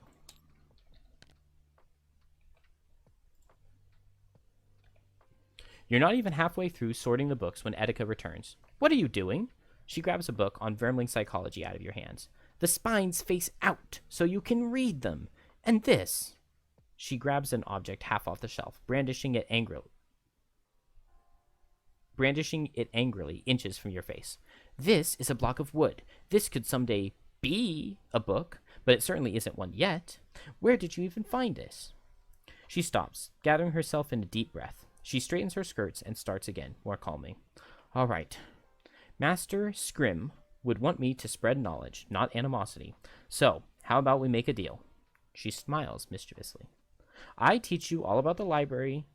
You're not even halfway through sorting the books when Etika returns. What are you doing? She grabs a book on vermling psychology out of your hands. The spines face out, so you can read them. And this. She grabs an object half off the shelf, brandishing it angrily inches from your face. This is a block of wood. This could someday be a book, but it certainly isn't one yet. Where did you even find this? She stops, gathering herself in a deep breath. She straightens her skirts and starts again, more calmly. All right. Master Scrim would want me to spread knowledge, not animosity. So, how about we make a deal? She smiles mischievously. I teach you all about the library,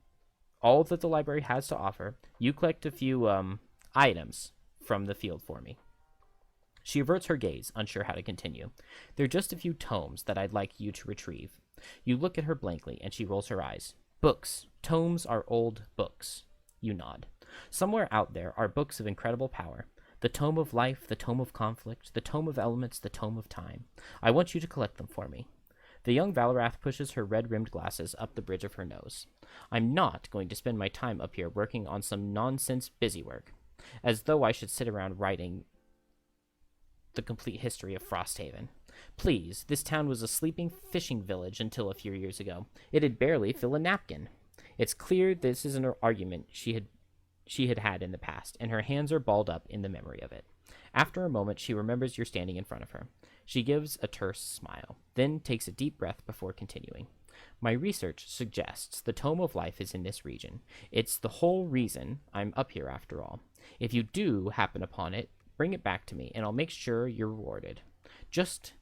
all that the library has to offer. You collect a few items from the field for me. She averts her gaze, unsure how to continue. They're just a few tomes that I'd like you to retrieve. You look at her blankly, and she rolls her eyes. Books. Tomes are old books. You nod. Somewhere out there are books of incredible power. The tome of life, the tome of conflict, the tome of elements, the tome of time. I want you to collect them for me. The young Valarath pushes her red-rimmed glasses up the bridge of her nose. I'm not going to spend my time up here working on some nonsense busywork, as though I should sit around writing the complete history of Frosthaven. Please, this town was a sleeping fishing village until a few years ago. It'd barely fill a napkin. It's clear this is an argument she had in the past, and her hands are balled up in the memory of it. After a moment, she remembers you're standing in front of her. She gives a terse smile, then takes a deep breath before continuing. My research suggests the Tome of Life is in this region. It's the whole reason I'm up here after all. If you do happen upon it, bring it back to me, and I'll make sure you're rewarded. Just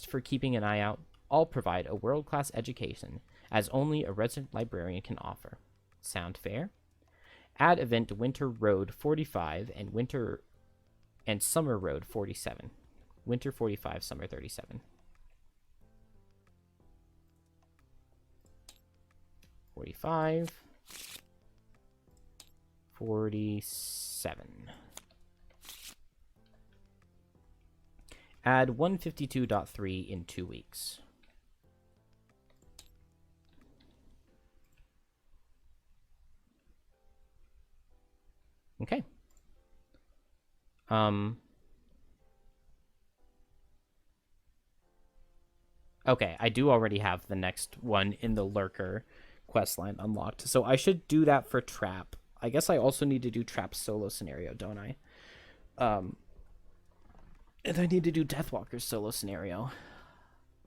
for keeping an eye out, I'll provide a world-class education, as only a resident librarian can offer. Sound fair? Add event Winter Road 45 and Summer Road 47. Winter 45, Summer 37. 45. 47. Add 152.3 in 2 weeks. Okay. Okay, I do already have the next one in the Lurker questline unlocked, so I should do that for Trap. I guess I also need to do Trap solo scenario, don't I? And I need to do Deathwalker's solo scenario.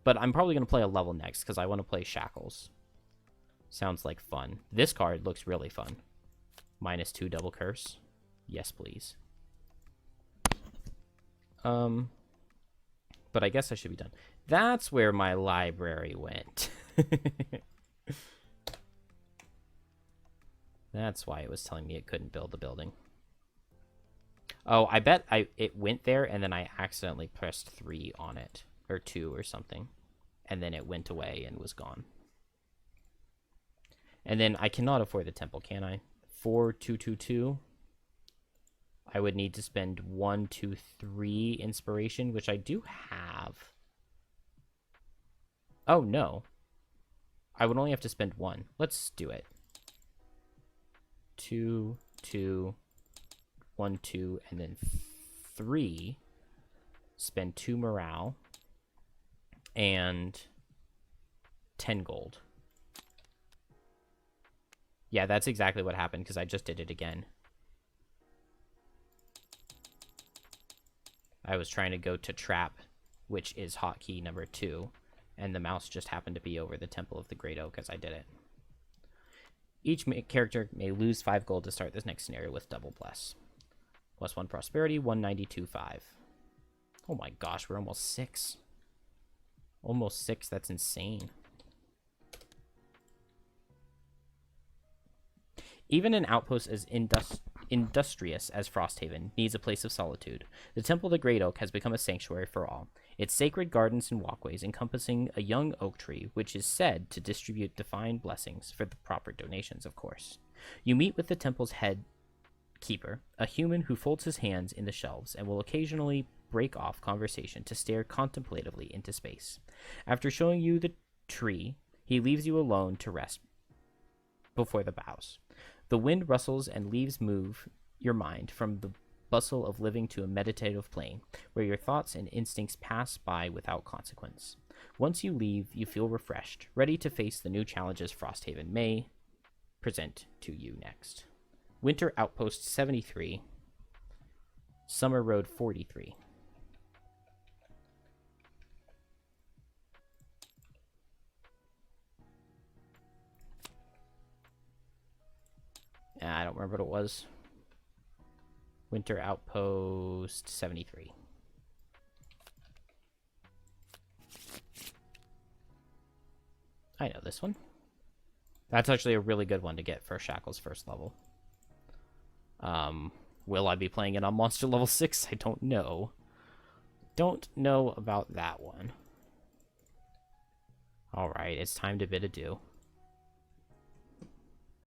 But I'm probably going to play a level next, because I want to play Shackles. Sounds like fun. This card looks really fun. -2 double curse. Yes, please. But I guess I should be done. That's where my library went. That's why it was telling me it couldn't build the building. Oh, I bet it went there, and then I accidentally pressed 3 on it. Or 2 or something. And then it went away and was gone. And then I cannot afford the temple, can I? 4222. I would need to spend 1, 2, 3 inspiration, which I do have. Oh, no. I would only have to spend 1. Let's do it. 2, 2, 1, 2, and then 3. Spend 2 morale. And 10 gold. Yeah, that's exactly what happened, because I just did it again. I was trying to go to Trap, which is hotkey number 2, and the mouse just happened to be over the Temple of the Great Oak as I did it. Each character may lose 5 gold to start this next scenario with double bless. +1 prosperity, 192.5. Oh my gosh, we're almost 6. Almost 6, that's insane. Even an outpost as industrious as Frosthaven needs a place of solitude. The Temple of the Great Oak has become a sanctuary for all. Its sacred gardens and walkways encompassing a young oak tree, which is said to distribute divine blessings for the proper donations, of course. You meet with the temple's head keeper, a human who folds his hands in the shelves and will occasionally break off conversation to stare contemplatively into space. After showing you the tree, he leaves you alone to rest before the boughs. The wind rustles and leaves move your mind from the bustle of living to a meditative plane, where your thoughts and instincts pass by without consequence. Once you leave, you feel refreshed, ready to face the new challenges Frosthaven may present to you next. Winter Outpost 73, Summer Road 43. I don't remember what it was. Winter Outpost 73. I know this one. That's actually a really good one to get for Shackle's first level. Will I be playing it on monster level 6? I don't know. Don't know about that one. Alright, it's time to bid adieu.